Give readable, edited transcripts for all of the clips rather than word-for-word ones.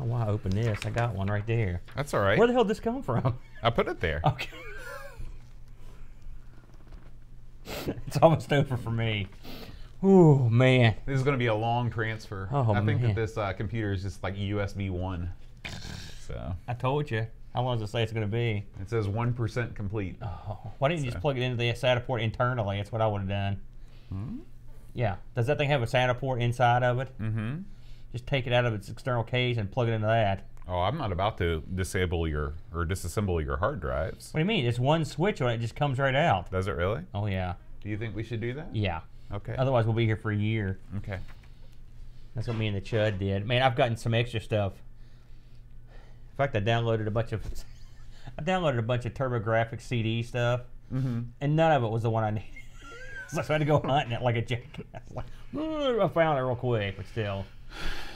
why I opened this. I got one right there. That's all right. Where the hell did this come from? I put it there. Okay. It's almost over for me. Ooh, man. This is going to be a long transfer. Oh, I think man. that this computer is just like USB 1. So I told you. How long does it say it's going to be? it says 1% complete. Oh, why didn't you just plug it into the SATA port internally? That's what I would have done. Hmm? Yeah. Does that thing have a SATA port inside of it? Mm-hmm. Just take it out of its external case and plug it into that. Oh, I'm not about to disable your or disassemble your hard drives. What do you mean? It's one switch on it. It just comes right out. Does it really? Oh, yeah. Do you think we should do that? Yeah. Okay. Otherwise, we'll be here for a year. Okay. That's what me and the Chud did. Man, I've gotten some extra stuff. In fact, I downloaded a bunch of TurboGrafx CD stuff, and none of it was the one I needed. So I had to go hunting it like a jackass. I found it real quick, but still,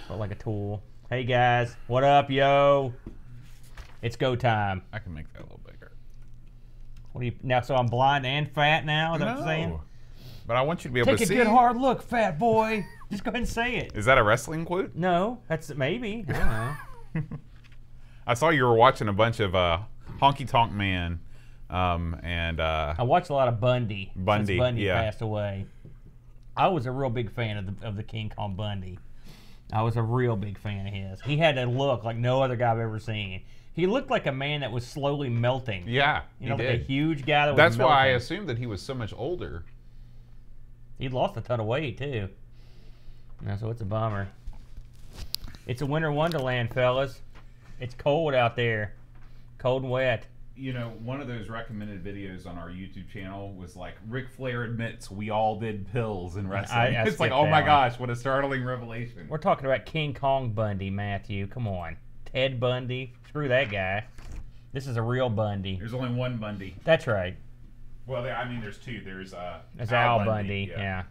felt like a tool. Hey guys, what up, yo? It's go time. I can make that a little bigger. What do you now? So I'm blind and fat now. Is that what you're saying? But I want you to be able Take to see. a good hard look, fat boy. Just go ahead and say it. Is that a wrestling quote? No, that's maybe. I don't know. I saw you were watching a bunch of Honky Tonk Man, and I watched a lot of Bundy. Bundy, Since Bundy yeah. passed away. I was a real big fan of the King Kong Bundy. I was a real big fan of his. He had a look like no other guy I've ever seen. He looked like a man that was slowly melting. yeah, You know, he like did. a huge guy that was That's melting. why I assumed that he was so much older. He lost a ton of weight, too. No, so it's a bummer. It's a winter wonderland, fellas. It's cold out there. Cold and wet. You know, one of those recommended videos on our YouTube channel was like, Ric Flair admits we all did pills in wrestling. I It's like, skipped oh that my one. gosh, what a startling revelation. We're talking about King Kong Bundy, Matthew. Come on. Ted Bundy. Screw that guy. This is a real Bundy. There's only one Bundy. That's right. Well, I mean, there's two. There's Al Bundy. Yeah.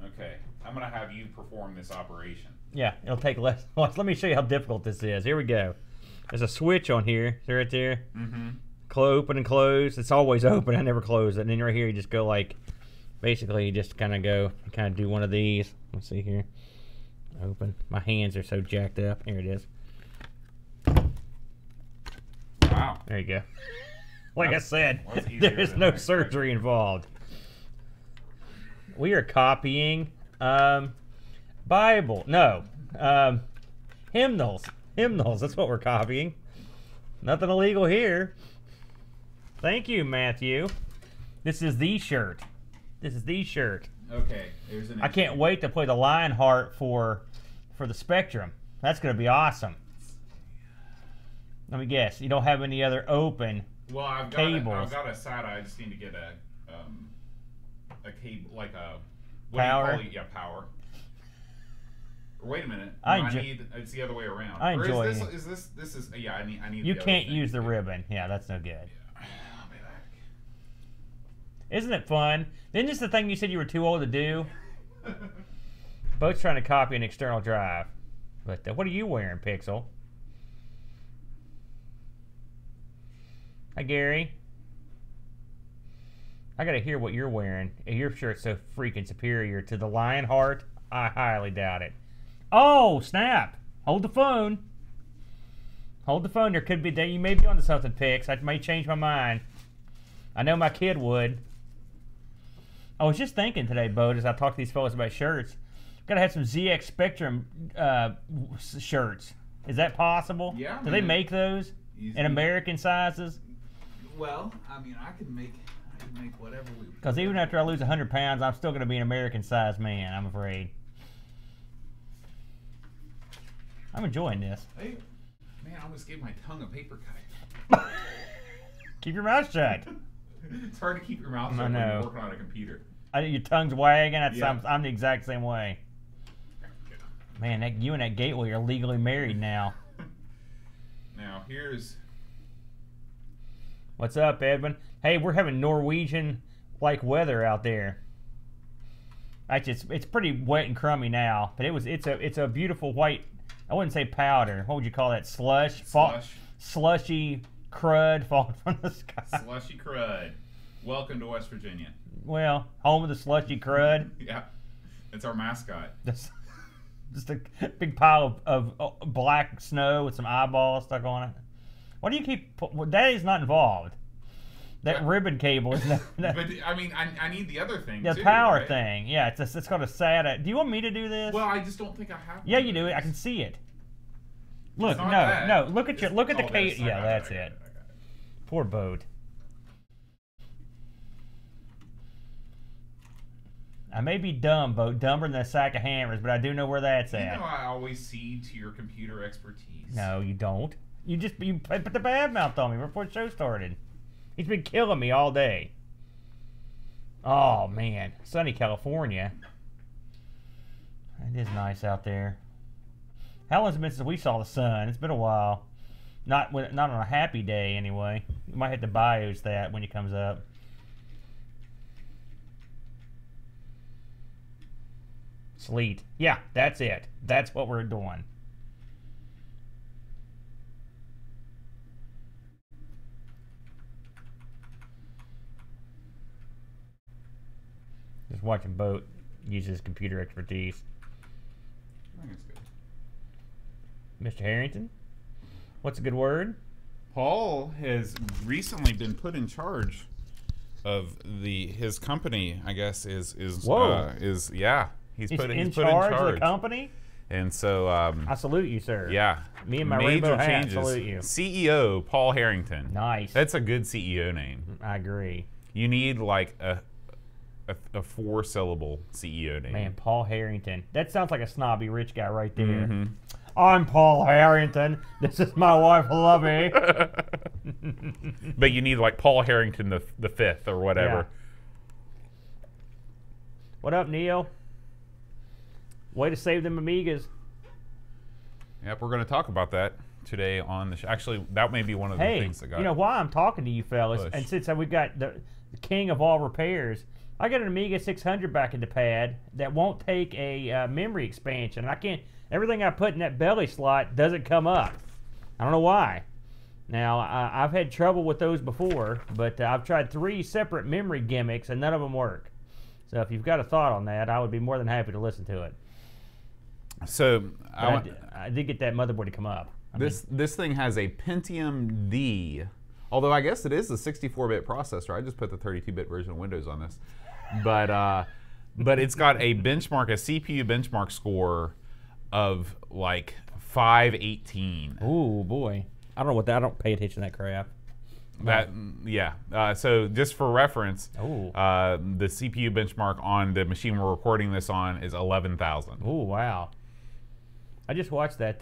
Okay, I'm gonna have you perform this operation. Yeah, it'll take less. Let me show you how difficult this is. Here we go. There's a switch on here. See right there? Mm-hmm. Open and close. It's always open. I never close it. And then right here, you just go like, basically, you just kind of do one of these. Let's see here. Open. My hands are so jacked up. Here it is. Wow. There you go. Like I said, that's easier there's than no I expected. surgery involved. We are copying Bible. No. Hymnals. Hymnals. That's what we're copying. Nothing illegal here. Thank you, Matthew. This is the shirt. This is the shirt. Okay, there's an. I can't wait to play the Lionheart for the Spectrum. That's going to be awesome. Let me guess. You don't have any other open Well, I've cables. got a SATA. I just need to get a cable, like a Power? Do you call it? Yeah, power. Or wait a minute. I No, enjoy- need. It's the other way around. I Or enjoy is it. this is yeah. I need. You the other can't thing. use the ribbon. Yeah, that's no good. I'll be back. Isn't it fun? Isn't this the thing you said you were too old to do? Bo's trying to copy an external drive. But what are you wearing, Pixel? Hi, Gary. I gotta hear what you're wearing. Your shirt's so freaking superior to the Lionheart. I highly doubt it. Oh, snap! Hold the phone. Hold the phone. There could be that you may be onto something, Pix. I may change my mind. I know my kid would. I was just thinking today, Bo, as I talked to these fellas about shirts. Gotta have some ZX Spectrum shirts. Is that possible? Yeah, I Do they mean, make those easy. in American sizes? Well, I mean, I can make whatever we. Because even after I lose 100 pounds, I'm still gonna be an American-sized man. I'm afraid. I'm enjoying this. Hey, man, I almost gave my tongue a paper cut. Keep your mouth shut. It's hard to keep your mouth I shut when know. you're working on a computer. Your tongue's wagging. Yeah. I'm the exact same way. Man, you and that Gateway are legally married now. Now here's. What's up, Edwin? Hey, we're having Norwegian-like weather out there. Actually, it's pretty wet and crummy now, but it's a beautiful white. I wouldn't say powder. What would you call that? Slush. Slushy crud falling from the sky. Slushy crud. Welcome to West Virginia. Well, home of the slushy crud. Yeah, it's our mascot. Just a big pile of black snow with some eyeballs stuck on it. Why do you keep... That is not involved. That ribbon cable is not... But, I mean, I need the other thing, The too, power right? thing. Yeah, it's called a SATA. Do you want me to do this? Well, I just don't think I have Yeah, one you of do. those. I can see it. Look, not that. no. Look at the Oh, cable. this. I Yeah, got that's I got it. I got it. Poor boat. I may be dumb, boat, dumber than a sack of hammers, but I do know where that's You at. know I always cede to your computer expertise. No, you don't. You put the bad mouth on me before the show started. He's been killing me all day. Oh man, sunny California. It is nice out there. How long's it been since we saw the sun? It's been a while. Not on a happy day anyway. You might have to BIOS that when it comes up. Sleet. Yeah, that's it. That's what we're doing. Just watching Boat use his computer expertise. I think it's good. Mr. Harrington? What's a good word? Paul has recently been put in charge of his company. I guess is Whoa. yeah. He's He's put in put in charge charge of the company? And so I salute you, sir. yeah, Me and my major rainbow hat changes. salute you. CEO Paul Harrington. Nice. That's a good CEO name. I agree. You need like a 4-syllable CEO name. Man, Paul Harrington. That sounds like a snobby rich guy right there. Mhm. I'm Paul Harrington. This is my wife, Lovey. But you need like Paul Harrington the fifth or whatever. Yeah. What up, Neil? Way to save them Amigas. Yep, we're going to talk about that today on the show. Actually, that may be one of the Hey, things that got you know why I'm talking to you fellas, push. and since we've got the king of all repairs, I got an Amiga 600 back in the pad that won't take a memory expansion. I can't. Everything I put in that belly slot doesn't come up. I don't know why. Now I've had trouble with those before, but I've tried 3 separate memory gimmicks and none of them work. So if you've got a thought on that, I would be more than happy to listen to it. So I did get that motherboard to come up. this thing has a Pentium D, although I guess it is a 64-bit processor. I just put the 32-bit version of Windows on this, but it's got a CPU benchmark score of like 518. Ooh boy, I don't know what that. I don't pay attention to that crap. So just for reference, Ooh. the CPU benchmark on the machine we're recording this on is 11,000. Oh wow! I just watched that.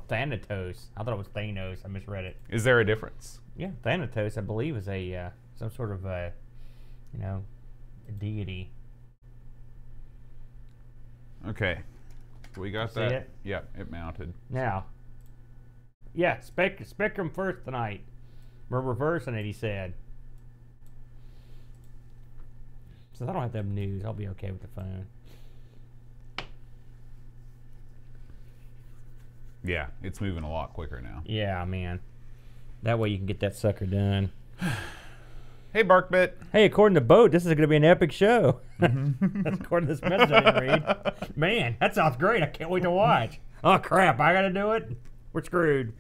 Thanatos. I thought it was Thanos. I misread it. Is there a difference? Yeah, Thanatos. I believe is a some sort of a deity. Okay, we got See that. it? Yeah, it mounted. Now, yeah, Spectrum first tonight. We're reversing it. He said. Since I don't have to have news, I'll be okay with the phone. Yeah, it's moving a lot quicker now. Yeah, man. That way you can get that sucker done. Hey, Barkbit. Hey, according to Boat, this is going to be an epic show. That's according to this message I didn't read. Man, that sounds great. I can't wait to watch. Oh, crap. I got to do it? We're screwed.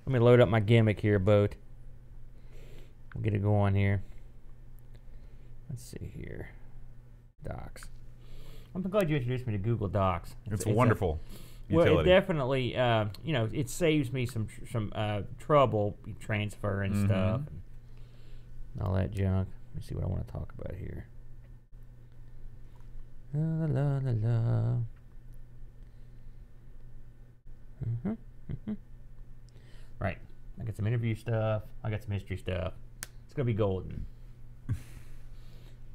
Let me load up my gimmick here, Boat. We'll get it going here. Let's see here. Docs. I'm glad you introduced me to Google Docs. It's a wonderful Well, utility. it definitely, it saves me some trouble transfer and stuff, and all that junk. Let me see what I want to talk about here. La la la la. Right. I got some interview stuff. I got some history stuff. It's gonna be golden. It's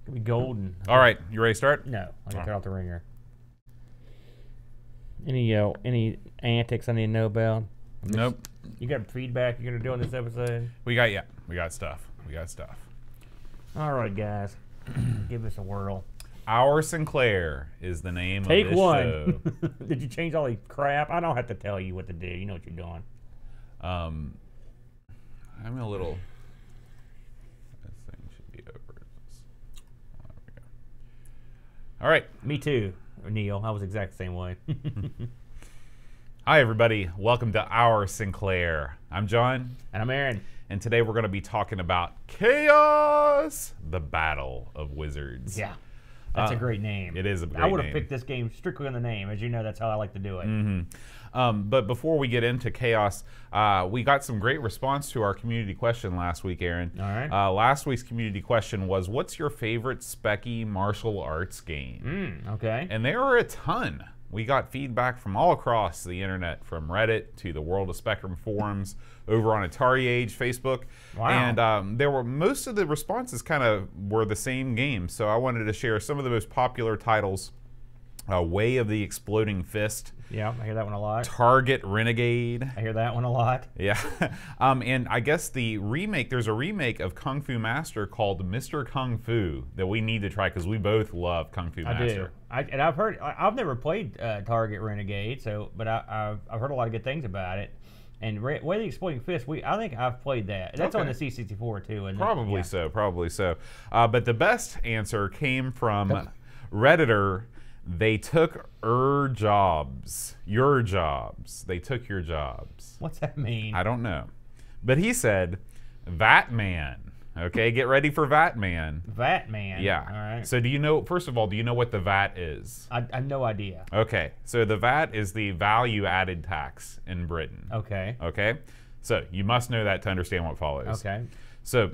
gonna be golden. All right, you ready to start? No, I got cut off the ringer. Any antics I need to know about? Nope. You got feedback you're gonna do on this episode? We got stuff. All right, guys, give us a whirl. Our Sinclair is the name Take of this one. show. Did you change all the crap? I don't have to tell you what to do. You know what you're doing. I'm a little. This thing should be over. There we go. All right. Me too. Neil. I was exact same way. Hi, everybody. Welcome to our Sinclair. I'm John. And I'm Aaron. And today we're going to be talking about Chaos, the Battle of Wizards. Yeah. That's a great name. It is a great name. I would have picked this game strictly on the name. As you know, that's how I like to do it. But before we get into Chaos, we got some great response to our community question last week, Aaron. All right. Last week's community question was, what's your favorite specky martial arts game? Okay. And there are a ton. We got feedback from all across the internet, from Reddit to the World of Spectrum forums, over on Atari Age, Facebook. Wow. And there were most of the responses kind of were the same game. So I wanted to share some of the most popular titles. Way of the Exploding Fist. Yeah, I hear that one a lot. Target Renegade. I hear that one a lot. Yeah. And I guess the remake, there's a remake of Kung Fu Master called Mr. Kung Fu that we need to try because we both love Kung Fu Master. I do. And I've heard, I've never played Target Renegade, but I've heard a lot of good things about it. And Way of the Exploding Fist, I think I've played that. That's on the C64 too. Isn't Probably it? so, probably so. But the best answer came from Redditor. They took your jobs. They took your jobs. What's that mean? I don't know. But he said, Vatman. Okay, get ready for Vatman. Vatman. Yeah. All right. So do you know, first of all, do you know what the VAT is? I have no idea. Okay, so the VAT is the value added tax in Britain. Okay. Okay, so you must know that to understand what follows. Okay. So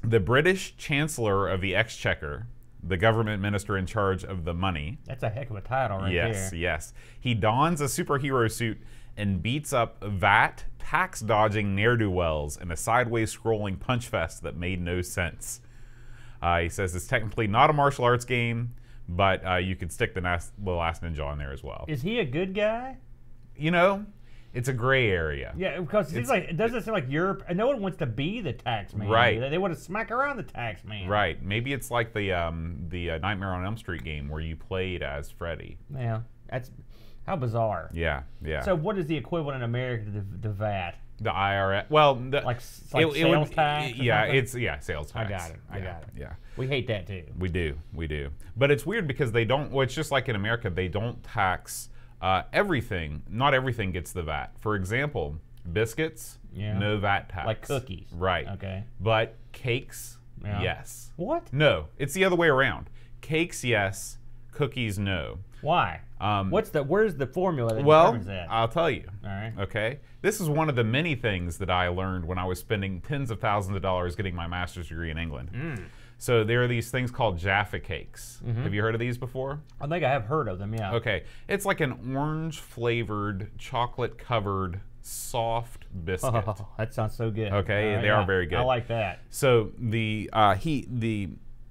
the British Chancellor of the Exchequer, the government minister in charge of the money. That's a heck of a title right there. Yes. He dons a superhero suit and beats up VAT tax-dodging ne'er-do-wells in a sideways scrolling punch fest that made no sense. He says it's technically not a martial arts game, but you could stick the last ninja on there as well. Is he a good guy? You know, it's a gray area. Yeah, because it doesn't seem like Europe. No one wants to be the tax man. Right. They want to smack around the tax man. Right. Maybe it's like the Nightmare on Elm Street game where you played as Freddy. Yeah, that's how bizarre. Yeah. So what is the equivalent in America to the VAT? The IRS. Well, Like sales tax? Sales tax. I got it. Yeah. We hate that too. We do. But it's weird because they don't. Well, it's just like in America, they don't tax everything. Not everything gets the VAT. For example, biscuits, no VAT tax. Like cookies. Right. Okay. But cakes, yes. What? No, it's the other way around. Cakes, yes. Cookies, no. Why? Where's the formula that Well, determines that? I'll tell you. All right. Okay. This is one of the many things that I learned when I was spending tens of thousands of dollars getting my master's degree in England. So there are these things called Jaffa cakes. Have you heard of these before? I think I have heard of them, yeah. Okay. It's like an orange-flavored, chocolate-covered, soft biscuit. Oh, that sounds so good. Okay, they are very good. I like that. So the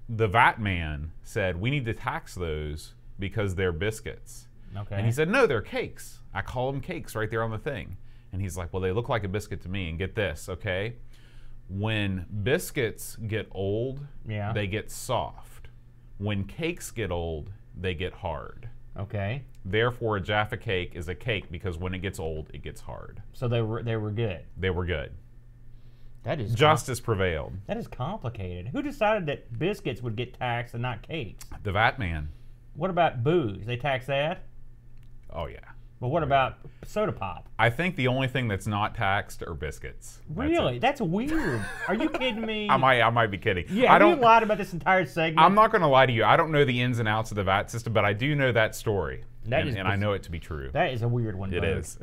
VAT man said, we need to tax those because they're biscuits. Okay. And he said, no, they're cakes. I call them cakes right there on the thing. And he's like, well, they look like a biscuit to me. And get this, okay? When biscuits get old, they get soft. When cakes get old, they get hard. Okay. Therefore, a Jaffa cake is a cake because when it gets old, it gets hard. So they were good. They were good. That is Justice prevailed. That is complicated. Who decided that biscuits would get taxed and not cakes? The VAT man. What about booze? They tax that? Oh, yeah. But what about soda pop? I think the only thing that's not taxed are biscuits. Really? That's weird. Are you kidding me? I might be kidding. Yeah, have you lied about this entire segment? I'm not going to lie to you. I don't know the ins and outs of the VAT system, but I do know that story. And I know it to be true. That is a weird one. It is.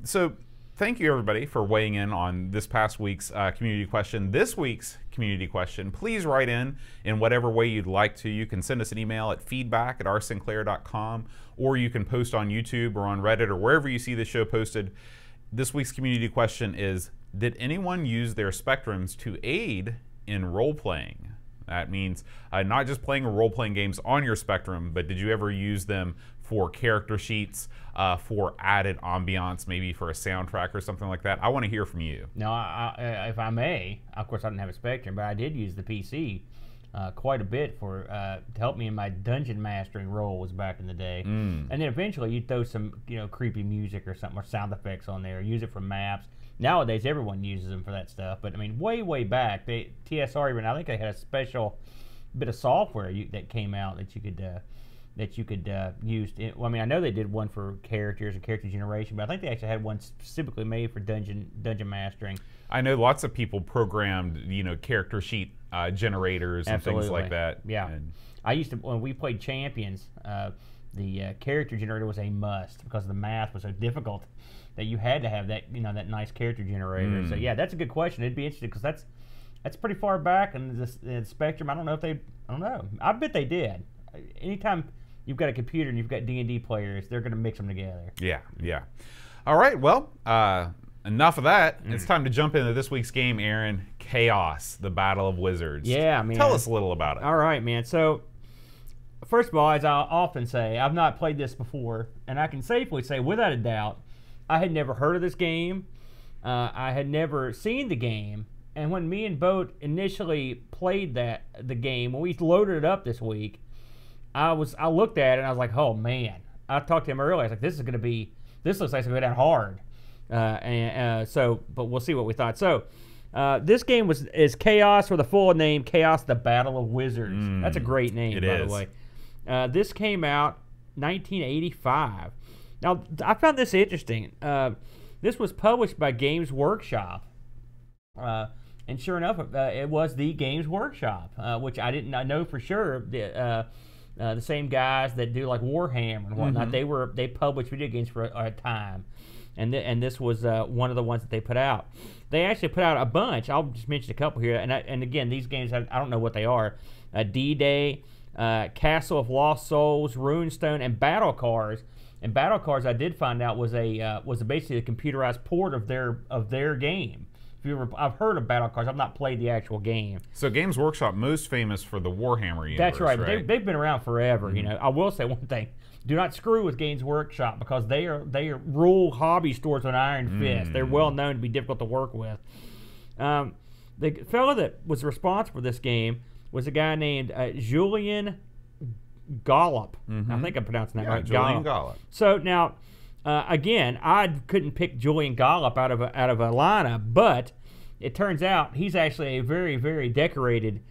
So thank you, everybody, for weighing in on this past week's community question. This week's community question, please write in whatever way you'd like to. You can send us an email at feedback@oursinclair.com, or you can post on YouTube or on Reddit or wherever you see this show posted. This week's community question is, did anyone use their Spectrums to aid in role-playing? That means not just playing role-playing games on your Spectrum, but did you ever use them for character sheets, for added ambiance, maybe for a soundtrack or something like that? I want to hear from you. Now, if I may, of course I didn't have a Spectrum, but I did use the PC quite a bit to help me in my dungeon mastering roles back in the day. And then eventually you'd throw some creepy music or something or sound effects on there, use it for maps. Nowadays everyone uses them for that stuff, but I mean way back, TSR even, I think they had a special bit of software that came out that you could that you could use. Well, I mean, I know they did one for characters and character generation, but I think they actually had one specifically made for dungeon mastering. I know lots of people programmed, character sheet generators and things like that. Yeah, and I used to when we played Champions. The character generator was a must because the math was so difficult that you had to have that that nice character generator. So yeah, that's a good question. It'd be interesting because that's pretty far back in the spectrum. I don't know. I bet they did. Anytime you've got a computer and you've got D&D players, they're going to mix them together. Yeah. All right, well, enough of that. It's time to jump into this week's game, Aaron. Chaos, the Battle of Wizards. Yeah, man. Tell us a little about it. All right, man. So, first of all, as I often say, I've not played this before, and I can safely say, without a doubt, I had never heard of this game. I had never seen the game. And when me and Boat initially played the game, when we loaded it up this week, I looked at it and I was like, oh man. I talked to him earlier. I was like, this looks like it's gonna go down hard. But we'll see what we thought. So this game is Chaos, with a full name, Chaos: The Battle of Wizards. That's a great name, by the way. This came out 1985. Now I found this interesting. This was published by Games Workshop. And sure enough, it was the Games Workshop, which I didn't know for sure. The same guys that do like Warhammer and whatnot, they published video games for a time, and this was one of the ones that they put out. They actually put out a bunch. I'll just mention a couple here, and again, these games I don't know what they are. D-Day, Castle of Lost Souls, Runestone, and Battle Cars. And Battle Cars, I did find out was basically a computerized port of their game. I've heard of Battle Cars. I've not played the actual game. So Games Workshop, most famous for the Warhammer universe. That's right. But they've been around forever. I will say one thing: do not screw with Games Workshop because they rule hobby stores with an iron fist. They're well known to be difficult to work with. The fellow that was responsible for this game was a guy named Julian Gollop. I think I'm pronouncing that right. Julian Gollop. So now. Again, I couldn't pick Julian Gollop out of a lineup, but it turns out he's actually a very, very decorated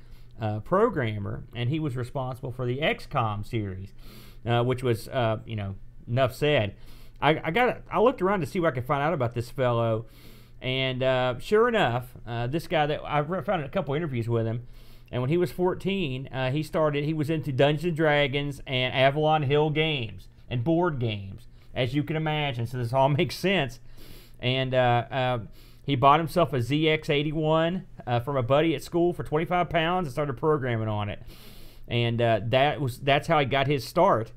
programmer, and he was responsible for the XCOM series, which was, enough said. I looked around to see what I could find out about this fellow, and sure enough, this guy that I found a couple interviews with him, and when he was 14, he was into Dungeons and Dragons and Avalon Hill games and board games, as you can imagine, so this all makes sense. And he bought himself a ZX81 from a buddy at school for 25 pounds and started programming on it. And that's how he got his start.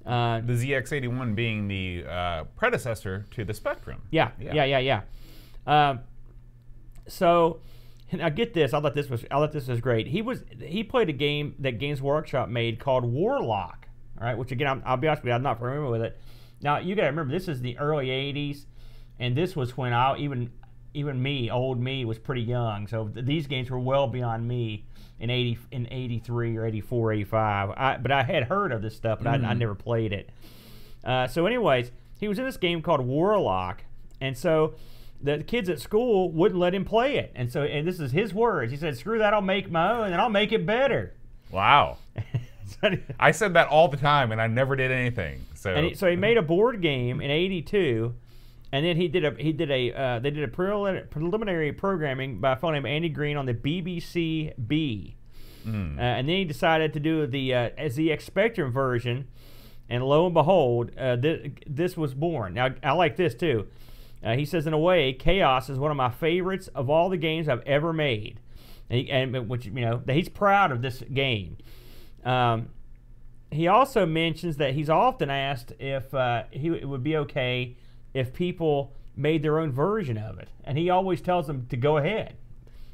The ZX81 being the predecessor to the Spectrum. Yeah. So, now get this. I thought this was great. He played a game that Games Workshop made called Warlock. All right, which again, I'll be honest with you, I'm not familiar with it. Now, you got to remember, this is the early 80s, and this was when even me, old me, was pretty young. So these games were well beyond me in 83 or 84, 85. But I had heard of this stuff, but I never played it. So anyways, he was in this game called Warlock, and so the kids at school wouldn't let him play it. And this is his words. He said, screw that, I'll make my own, and I'll make it better. Wow. I said that all the time, and I never did anything. So he made a board game in '82, and then they did a preliminary programming by a fellow named Andy Green on the BBC B, and then he decided to do the ZX Spectrum version, and lo and behold, this was born. Now I like this too. He says, in a way, Chaos is one of my favorites of all the games I've ever made, that he's proud of this game. He also mentions that he's often asked if it would be okay if people made their own version of it, and he always tells them to go ahead.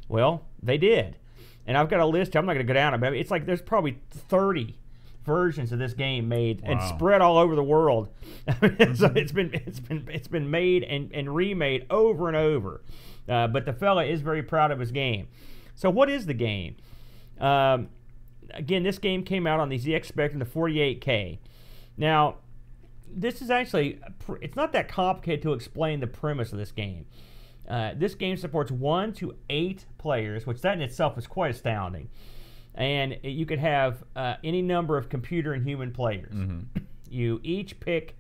Well, they did, and I've got a list. I'm not going to go down it, but it's like there's probably 30 versions of this game made and spread all over the world. So it's been made and remade over and over. But the fella is very proud of his game. So what is the game? Again, this game came out on the ZX Spectrum, the 48K. Now, this is actually, it's not that complicated to explain the premise of this game. This game supports 1 to 8 players, which that in itself is quite astounding. and you could have any number of computer and human players. You each pick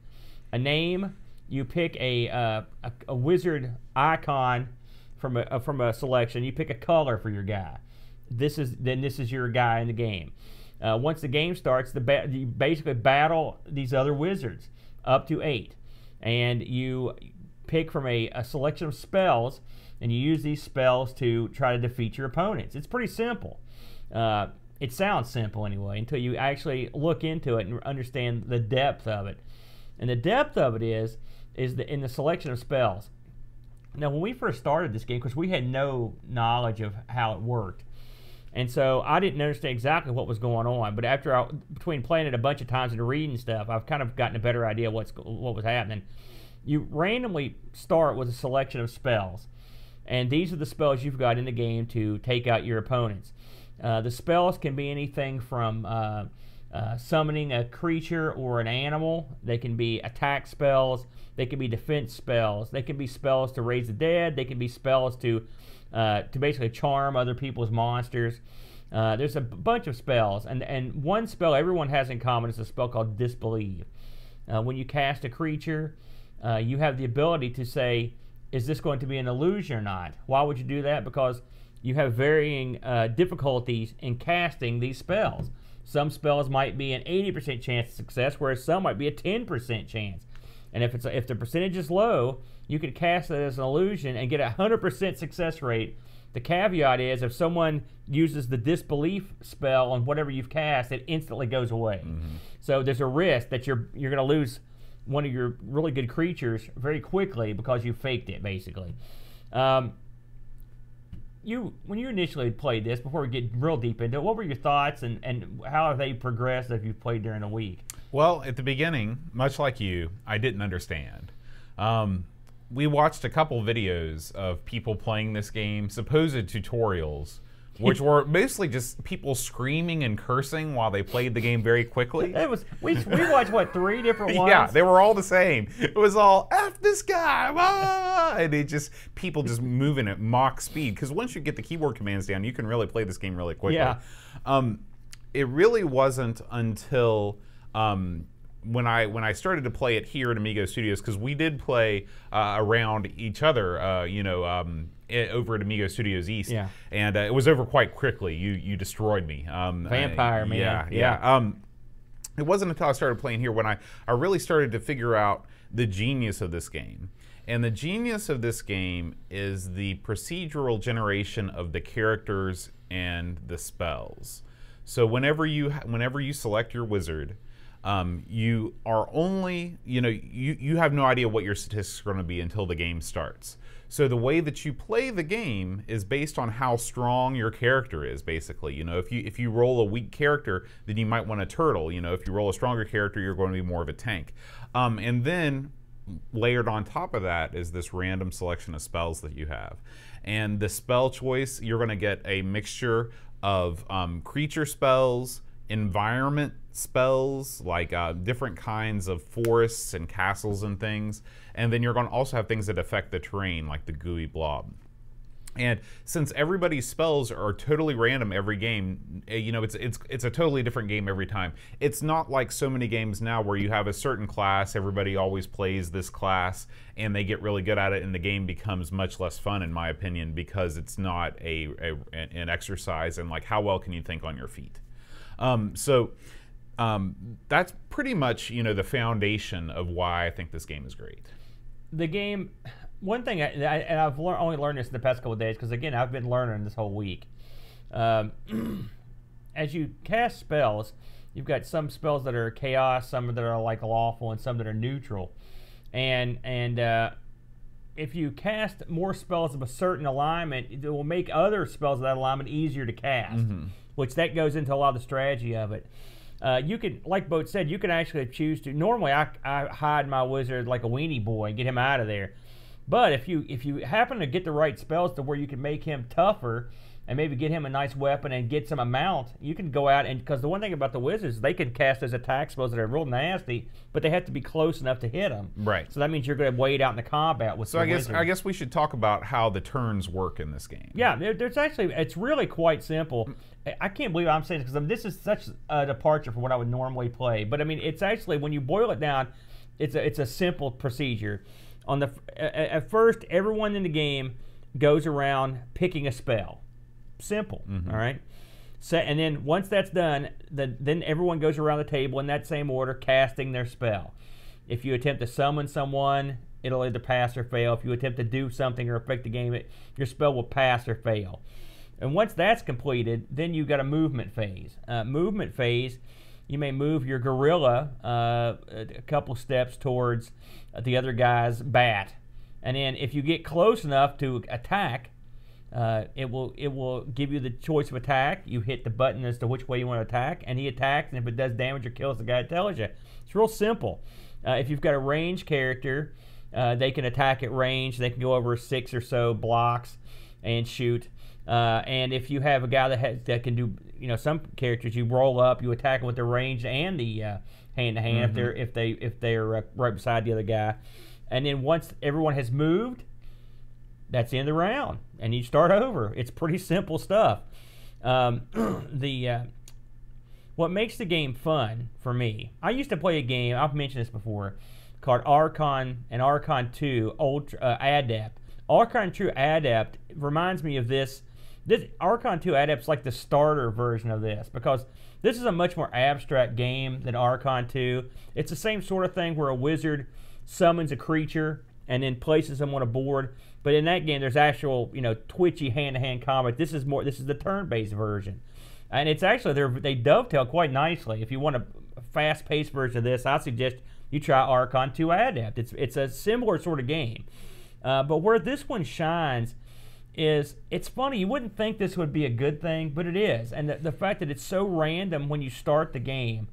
a name. You pick a wizard icon from a selection. You pick a color for your guy. This is your guy in the game. Once the game starts, you basically battle these other wizards up to 8, and you pick from a selection of spells, and you use these spells to try to defeat your opponents. It's pretty simple. It sounds simple anyway until you actually look into it and understand the depth of it. And the depth of it is in the selection of spells. Now, when we first started this game, because we had no knowledge of how it worked, and so I didn't understand exactly what was going on. But between playing it a bunch of times and reading stuff, I've kind of gotten a better idea what was happening. You randomly start with a selection of spells, and these are the spells you've got in the game to take out your opponents. The spells can be anything from summoning a creature or an animal. They can be attack spells. They can be defense spells. They can be spells to raise the dead. They can be spells to basically charm other people's monsters. There's a bunch of spells, and one spell everyone has in common is a spell called Disbelieve. When you cast a creature, you have the ability to say, is this going to be an illusion or not? Why would you do that? Because you have varying difficulties in casting these spells. Some spells might be an 80% chance of success, whereas some might be a 10% chance. And if the percentage is low, you can cast it as an illusion and get a 100% success rate. The caveat is if someone uses the disbelief spell on whatever you've cast, it instantly goes away. So there's a risk that you're going to lose one of your really good creatures very quickly because you faked it, basically. When you initially played this, before we get real deep into it, what were your thoughts and how have they progressed as you've played during the week? Well, at the beginning, much like you, I didn't understand. We watched a couple videos of people playing this game, supposed tutorials, which were basically just people screaming and cursing while they played the game very quickly. We watched, what, 3 different ones? Yeah, they were all the same. It was all, F this guy, ah! And people just moving at mock speed. Because once you get the keyboard commands down, you can really play this game really quickly. Yeah. It really wasn't until when I started to play it here at Amigo Studios, because we did play around each other, over at Amigo Studios East, and it was over quite quickly. You destroyed me. Vampire, man. Yeah. It wasn't until I started playing here when I really started to figure out the genius of this game. And the genius of this game is the procedural generation of the characters and the spells. So whenever you select your wizard, you are only, you have no idea what your statistics are going to be until the game starts. So the way that you play the game is based on how strong your character is, basically. If you roll a weak character, then you might want a turtle. If you roll a stronger character, you're going to be more of a tank. And then layered on top of that is this random selection of spells that you have. And the spell choice, you're going to get a mixture of creature spells, environment spells, like different kinds of forests and castles and things, and then you're going to also have things that affect the terrain, like the gooey blob. And since everybody's spells are totally random every game, it's a totally different game every time. It's not like so many games now where you have a certain class, everybody always plays this class, and they get really good at it, and the game becomes much less fun, in my opinion, because it's not an exercise in like how well can you think on your feet. That's pretty much the foundation of why I think this game is great. The game, one thing, and I've only learned this in the past couple of days, because again I've been learning this whole week. As you cast spells, you've got some spells that are chaos, some that are like lawful, and some that are neutral. And if you cast more spells of a certain alignment, it will make other spells of that alignment easier to cast, which that goes into a lot of the strategy of it. You can, like Boat said, you can actually choose to. Normally, I hide my wizard like a weenie boy and get him out of there. But if you happen to get the right spells to where you can make him tougher, and maybe get him a nice weapon and get some amount, you can go out and, because the one thing about the wizards, they can cast those attack spells that are real nasty, but they have to be close enough to hit them. Right. So that means you're going to wade out in the combat with. So I guess we should talk about how the turns work in this game. Yeah, there's actually, it's really quite simple. I can't believe I'm saying this because this is such a departure from what I would normally play. But I mean, it's actually, when you boil it down, it's a simple procedure. At first, everyone in the game goes around picking a spell. Simple, all right? So, and then once that's done, then everyone goes around the table in that same order, casting their spell. If you attempt to summon someone, it'll either pass or fail. If you attempt to do something or affect the game, your spell will pass or fail. And once that's completed, then you've got a movement phase. Movement phase, you may move your gorilla a couple steps towards the other guy's bat. And then if you get close enough to attack, it will give you the choice of attack. You hit the button as to which way you want to attack, and he attacks, and if it does damage or kills the guy, it tells you. It's real simple. If you've got a range character, they can attack at range. They can go over 6 or so blocks and shoot. And if you have a guy that can do, some characters, you roll up, you attack them with the range and the hand-to-hand if they're right beside the other guy. And then once everyone has moved, that's the end of the round, and you start over. It's pretty simple stuff. What makes the game fun for me, I used to play a game, I've mentioned this before, called Archon and Archon 2 Ultra Adept. Archon 2 Adept reminds me of this. Archon 2 Adept's like the starter version of this, because this is a much more abstract game than Archon 2. It's the same sort of thing where a wizard summons a creature and then places them on a board. But in that game, there's actual, twitchy hand-to-hand combat. This is the turn-based version, and it's actually they dovetail quite nicely. If you want a fast-paced version of this, I suggest you try Archon 2 Adept. It's a similar sort of game, but where this one shines is, it's funny. You wouldn't think this would be a good thing, but it is. And the fact that it's so random when you start the game,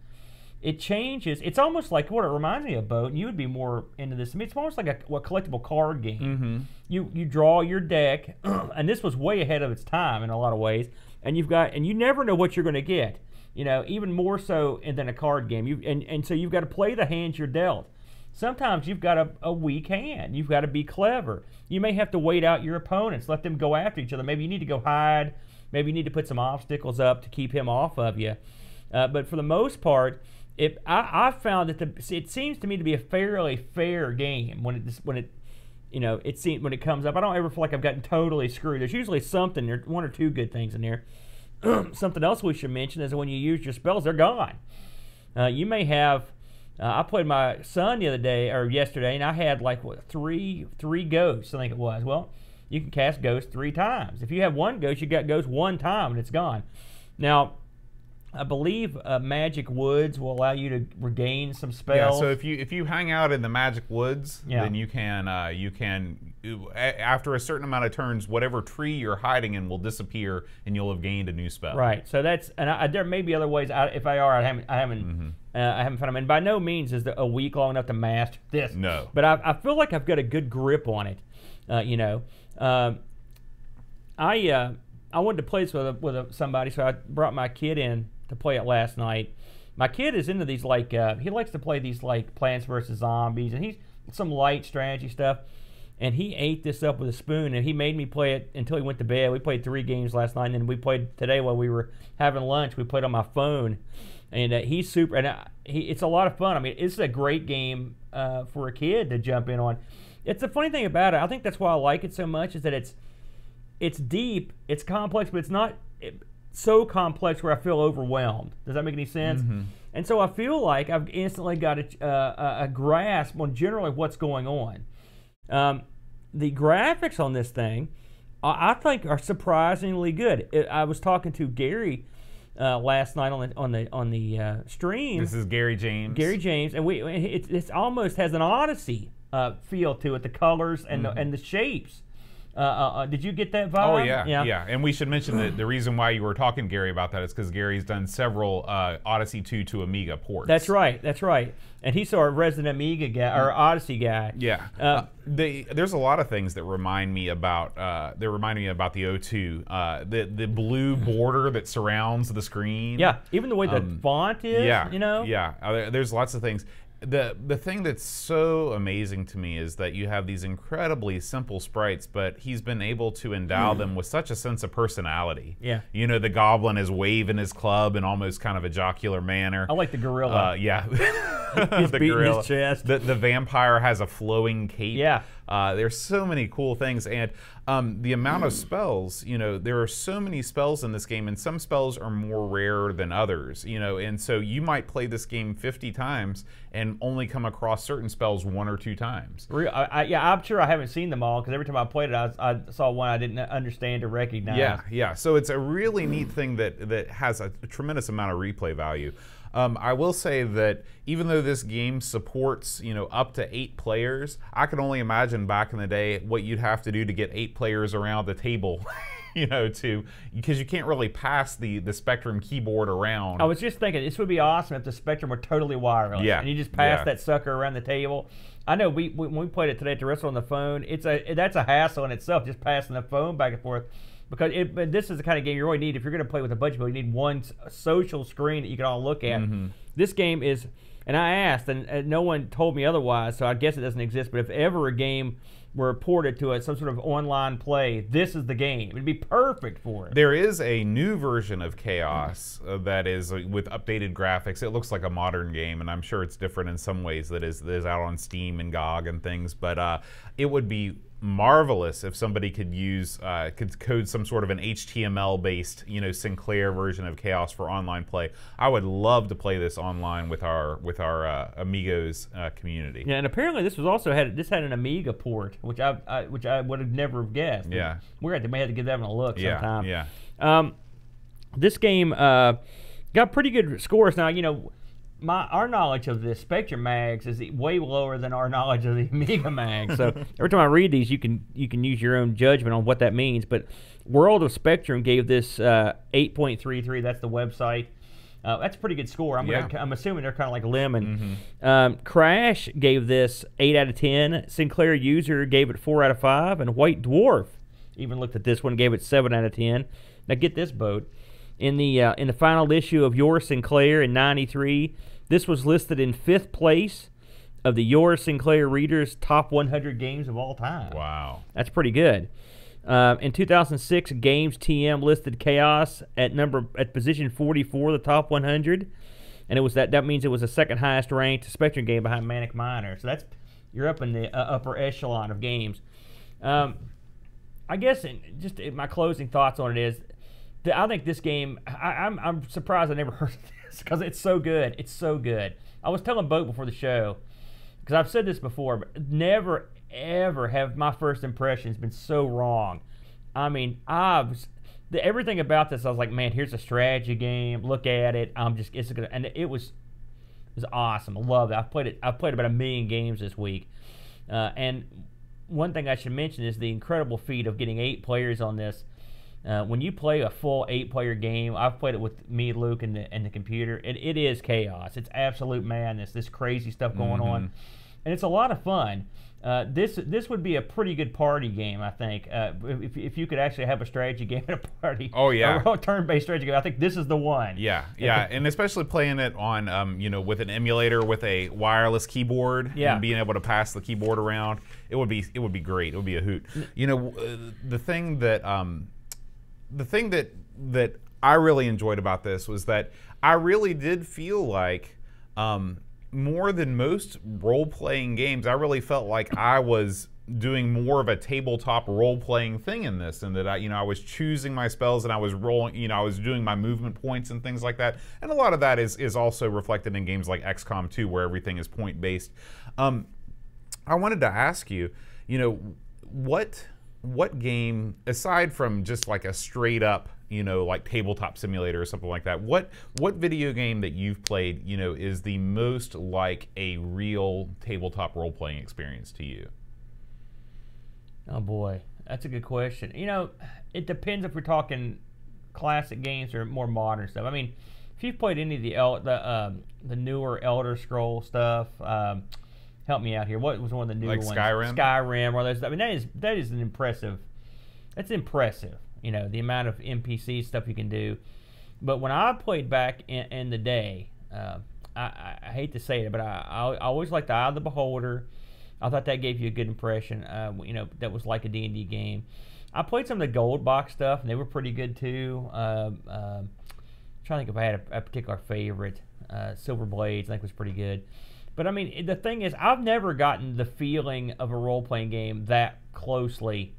it changes. It's almost like what it reminds me of, Bo, and you would be more into this. I mean, it's almost like a collectible card game. You draw your deck, and this was way ahead of its time in a lot of ways. And you never know what you're going to get. Even more so than a card game. And so you've got to play the hands you're dealt. Sometimes you've got a weak hand. You've got to be clever. You may have to wait out your opponents, let them go after each other. Maybe you need to go hide. Maybe you need to put some obstacles up to keep him off of you. But for the most part, I found that it seems to me to be a fairly fair game when it comes up. I don't ever feel like I've gotten totally screwed. There's usually something, there's one or two good things in there. Something else we should mention is that when you use your spells, they're gone. You may have. I played my son yesterday, and I had three ghosts, I think it was. Well, you can cast ghosts 3 times. If you have one ghost, you got ghost 1 time, and it's gone. Now, I believe Magic Woods will allow you to regain some spells. Yeah, so if you hang out in the Magic Woods, then you can after a certain amount of turns, whatever tree you're hiding in will disappear, and you'll have gained a new spell. Right. So that's, and there may be other ways. If I haven't found them. And by no means is a week long enough to master this. No. But I feel like I've got a good grip on it. I wanted to play this with somebody, so I brought my kid in to play it last night. My kid is into these he likes to play these Plants vs. Zombies, and he's some light strategy stuff. And he ate this up with a spoon, and he made me play it until he went to bed. We played 3 games last night, and then we played today while we were having lunch. We played on my phone, and he's super. And it's a lot of fun. I mean, it's a great game for a kid to jump in on. It's the funny thing about it. I think that's why I like it so much, is that it's deep, it's complex, but it's not so complex where I feel overwhelmed. Does that make any sense? And so I feel like I've instantly got a grasp on generally what's going on. The graphics on this thing, I think, are surprisingly good. I was talking to Gary last night on the stream. This is Gary James. Gary James, and it almost has an Odyssey feel to it. The colors and the shapes. Did you get that vibe? Oh, yeah. And we should mention that the reason why you were talking to Gary about that is because Gary's done several Odyssey 2 to Amiga ports. That's right. And he's our resident Amiga guy, or Odyssey guy. Yeah. There's a lot of things that remind me about the O2. The blue border that surrounds the screen. Yeah, even the way the font is. Yeah, you know. Yeah, there's lots of things. The thing that's so amazing to me is that you have these incredibly simple sprites, but he's been able to endow them with such a sense of personality. Yeah. You know, the goblin is waving his club in almost kind of a jocular manner. I like the gorilla. Yeah. He's the beating gorilla. his chest. The vampire has a flowing cape. Yeah. There's so many cool things, and the amount of spells, you know, there are so many spells in this game, and some spells are more rare than others, you know, and so you might play this game 50 times and only come across certain spells 1 or 2 times. Yeah, I'm sure I haven't seen them all, because every time I played it, I saw one I didn't understand or recognize. Yeah. So it's a really neat thing that has a tremendous amount of replay value. I will say that even though this game supports, you know, up to 8 players, I can only imagine back in the day what you'd have to do to get 8 players around the table, you know, because you can't really pass the Spectrum keyboard around. I was just thinking, this would be awesome if the Spectrum were totally wireless. Yeah. And you just pass that sucker around the table. I know when we played it today at the restaurant on the phone, that's a hassle in itself, just passing the phone back and forth. Because this is the kind of game you really need. If you're going to play with a bunch of people, you need one social screen that you can all look at. This game is, and I asked, and no one told me otherwise, so I guess it doesn't exist, but if ever a game were ported to some sort of online play, this is the game. It'd be perfect for it. There is a new version of Chaos that is with updated graphics. It looks like a modern game, and I'm sure it's different in some ways that is out on Steam and GOG and things, but it would be marvelous if somebody could code some sort of an HTML-based, you know, Sinclair version of Chaos for online play. I would love to play this online with our Amigos community. Yeah, and apparently this had an Amiga port, which I would have never guessed. Yeah, we may have to give that one a look sometime. Yeah. This game got pretty good scores. Now, you know, our knowledge of the Spectrum mags is way lower than our knowledge of the Amiga mags. So every time I read these, you can use your own judgment on what that means. But World of Spectrum gave this 8.33. That's the website. That's a pretty good score. I'm assuming they're kind of like Lemon. Crash gave this 8 out of 10. Sinclair User gave it 4 out of 5, and White Dwarf even looked at this one, gave it 7 out of 10. Now get this, boat. In the final issue of Your Sinclair in '93. This was listed in 5th place of the Your Sinclair Reader's top 100 games of all time. Wow. That's pretty good. In 2006, Games TM listed Chaos at position 44 of the top 100, and it was that means it was the second highest ranked Spectrum game behind Manic Miner. So you're up in the upper echelon of games. I guess my closing thoughts on it is, I think this game, I'm surprised I never heard of this, because it's so good. It's so good. I was telling Boat before the show, because I've said this before, but never, ever have my first impressions been so wrong. I mean, everything about this, I was like, man, here's a strategy game. Look at it. And it was awesome. I love it. I've played about 1 million games this week. And one thing I should mention is the incredible feat of getting 8 players on this. When you play a full 8-player game, I've played it with me, Luke, and the computer. It is chaos. It's absolute madness. This crazy stuff going on, and it's a lot of fun. This would be a pretty good party game, I think. If you could actually have a strategy game at a party. Oh yeah. A turn-based strategy game. I think this is the one. Yeah, and especially playing it on, you know, with an emulator with a wireless keyboard and being able to pass the keyboard around. It would be great. It would be a hoot. You know, the thing that I really enjoyed about this was that I really did feel like, more than most role-playing games, I really felt like I was doing more of a tabletop role-playing thing in this, and that I was choosing my spells and I was rolling, I was doing my movement points and things like that. And a lot of that is also reflected in games like XCOM 2, where everything is point-based. I wanted to ask you, what game, aside from just like a straight up, like tabletop simulator or something like that, what video game that you've played, is the most like a real tabletop role-playing experience to you? Oh boy, that's a good question. It depends if we're talking classic games or more modern stuff. I mean, if you've played any of the newer Elder Scroll stuff, help me out here. What was one of the new like ones? Skyrim? Skyrim, or those. I mean, that is an impressive. That's impressive. You know, the amount of NPC stuff you can do. But when I played back in the day, I hate to say it, but I always liked the Eye of the Beholder. I thought that gave you a good impression. You know, that was like a D&D game. I played some of the gold box stuff, and they were pretty good too. Trying to think if I had a particular favorite. Silver Blades, I think, was pretty good. But I mean, the thing is, I've never gotten the feeling of a role-playing game that closely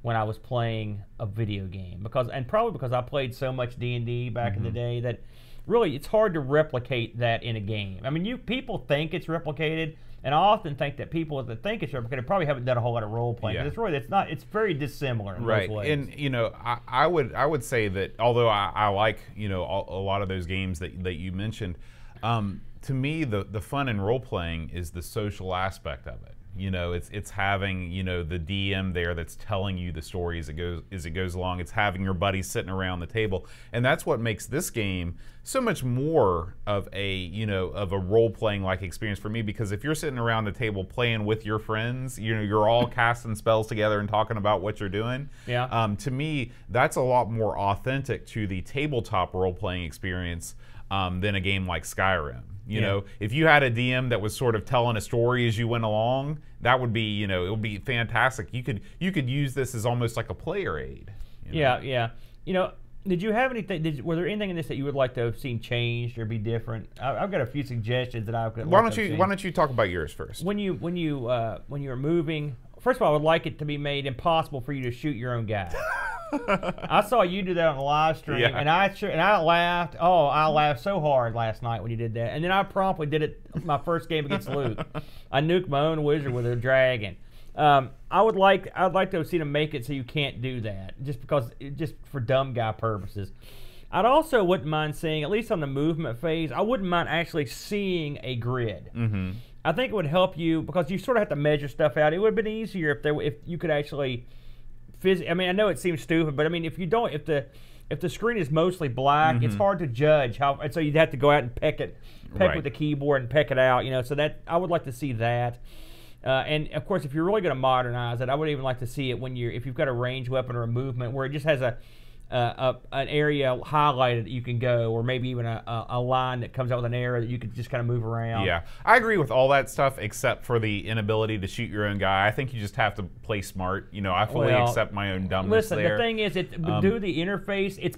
when I was playing a video game, and probably because I played so much D&D back in the day that really it's hard to replicate that in a game. I mean, people think it's replicated. And I often think that people that think it's replicated probably haven't done a whole lot of role playing. Yeah. It's really, it's not. It's very dissimilar in right. those ways. And you know, I would say that although I like, you know, a lot of those games that you mentioned, to me the fun in role playing is the social aspect of it. You know, it's having, you know, the DM there that's telling you the story as it goes along. It's having your buddies sitting around the table, and that's what makes this game so much more of a, you know, of a role playing like experience for me. Because if you're sitting around the table playing with your friends, you know, you're all casting spells together and talking about what you're doing. Yeah. To me, that's a lot more authentic to the tabletop role playing experience than a game like Skyrim. You know, if you had a DM that was sort of telling a story as you went along, that would be, you know, it would be fantastic. You could use this as almost like a player aid. You know? Yeah. You know, did you have anything? Were there anything in this that you would like to have seen changed or be different? I've got a few suggestions that I've got. Why don't you talk about yours first? When you were moving, first of all, I would like it to be made impossible for you to shoot your own guy. I saw you do that on the live stream, and I laughed. Oh, I laughed so hard last night when you did that. And then I promptly did it my first game against Luke. I nuked my own wizard with a dragon. I'd like to see them make it so you can't do that, just for dumb guy purposes. I'd also wouldn't mind seeing, at least on the movement phase, I wouldn't mind actually seeing a grid. Mm-hmm. I think it would help you because you sort of have to measure stuff out. It would have been easier if you could actually. I mean, I know it seems stupid, but I mean, if the screen is mostly black, it's hard to judge how. And so you'd have to go out and peck with the keyboard and peck it out. You know, so that I would like to see that. And of course, if you're really going to modernize it, I would even like to see it if you've got a ranged weapon or a movement where it just has an area highlighted that you can go, or maybe even a line that comes out with an arrow that you could just kind of move around. Yeah, I agree with all that stuff except for the inability to shoot your own guy. I think you just have to play smart. You know, I fully accept my own dumbness there. Listen, the thing is, do the interface. It's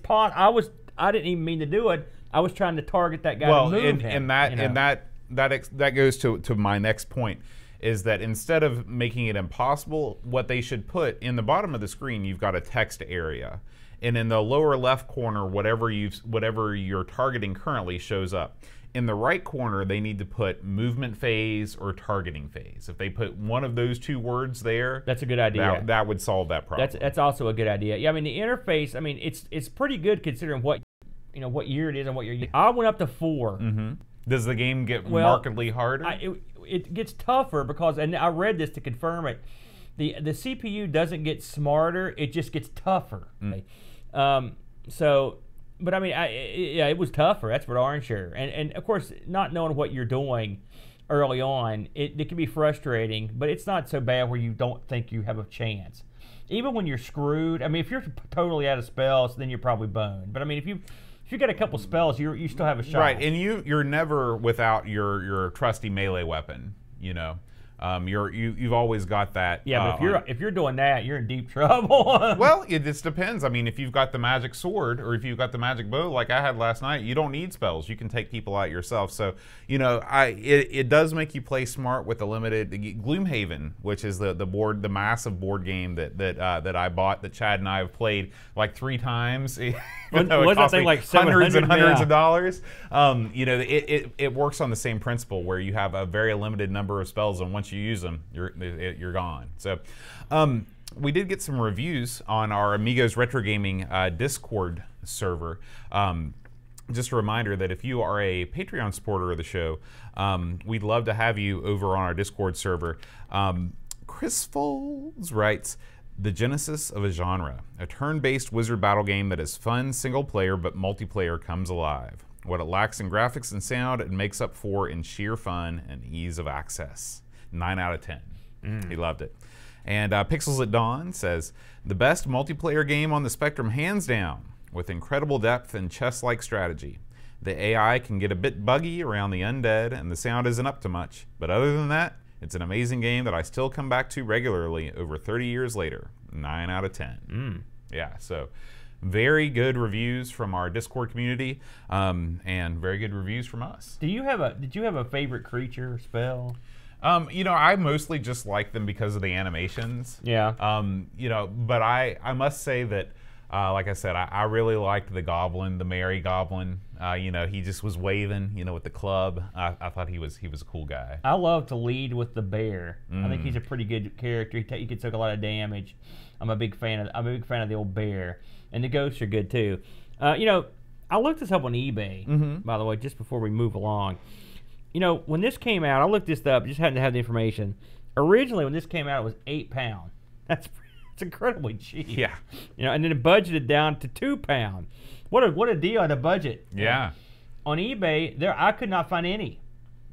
I didn't even mean to do it. I was trying to target that guy to move him. And that goes to my next point. Is that instead of making it impossible, what they should put in the bottom of the screen, you've got a text area. And in the lower left corner, whatever you're targeting currently shows up. In the right corner, they need to put movement phase or targeting phase. If they put one of those two words there, that's a good idea. That would solve that problem. That's also a good idea. Yeah, I mean the interface. I mean it's pretty good considering what year it is and what year. I went up to 4. Mm-hmm. Does the game get markedly harder? It gets tougher because, and I read this to confirm it. The CPU doesn't get smarter; it just gets tougher. But I mean, it was tougher. That's for darn sure. And of course, not knowing what you're doing early on, it can be frustrating. But it's not so bad where you don't think you have a chance. Even when you're screwed, I mean, if you're totally out of spells, then you're probably boned. But I mean, if you get a couple spells, you still have a shot. Right, and you're never without your trusty melee weapon. You know, you've always got that. Yeah, but if you're doing that, you're in deep trouble. Well, it just depends. I mean, if you've got the magic sword or if you've got the magic bow, like I had last night, you don't need spells. You can take people out yourself. So, you know, it does make you play smart with the limited Gloomhaven, which is the massive board game that I bought that Chad and I have played like 3 times. What's that thing like hundreds and hundreds of dollars? You know, it works on the same principle where you have a very limited number of spells, and once you use them, you're gone. So, we did get some reviews on our Amigos Retro Gaming Discord server. Just a reminder that if you are a Patreon supporter of the show, we'd love to have you over on our Discord server. Chris Foles writes, "The genesis of a genre, a turn-based wizard battle game that is fun single-player but multiplayer comes alive. What it lacks in graphics and sound, it makes up for in sheer fun and ease of access. 9 out of 10. He loved it. And Pixels at Dawn says, the best multiplayer game on the Spectrum hands down, with incredible depth and chess-like strategy. The AI can get a bit buggy around the undead, and the sound isn't up to much. But other than that, it's an amazing game that I still come back to regularly over 30 years later. 9 out of 10. Yeah, so very good reviews from our Discord community, and very good reviews from us. Did you have a favorite creature or spell? You know, I mostly just like them because of the animations. Yeah. You know, but I must say that, like I said, I really liked the goblin, the merry goblin. You know, he just was waving, you know, with the club. I thought he was a cool guy. I love to lead with the bear. I think he's a pretty good character. He can take a lot of damage. I'm a big fan of the old bear, and the ghosts are good too. You know, I looked this up on eBay, by the way, just before we move along. You know, when this came out, I looked this up. Just had to have the information. Originally, when this came out, it was £8. It's incredibly cheap. Yeah. You know, and then it budgeted down to £2. What a deal on a budget. Yeah. On eBay, I could not find any.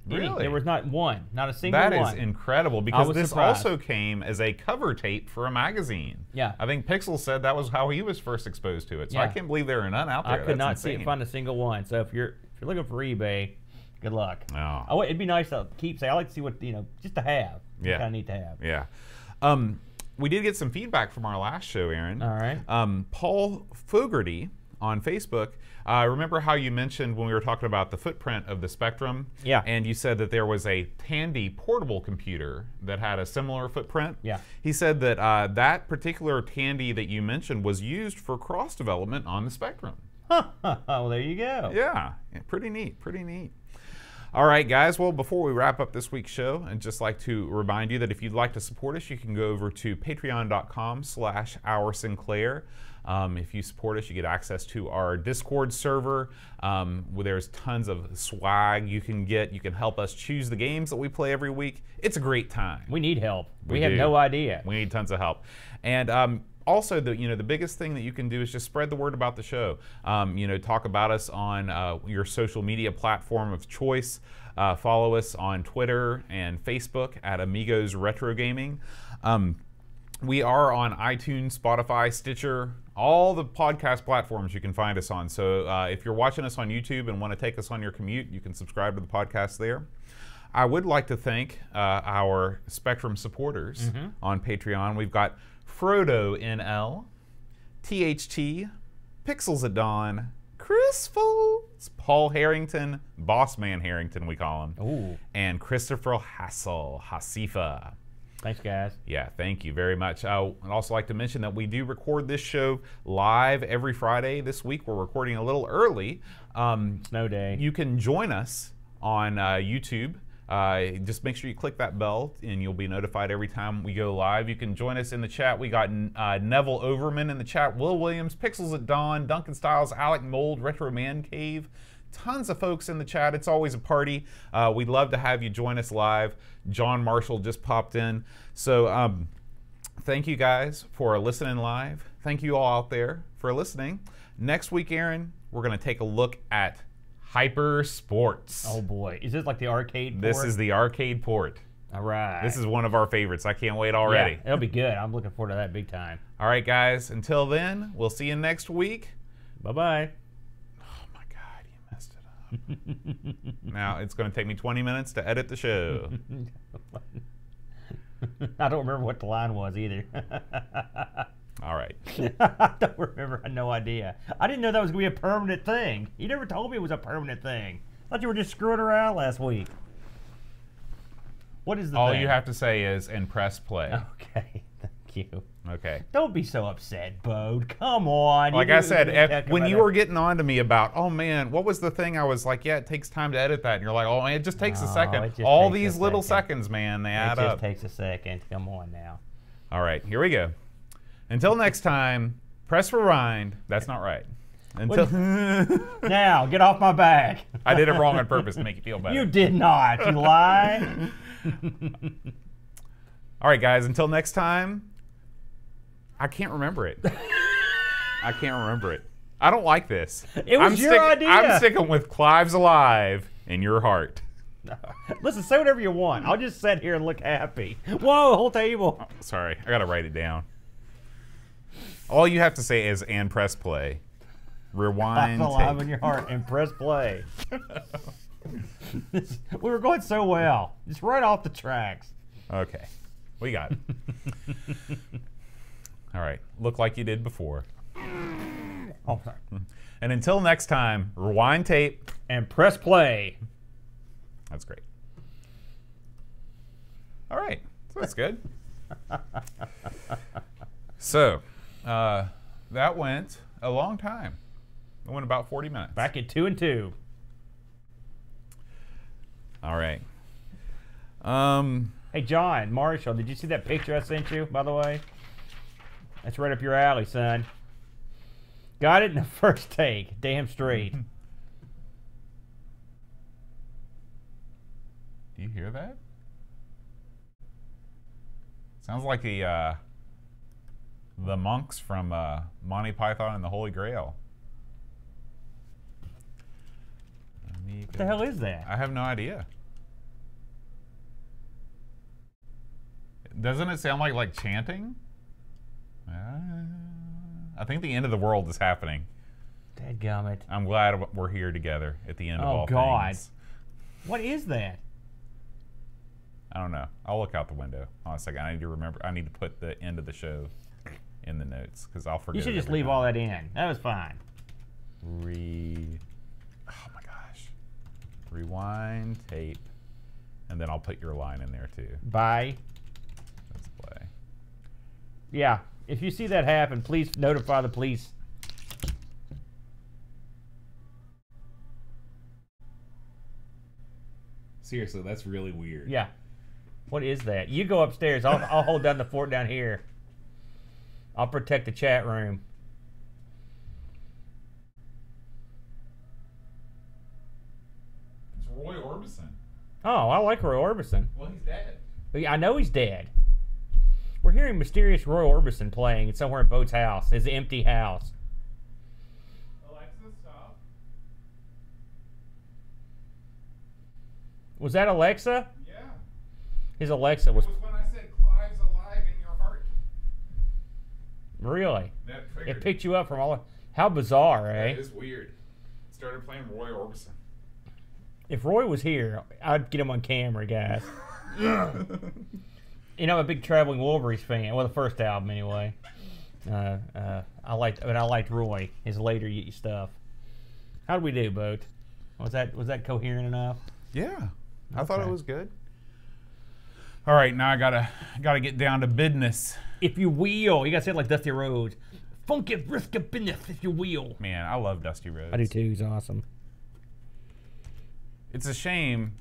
Really? There was not one, not a single That one. is incredible, because this surprised. also came as a cover tape for a magazine. Yeah. I think Pixel said that was how he was first exposed to it. So I Yeah. can't believe there are none out there. I could That's not insane. find a single one. So if you're looking for eBay, good luck. Oh. It'd be nice to keep saying. I like to see what, you know, just to have. Yeah. Kind of neat to have. Yeah. We did get some feedback from our last show, Aaron. All right. Paul Fogarty on Facebook. Remember how you mentioned when we were talking about the footprint of the Spectrum? Yeah. And you said that there was a Tandy portable computer that had a similar footprint? Yeah. He said that that particular Tandy that you mentioned was used for cross development on the Spectrum. Well, there you go. Yeah, pretty neat, pretty neat. All right, guys. Well, before we wrap up this week's show, I'd just like to remind you that if you'd like to support us, you can go over to patreon.com/OurSinclair. If you support us, you get access to our Discord server, where there's tons of swag you can get. You can help us choose the games that we play every week. It's a great time. We need help. We We have do. no idea. We need tons of help. And also, the biggest thing that you can do is just spread the word about the show. Talk about us on your social media platform of choice. Follow us on Twitter and Facebook at Amigos Retro Gaming. We are on iTunes, Spotify, Stitcher, all the podcast platforms you can find us on. So if you're watching us on YouTube and want to take us on your commute, you can subscribe to the podcast there. I would like to thank our Spectrum supporters on Patreon. We've got Frodo NL, THT, Pixels at Dawn, Chris Foltz, Paul Harrington, Boss Man Harrington we call him, Ooh. and Christopher Hasifa. Thanks, guys. Yeah, thank you very much. I'd also like to mention that we do record this show live every Friday. This week we're recording a little early. Snow day. You can join us on YouTube. Just make sure you click that bell and you'll be notified every time we go live. You can join us in the chat. We got Neville Overman in the chat, Will Williams, Pixels at Dawn, Duncan Styles, Alec Mold, Retro Man Cave. Tons of folks in the chat. It's always a party. We'd love to have you join us live. John Marshall just popped in. So thank you guys for listening live. Thank you all out there for listening. Next week, Aaron, we're going to take a look at Hyper Sports. Oh boy, is this like the arcade port? This is the arcade port. All right. This is one of our favorites. I can't wait already. Yeah, it'll be good. I'm looking forward to that big time. All right, guys. Until then, we'll see you next week. Bye-bye. Oh, my God. You messed it up. Now, it's going to take me 20 minutes to edit the show. I don't remember what the line was either. All right. I don't remember. I had no idea. I didn't know that was going to be a permanent thing. You never told me it was a permanent thing. I thought you were just screwing around last week. What is the All thing? you have to say is, and press play. Okay, thank you. Okay. Don't be so upset, Bode. Come on. Like I said, when you were were getting on to me about, oh man, what was the thing? I was like, yeah, it takes time to edit that. And you're like, oh man, it just takes a No, second. it just All takes a these little second. seconds, man, they It add just up. takes a second. Come on now. All right, here we go. Until next time, press rewind. That's not right. Until Now, get off my back. I did it wrong on purpose to make you feel better. You did not. You lie. All right, guys, until next time, I can't remember it. I can't remember it. I don't like this. It was your idea. I'm sticking with Clive's alive in your heart. Listen, say whatever you want. I'll just sit here and look happy. Whoa, whole table. Oh, sorry, I gotta write it down. All you have to say is and press play. Rewind. Alive in your heart and press play. We were going so well. Just right off the tracks. Okay, we got it. All right, look like you did before. Oh, sorry. And until next time, rewind tape. And press play. That's great. All right, so that's good. So, that went a long time. It went about 40 minutes. Back at 2 and 2. All right. Hey, John, Marshall, did you see that picture I sent you, by the way? That's right up your alley, son. Got it in the first take. Damn straight. Do you hear that? Sounds like the monks from Monty Python and the Holy Grail. What the hell is that? I have no idea. Doesn't it sound like chanting? I think the end of the world is happening. Dadgummit. I'm glad we're here together at the end of all God. things. What is that? I don't know. I'll look out the window. Hold on a second. I need to remember. I need to put the end of the show in the notes because I'll forget. You should it just every leave time. all that in. That was fine. Oh my gosh. Rewind tape, and then I'll put your line in there too. Bye. Let's play. Yeah. If you see that happen, please notify the police. Seriously, that's really weird. Yeah. What is that? You go upstairs. I'll hold down the fort down here. I'll protect the chat room. It's Roy Orbison. Oh, I like Roy Orbison. Well, he's dead. Yeah, I know he's dead. We're hearing mysterious Roy Orbison playing somewhere in Boat's house, his empty house. Alexa, stop. Was that Alexa? Yeah. His Alexa was It was when I said Clive's alive in your heart. really. That It triggered. picked you up from all. How bizarre, eh? That is weird. Started playing Roy Orbison. If Roy was here, I'd get him on camera, guys. You know, I'm a big Traveling Wilburys fan. Well, the first album, anyway. I liked Roy, his later stuff. How did we do, Boat? Was that coherent enough? Yeah, I thought it Okay. was good. All right, now I gotta get down to business. If you will, you gotta say it like Dusty Rhodes. Funky brisk of business, if you will. Man, I love Dusty Rhodes. I do too. He's awesome. It's a shame.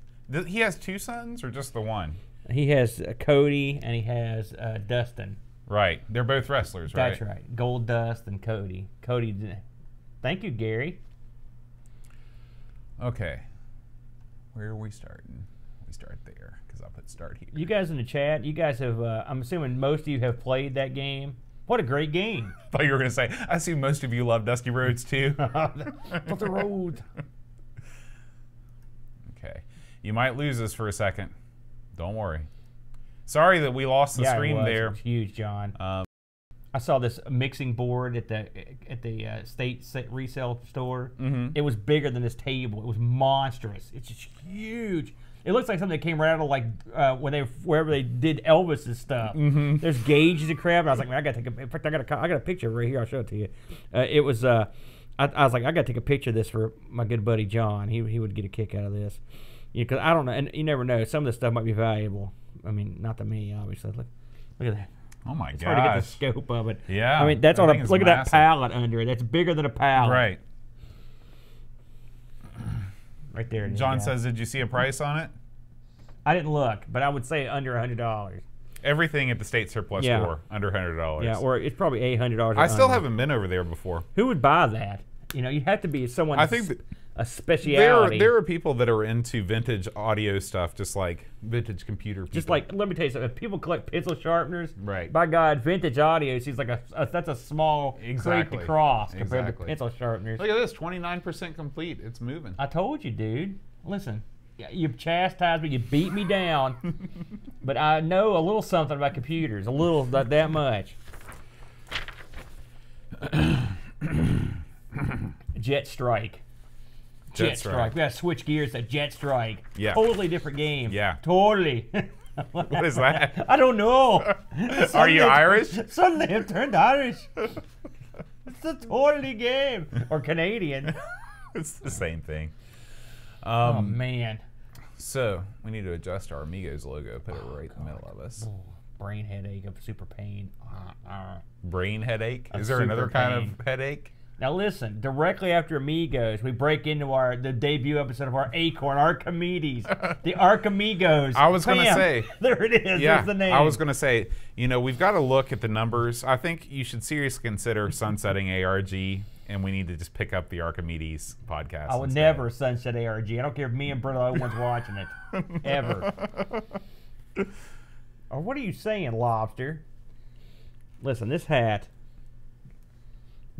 He has two sons or just the one? He has Cody and he has Dustin. Right. They're both wrestlers, right? That's right. Gold Dust and Cody. Thank you, Gary. Okay. Where are we starting? We start there because I'll put start here. You guys in the chat, you guys have, I'm assuming most of you have played that game. What a great game. I thought you were going to say, I see most of you love Dusty Rhodes too. Dusty Rhodes. Okay. You might lose us for a second. Don't worry. Sorry that we lost the stream it there. was huge, John. I saw this mixing board at the state resale store. Mm-hmm. It was bigger than this table. It was monstrous. It's just huge. It looks like something that came right out of like wherever they did Elvis's stuff. Mm-hmm. There's gauges and crap. And I was like, man, I gotta take a. In fact, I got a picture right here. I'll show it to you. It was. I was like, I gotta take a picture of this for my good buddy John. He would get a kick out of this. Because I don't know, and you never know. Some of this stuff might be valuable. I mean, not to me, obviously. Look at that. Oh my It's gosh. hard to get the scope of it. Yeah. I mean, that's that on a thing is look at that massive. pallet under it. That's bigger than a pallet. Right. Right there. John yeah. says, did you see a price on it? I didn't look, but I would say under $100. Everything at the state surplus Yeah. store under $100. Yeah, or it's probably $800. I still haven't been over there before. Who would buy that? You know, you'd have to be someone. I think that a speciality. there are people that are into vintage audio stuff, just like vintage computer people. Just like, let me tell you something. If people collect pencil sharpeners, Right. by God, vintage audio seems like that's a small Exactly. crate to cross compared to Exactly. pencil sharpeners. Look at this, 29% complete. It's moving. I told you, dude. Listen, You chastised me. You beat me down. But I know a little something about computers. A little, that much. Jetstrike. Jetstrike. We gotta switch gears to Jetstrike. Yeah. Totally different game. Yeah. Totally. What is that? I don't know. Are you Irish? Suddenly I've turned Irish. It's a totally game. Or Canadian. It's the same thing. Oh, man. So, we need to adjust our Amigos logo, put it right in the middle of us. Brain headache of super pain. Brain headache? Of Is there another super kind pain. of headache? Now listen, directly after Amigos, we break into the debut episode of our Acorn, Archimedes, the Archimegos. I was going to Bam! say. There it is. Yeah, There's the name. I was going to say, we've got to look at the numbers. I think you should seriously consider sunsetting ARG, and we need to just pick up the Archimedes podcast. I would instead. never sunset ARG. I don't care if me and Britta are the ones watching it. Ever. Or what are you saying, Lobster? Listen, this hat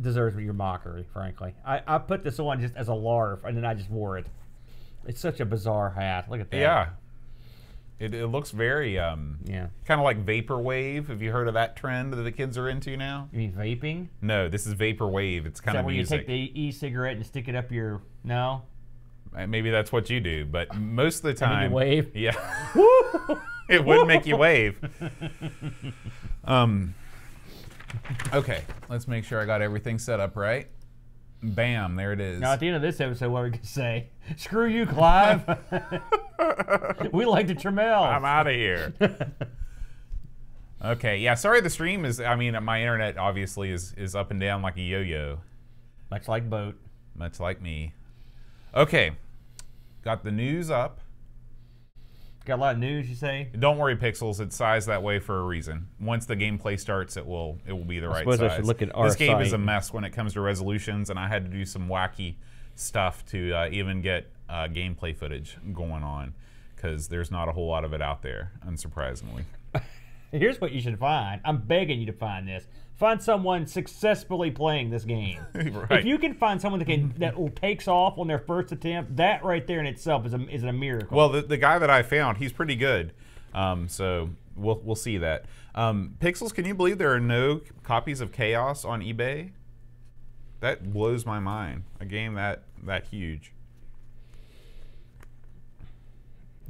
deserves your mockery, frankly. I put this on just as a larf, and then I just wore it. It's such a bizarre hat. Look at that. Yeah. It looks very, Yeah. kind of like vaporwave. Have you heard of that trend that the kids are into now? You mean vaping? No, this is vaporwave. It's Is kind that of where music. you take the e-cigarette and stick it up your... No? Maybe that's what you do, but most of the And time... then you wave? Yeah. Woo! It would make you wave. Okay, let's make sure I got everything set up right. Bam, there it is. Now, at the end of this episode, what are we going to say? Screw you, Clive. We like the Trammell. I'm out of here. Okay, yeah, sorry the stream is, my internet obviously is up and down like a yo-yo. Much like Boat. Much like me. Okay, got the news up. Got a lot of news, you say? Don't worry, Pixels. It's sized that way for a reason. Once the gameplay starts, it will be the right suppose size. I should look at our This game is a site. mess when it comes to resolutions, and I had to do some wacky stuff to even get gameplay footage going on, because there's not a whole lot of it out there, unsurprisingly. Here's what you should find. I'm begging you to find this. Find someone successfully playing this game. Right. If you can find someone that takes off on their first attempt, that right there in itself is a miracle. Well, the guy that I found, he's pretty good. So we'll see that. Pixels, can you believe there are no copies of Chaos on eBay? That blows my mind. A game that huge.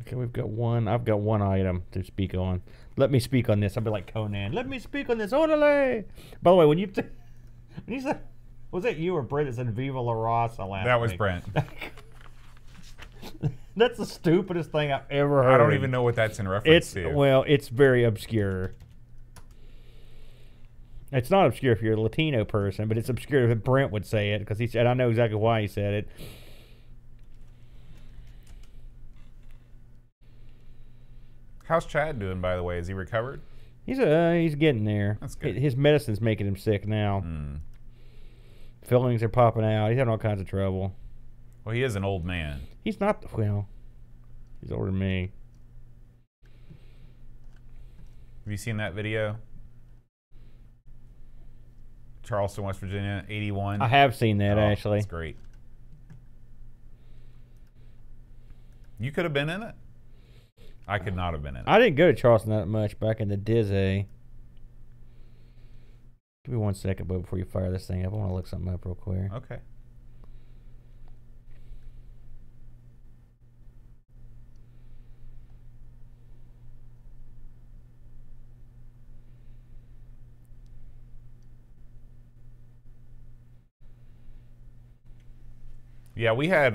Okay, we've got one. I've got one item to speak on. Let me speak on this. I'll be like Conan. Let me speak on this. Orale! By the way, when you said, was it you or Brent that said Viva La Raza last That was week? Brent. That's the stupidest thing I've ever heard. I don't even know what that's in reference to. Well, it's very obscure. It's not obscure if you're a Latino person, but it's obscure if Brent would say it, because he said, I know exactly why he said it. How's Chad doing, by the way? Is he recovered? He's getting there. That's good. His medicine's making him sick now. Fillings are popping out. He's having all kinds of trouble. Well, he is an old man. He's not, well, he's older than me. Have you seen that video? Charleston, West Virginia, 81. I have seen that, actually. That's great. You could have been in it. I could not have been in it. I didn't go to Charleston that much back in the Dizzy. Give me 1 second, Bo, before you fire this thing up. I want to look something up real quick. Okay. Yeah, we had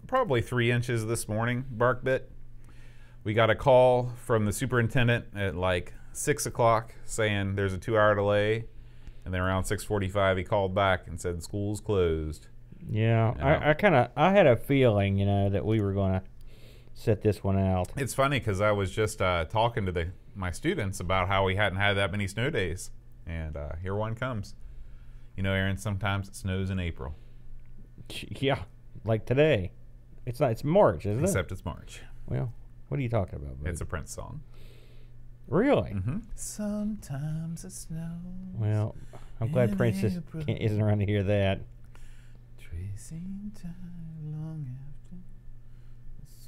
probably 3 inches this morning, bark bit. We got a call from the superintendent at like 6 o'clock saying there's a 2-hour delay. And then around 6:45, he called back and said school's closed. Yeah, I had a feeling, that we were going to set this one out. It's funny because I was just talking to my students about how we hadn't had that many snow days. And here one comes. Aaron, sometimes it snows in April. Yeah, like today. It's March, isn't it? Except it's March. Well, what are you talking about, buddy? It's a Prince song. Really? Mm-hmm. Sometimes it snows. Well, I'm glad Prince isn't around to hear that. Tracing time long after the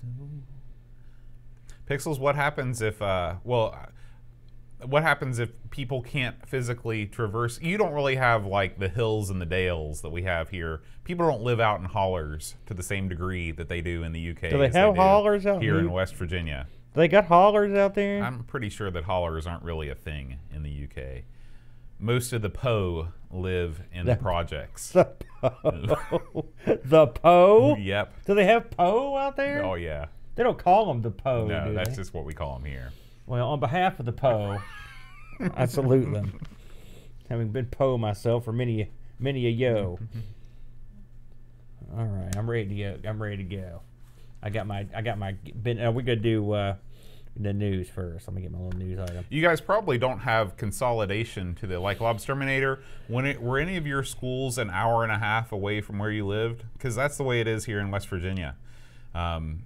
Pixels, what happens if, what happens if people can't physically traverse? You don't really have like the hills and the dales that we have here. People don't live out in hollers to the same degree that they do in the UK. Do they have hollers out here in West Virginia? They got hollers out there? I'm pretty sure that hollers aren't really a thing in the UK. Most of the PO live in the projects. The PO? The PO? Yep. Do they have PO out there? Oh, yeah. They don't call them the PO, No, do that's they? just what we call them here. Well, on behalf of the PO, I salute them. Having been PO myself for many a yo. All right, I'm ready to go. I'm ready to go. I got my. We're gonna do the news first. Let me get my little news item. You guys probably don't have consolidation to the like Lobsterminator. Were any of your schools an hour and a half away from where you lived? Because that's the way it is here in West Virginia.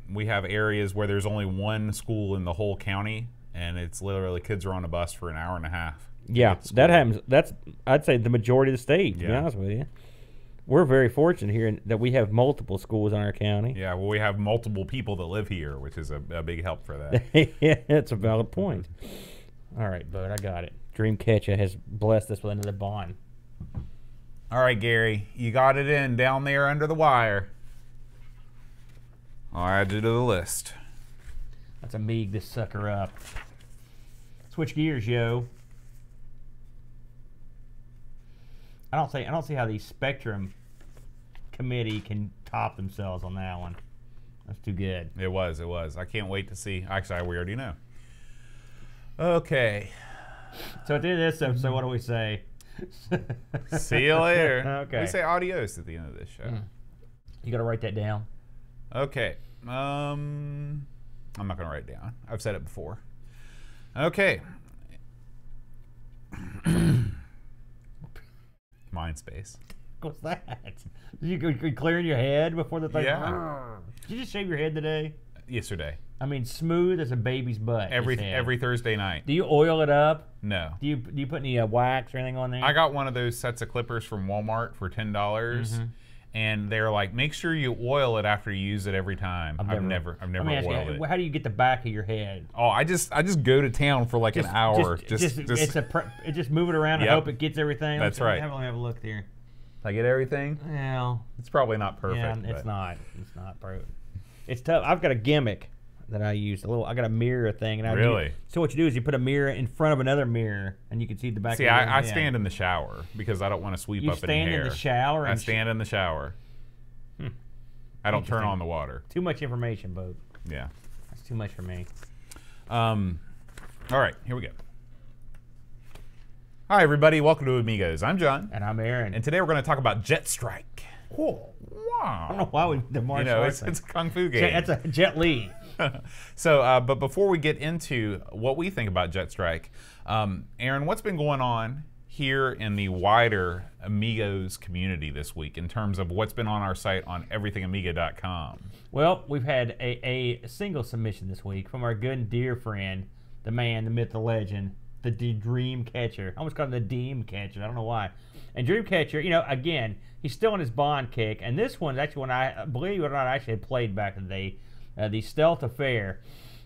We have areas where there's only one school in the whole county, and it's literally kids are on a bus for an hour and a half. Yeah, that happens. That's, I'd say, the majority of the state, to be honest with you. We're very fortunate here that we have multiple schools in our county. Yeah, well, we have multiple people that live here, which is a big help for that. Yeah, that's a valid point. All right, bud, I got it. Dreamcatcher has blessed us with another bond. All right, Gary, you got it in down there under the wire. I'll add you to the list. Let's Amiga this sucker up. Switch gears, yo. I don't see how the Spectrum committee can top themselves on that one. That's too good. It was. I can't wait to see. Actually, we already know. Okay. So at the end of this episode, what do we say? See you later. Okay. We say adios at the end of this show. You got to write that down. Okay. I'm not going to write it down. I've said it before. Okay. Mind space. What's that? You clearing your head before the thing? Yeah. Did you just shave your head today? Yesterday. I mean, smooth as a baby's butt. Every Thursday night. Do you oil it up? No. Do you put any wax or anything on there? I got one of those sets of clippers from Walmart for $10, and they're like, make sure you oil it after you use it every time. I've never oiled it. How do you get the back of your head? Oh, I just go to town for like an hour. Just move it around and hope it gets everything. That's right. Have a look there. I get everything. Well, it's probably not perfect. Yeah, it's not. It's not perfect. It's tough. I've got a gimmick that I use. I got a mirror thing, and so what you do is you put a mirror in front of another mirror, and you can see the back. See, I stand in the shower because I don't want to sweep up any hair. You stand in the shower. I stand in the shower. I don't turn on the water. Too much information, Bo. Yeah, that's too much for me. All right, here we go. Hi, everybody. Welcome to Amigos. I'm John. And I'm Aaron. And today we're going to talk about Jetstrike. Cool. Wow. I don't know why we the martial arts it's a kung fu game. That's a Jet Li. So, but before we get into what we think about Jetstrike, Aaron, what's been going on here in the wider Amigos community this week in terms of what's been on our site on everythingamiga.com? Well, we've had a single submission this week from our good and dear friend, the man, the myth, the legend, the Dreamcatcher. I almost called him the Deem Catcher. I don't know why. And Dreamcatcher, again, he's still on his Bond kick. And this one's actually one I believe it or not I actually had played back in the day, the Stealth Affair.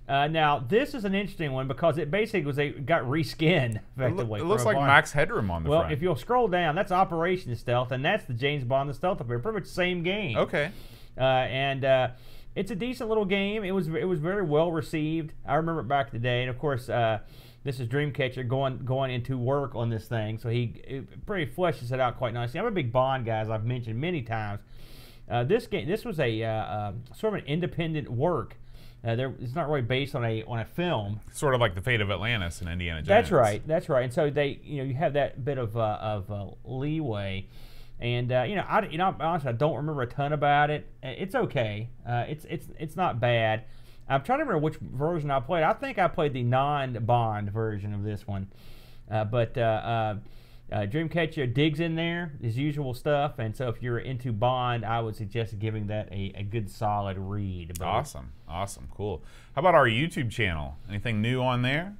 Now, this is an interesting one because it basically got reskinned effectively. It looks like Max Headroom on the front. Well, if you'll scroll down, that's Operation Stealth, and that's the James Bond, the Stealth Affair. Pretty much the same game. Okay. And it's a decent little game. It was very well received. I remember it back in the day, and of course, this is Dreamcatcher going into work on this thing, so he pretty fleshes it out quite nicely. I'm a big Bond guy, as I've mentioned many times. This was a sort of an independent work. It's not really based on a film. Sort of like The Fate of Atlantis and Indiana Jones. That's right. And so you have that bit of leeway. And honestly, I don't remember a ton about it. It's okay. It's not bad. I'm trying to remember which version I played. I think I played the non-Bond version of this one. But Dreamcatcher digs in there, his usual stuff. And so if you're into Bond, I would suggest giving that a good solid read. Awesome. Cool. How about our YouTube channel? Anything new on there?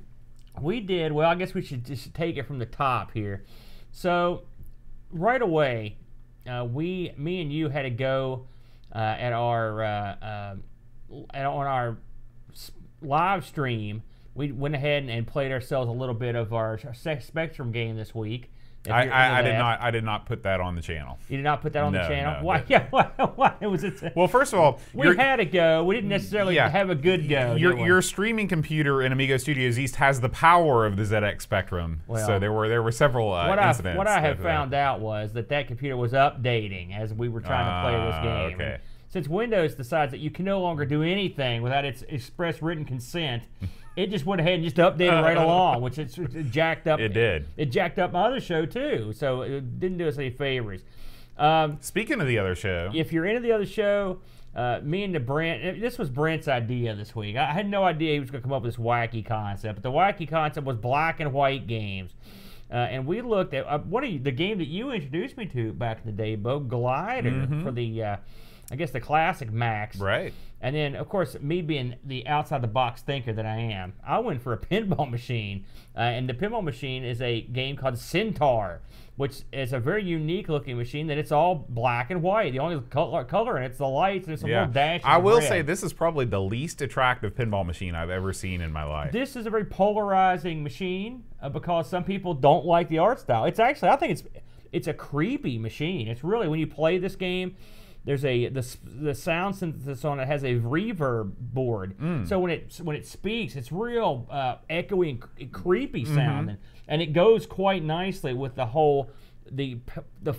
We did. Well, I guess we should just take it from the top here. So right away, me and you had to go at our on our live stream, we went ahead and played ourselves a little bit of our Spectrum game this week. I did not put that on the channel. You did not put that on the channel? No, Why? Yeah, why was it? Well, first of all, we had a go. We didn't necessarily have a good go. Your streaming computer in Amigo Studios East has the power of the ZX Spectrum. Well, so there were several incidents. What I have found out was that computer was updating as we were trying to play this game. Okay. And since Windows decides that you can no longer do anything without its express written consent, it just went ahead and just updated right along, which it jacked up. It did. It jacked up my other show too, so it didn't do us any favors. Speaking of the other show, if you're into the other show, me and Brent, this was Brent's idea this week. I had no idea he was going to come up with this wacky concept, but the wacky concept was black and white games. And we looked at the game that you introduced me to back in the day, Bo, Glider, for the I guess the classic Max. Right. And then, of course, me being the outside-the-box thinker that I am, I went for a pinball machine. And the pinball machine is a game called Centaur, which is a very unique-looking machine that it's all black and white. The only color in it's the lights and it's a little dash. I will say this is probably the least attractive pinball machine I've ever seen in my life. This is a very polarizing machine because some people don't like the art style. It's actually, I think it's a creepy machine. It's really, when you play this game, there's the sound synthesis on it has a reverb board, so when it speaks, it's real echoey and creepy sound, and it goes quite nicely with the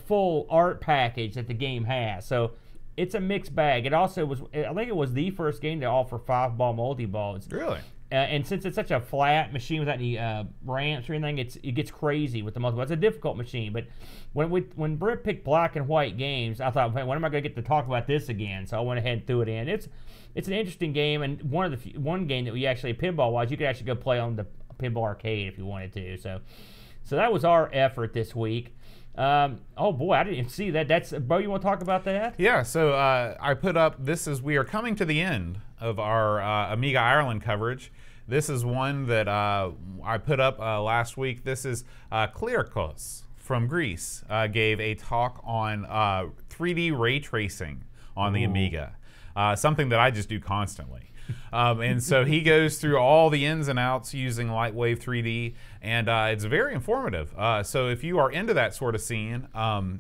full art package that the game has. So it's a mixed bag. It also was, I think it was the first game to offer 5-ball multi-balls. Really? And since it's such a flat machine without any ramps or anything, it gets crazy with the multiple. It's a difficult machine, but when Brent picked black and white games, I thought, when am I going to get to talk about this again? So I went ahead and threw it in. It's an interesting game, and one game that we actually, pinball-wise, you could actually go play on the pinball arcade if you wanted to. So that was our effort this week. Oh boy, I didn't even see that. That's Bo, you want to talk about that? Yeah, so I put up, we are coming to the end of our Amiga Ireland coverage. This is one that I put up last week. This is Klyrikos from Greece, gave a talk on 3D ray tracing on the Amiga, something that I just do constantly. And so he goes through all the ins and outs using Lightwave 3D, and it's very informative. So if you are into that sort of scene,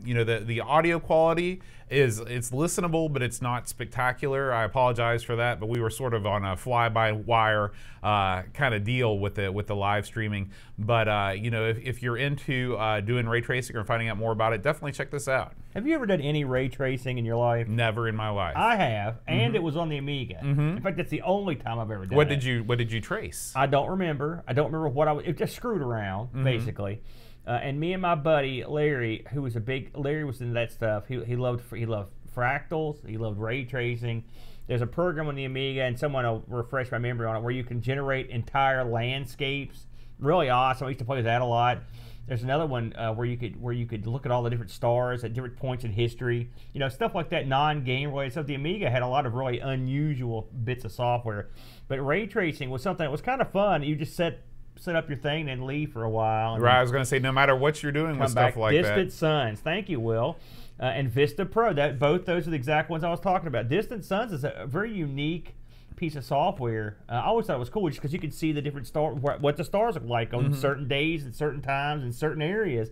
you know, the audio quality it's listenable, but it's not spectacular. I apologize for that, but we were sort of on a fly-by-wire kind of deal with the live streaming. But you know, if you're into doing ray tracing or finding out more about it, definitely check this out. Have you ever done any ray tracing in your life? Never in my life. I have, and it was on the Amiga. In fact, that's the only time I've ever done it. What did you trace? I don't remember. I don't remember what I was. It just screwed around, basically. And me and my buddy Larry, who was Larry was into that stuff. He loved fractals. He loved ray tracing. There's a program on the Amiga, and someone will refresh my memory on it, where you can generate entire landscapes. Really awesome. I used to play with that a lot. There's another one where you could look at all the different stars at different points in history. You know, stuff like that, non-game related stuff. The Amiga had a lot of really unusual bits of software, but ray tracing was something that was kind of fun. You just set up your thing and leave for a while. And right, I was going to say, no matter what you're doing with stuff like that. Distant Suns, thank you, Will, and Vista Pro. Both those are the exact ones I was talking about. Distant Suns is a very unique piece of software. I always thought it was cool just because you could see the different what the stars look like on certain days and certain times in certain areas.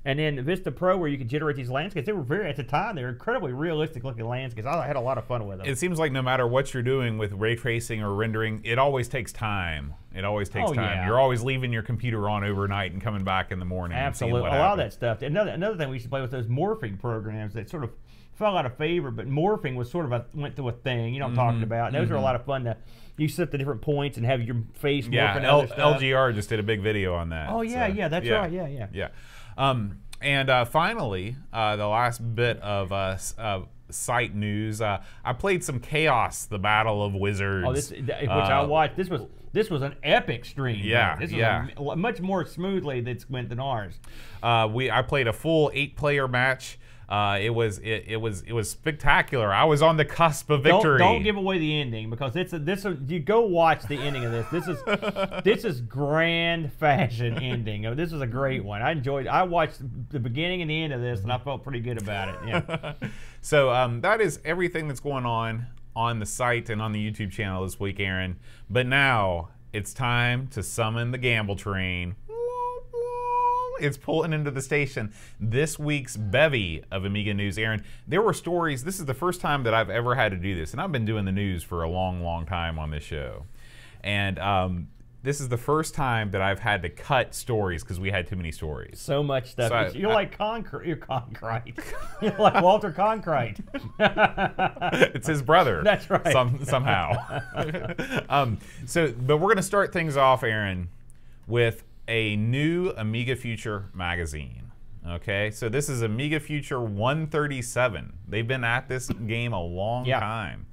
And then Vista Pro, where you could generate these landscapes, they were at the time, they were incredibly realistic looking landscapes. I had a lot of fun with them. It seems like no matter what you're doing with ray tracing or rendering, it always takes time. It always takes time. Yeah. You're always leaving your computer on overnight and coming back in the morning. Absolutely. And seeing what a lot of happens. that stuff. Another thing we used to play with those morphing programs that sort of fell out of favor, but morphing was sort of went through a thing. You know what I'm talking about. And those are a lot of fun you set the different points and have your face morph and other stuff. LGR just did a big video on that. Oh yeah, so, that's right. Yeah. And finally, the last bit of site news. I played some Chaos: The Battle of Wizards. Oh, which I watched. This was an epic stream. Yeah, this was much more smoothly than went than ours. I played a full 8-player match. It was spectacular. I was on the cusp of victory. Don't give away the ending, because you go watch the ending of this. This is grand fashion ending. This is a great one. I watched the beginning and the end of this, and I felt pretty good about it. Yeah. So that is everything that's going on on the site and on the YouTube channel this week, Aaron. But now it's time to summon the gamble train. It's pulling into the station. This week's bevy of Amiga news, Aaron. There were stories. This is the first time that I've ever had to do this, and I've been doing the news for a long, long time on this show. And this is the first time that I've had to cut stories because we had too many stories. So much stuff. So You're like Concrete. You're Concrete. You're like Walter Concrete. It's his brother. That's right. Somehow. But we're going to start things off, Aaron, with a new Amiga Future magazine. Okay, so this is Amiga Future 137. They've been at this game a long time.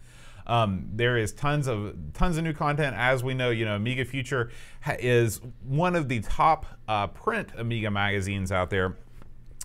There is tons of new content. As we know, Amiga Future is one of the top print Amiga magazines out there.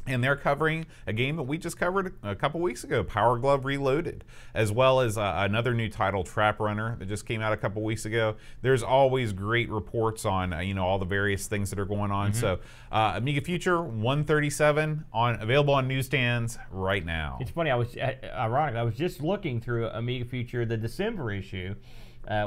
And they're covering a game that we just covered a couple weeks ago, Power Glove Reloaded, as well as another new title, Trap Runner, that just came out a couple weeks ago. There's always great reports on all the various things that are going on. So Amiga Future 137 available on newsstands right now. It's funny. I was just looking through Amiga Future, the December issue,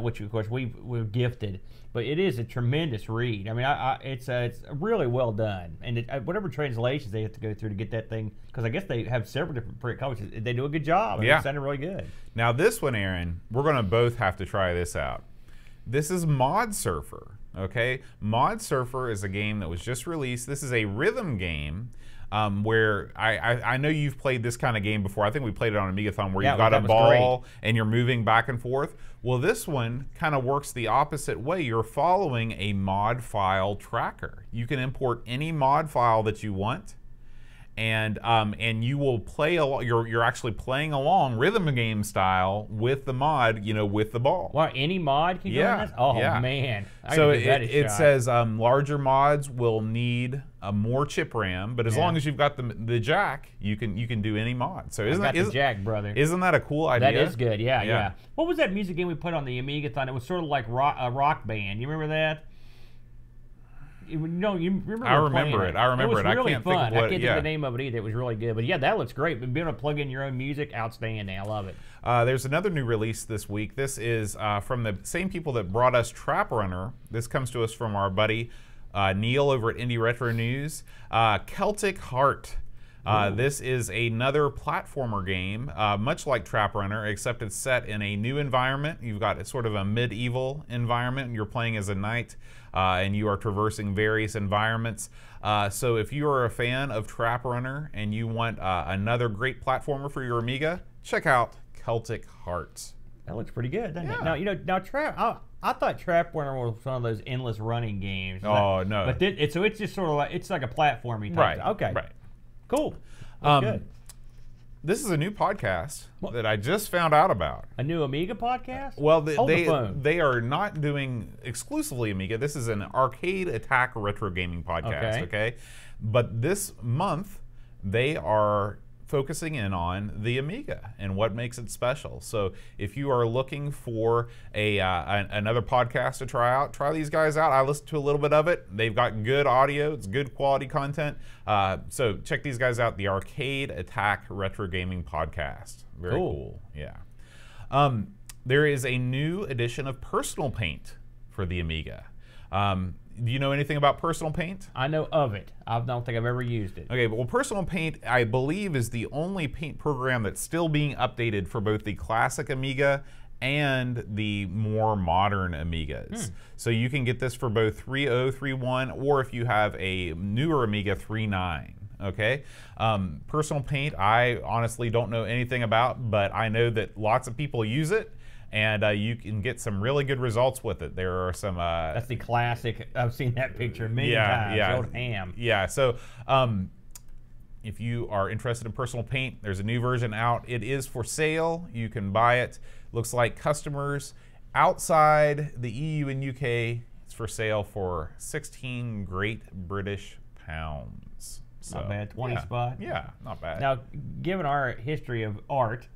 which of course we were gifted. But it is a tremendous read. I mean, it's really well done. And whatever translations they have to go through to get that thing, because I guess they have several different print copies. They do a good job. It sounded really good. Now this one, Aaron, we're going to both have to try this out. This is Mod Surfer. Okay, Mod Surfer is a game that was just released. This is a rhythm game. Where I know you've played this kind of game before. I think we played it on Amigathon where you've got a ball and you're moving back and forth. Well, this one kind of works the opposite way. You're following a mod file tracker. You can import any mod file that you want, and you will play you're actually playing along rhythm game style with the mod, with the ball. Well, any mod can go in this? Oh man! So it says larger mods will need more chip RAM, but as long as you've got the jack, you can do any mod. So isn't the jack, brother? Isn't that a cool idea? That is good. Yeah. What was that music game we put on the Amigathon? It was sort of like a rock band. You remember that? You remember? I remember it. I remember it. It was really fun. I can't think of the name of it either. It was really good. But yeah, that looks great. But being able to plug in your own music, outstanding. I love it. There's another new release this week. This is from the same people that brought us Trap Runner. This comes to us from our buddy Neil over at Indie Retro News. Celtic Heart. This is another platformer game, much like Trap Runner, except it's set in a new environment. You've got sort of a medieval environment. You're playing as a knight, and you are traversing various environments. So if you are a fan of Trap Runner and you want another great platformer for your Amiga, check out Celtic Heart. That looks pretty good, doesn't it? Now I thought Trap Runner was one of those endless running games. No. But so it's just sort of like, it's like a platforming type. Right. Okay. Right. Cool. Good. This is a new podcast that I just found out about. A new Amiga podcast? Well, they are not doing exclusively Amiga. This is an arcade attack retro gaming podcast, okay? But this month, they are focusing in on the Amiga and what makes it special. So if you are looking for another podcast to try out, try these guys out. I listened to a little bit of it. They've got good audio. It's good quality content. So check these guys out, the Arcade Attack Retro Gaming Podcast. Very cool. Yeah. There is a new edition of Personal Paint for the Amiga. Do you know anything about Personal Paint? I know of it. I don't think I've ever used it. Okay, well, Personal Paint, I believe, is the only paint program that's still being updated for both the classic Amiga and the more modern Amigas. So you can get this for both 3.0, 3.1, or if you have a newer Amiga, 3.9. Okay, Personal Paint, I honestly don't know anything about, but I know that lots of people use it. And you can get some really good results with it. There are some... That's the classic. I've seen that picture many times. Yeah. Old ham. Yeah, so if you are interested in Personal Paint, there's a new version out. It is for sale. You can buy it. Looks like customers outside the EU and UK, it's for sale for 16 Great British pounds. So, not bad. 20 spot. Yeah, not bad. Now, given our history of art,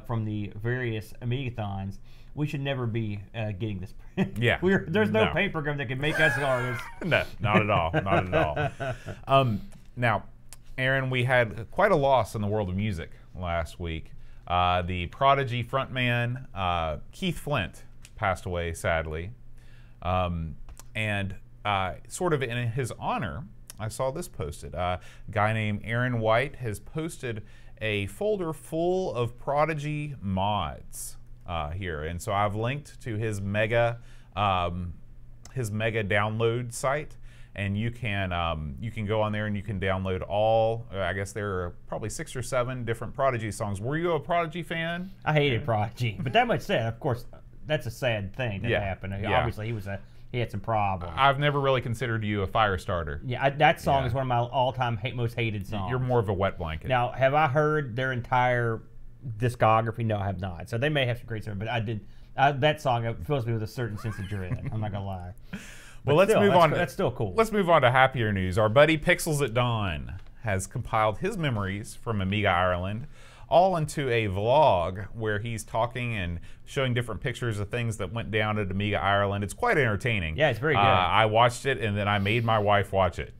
from the various Amigathons, we should never be getting this. There's no paint program that can make us artists. No, not at all. Not at all. Now, Aaron, we had quite a loss in the world of music last week. The Prodigy frontman, Keith Flint, passed away, sadly. And sort of in his honor, I saw this posted. A guy named Aaron White has posted a folder full of Prodigy mods here. And so I've linked to his mega download site. And you can go on there and you can download all, I guess there are probably 6 or 7 different Prodigy songs. Were you a Prodigy fan? I hated Prodigy, but that much said, of course, that's a sad thing that happened. Yeah. Obviously, he had some problems. I've never really considered you a fire starter. Yeah, that song is one of my all-time most hated songs. You're more of a wet blanket. Now, have I heard their entire discography? No, I have not. So they may have some great stuff, but I did. That song fills me with a certain sense of dread. I'm not gonna lie. Well, let's move on. That's still cool. Let's move on to happier news. Our buddy Pixels at Dawn has compiled his memories from Amiga Ireland all into a vlog where he's talking and showing different pictures of things that went down at Amiga Ireland. It's quite entertaining. Yeah, it's very good. I watched it and then I made my wife watch it.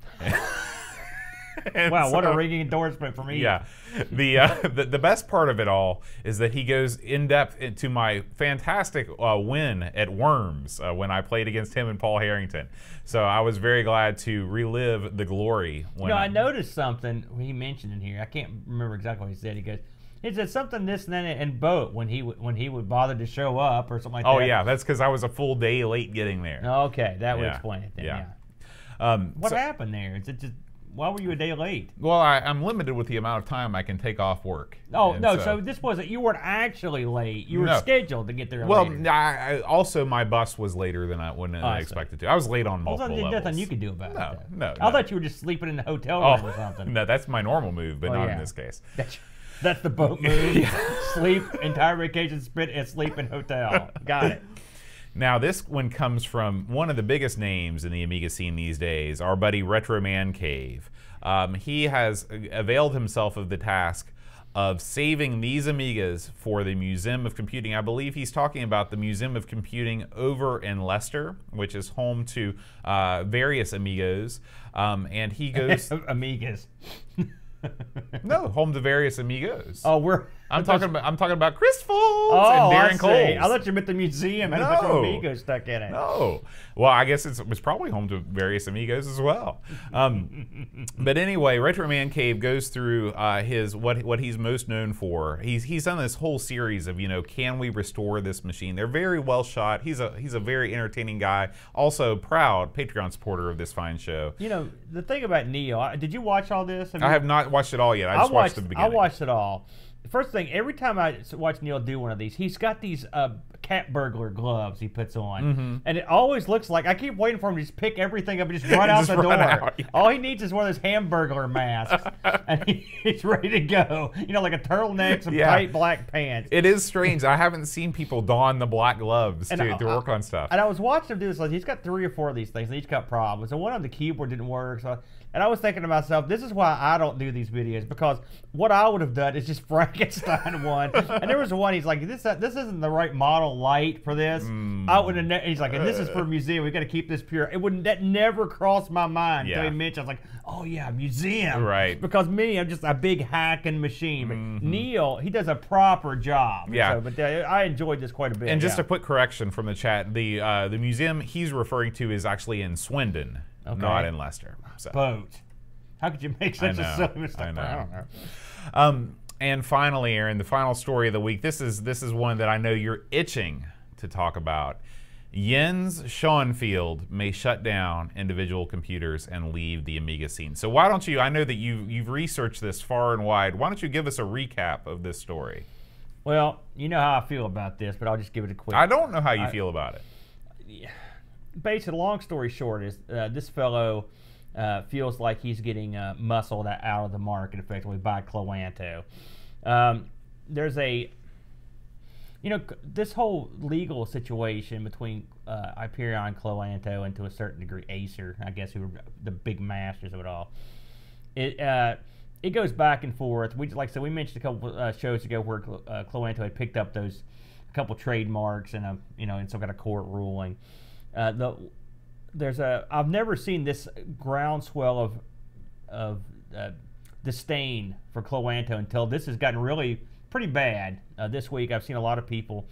Wow, what a ringing endorsement for me. Yeah. The best part of it all is that he goes in depth into my fantastic win at Worms when I played against him and Paul Harrington. So I was very glad to relive the glory. When I noticed something he mentioned in here. I can't remember exactly what he said. He said something this and then and boat when he would bother to show up or something like that. Oh yeah, that's because I was a full day late getting there. Okay, that would explain it then. Yeah. What happened there? Is it just why were you a day late? Well, I'm limited with the amount of time I can take off work. Oh, no, so this wasn't, you weren't actually late. You were scheduled to get there later. Well, also my bus was later than I expected to. I was late on multiple levels. There's nothing you could do about it. No. I thought you were just sleeping in the hotel room or something. No, that's my normal move, but not in this case. That's the boat move. Sleep, entire vacation spent and sleep in hotel. Got it. Now, this one comes from one of the biggest names in the Amiga scene these days, our buddy Retro Man Cave. He has availed himself of the task of saving these Amigas for the Museum of Computing. I believe he's talking about the Museum of Computing over in Leicester, which is home to various Amigos. And he goes... Amigas. No, home to various Amigos. Oh, I'm talking about Chris Folds and Darren Coles. I thought you meant the museum and a bunch of Amigos stuck in it. No. Well, I guess it was probably home to various Amigos as well. But anyway, Retro Man Cave goes through his what he's most known for. He's done this whole series of, can we restore this machine? They're very well shot. He's a very entertaining guy. Also proud Patreon supporter of this fine show. The thing about Neil, did you watch all this? I have not watched it all yet. I just watched the beginning. I watched it all. First thing, every time I watch Neil do one of these, he's got these cat burglar gloves he puts on. And it always looks like, I keep waiting for him to just pick everything up and just run out the door. Out, yeah. All he needs is one of those hamburglar masks, and he's ready to go. Like a turtleneck, some tight black pants. It is strange. I haven't seen people don the black gloves to work on stuff. And I was watching him do this. He's got 3 or 4 of these things, and each got problems. And one on the keyboard didn't work. And I was thinking to myself, this is why I don't do these videos, because what I would have done is just Frankenstein one. And there was one, he's like, this isn't the right model light for this. I would have. He's like, and this is for a museum. We got to keep this pure. That never crossed my mind until he mentioned. I was like, oh yeah, museum. Right. Because me, I'm just a big hacking machine. But Neil, he does a proper job. Yeah. So, but I enjoyed this quite a bit. And just a quick correction from the chat: the museum he's referring to is actually in Swindon, not in Leicester. So. Boat. How could you make such a silly mistake? I don't know. And finally, Aaron, the final story of the week. This is one that I know you're itching to talk about. Jens Schoenfield may shut down individual computers and leave the Amiga scene. So why don't you? I know that you've researched this far and wide. Why don't you give us a recap of this story? Well, you know how I feel about this, but I'll just give it a quick. I don't know how you feel about it. Yeah. Basically, long story short is this fellow feels like he's getting muscled out of the market effectively by Cloanto. There's this whole legal situation between Hyperion and Cloanto, and to a certain degree Acer, I guess, who were the big masters of it all. It goes back and forth. We mentioned a couple shows ago where Cloanto had picked up a couple trademarks and and some kind of court ruling. I've never seen this groundswell of disdain for Cloanto until this has gotten really pretty bad. This week I've seen a lot of people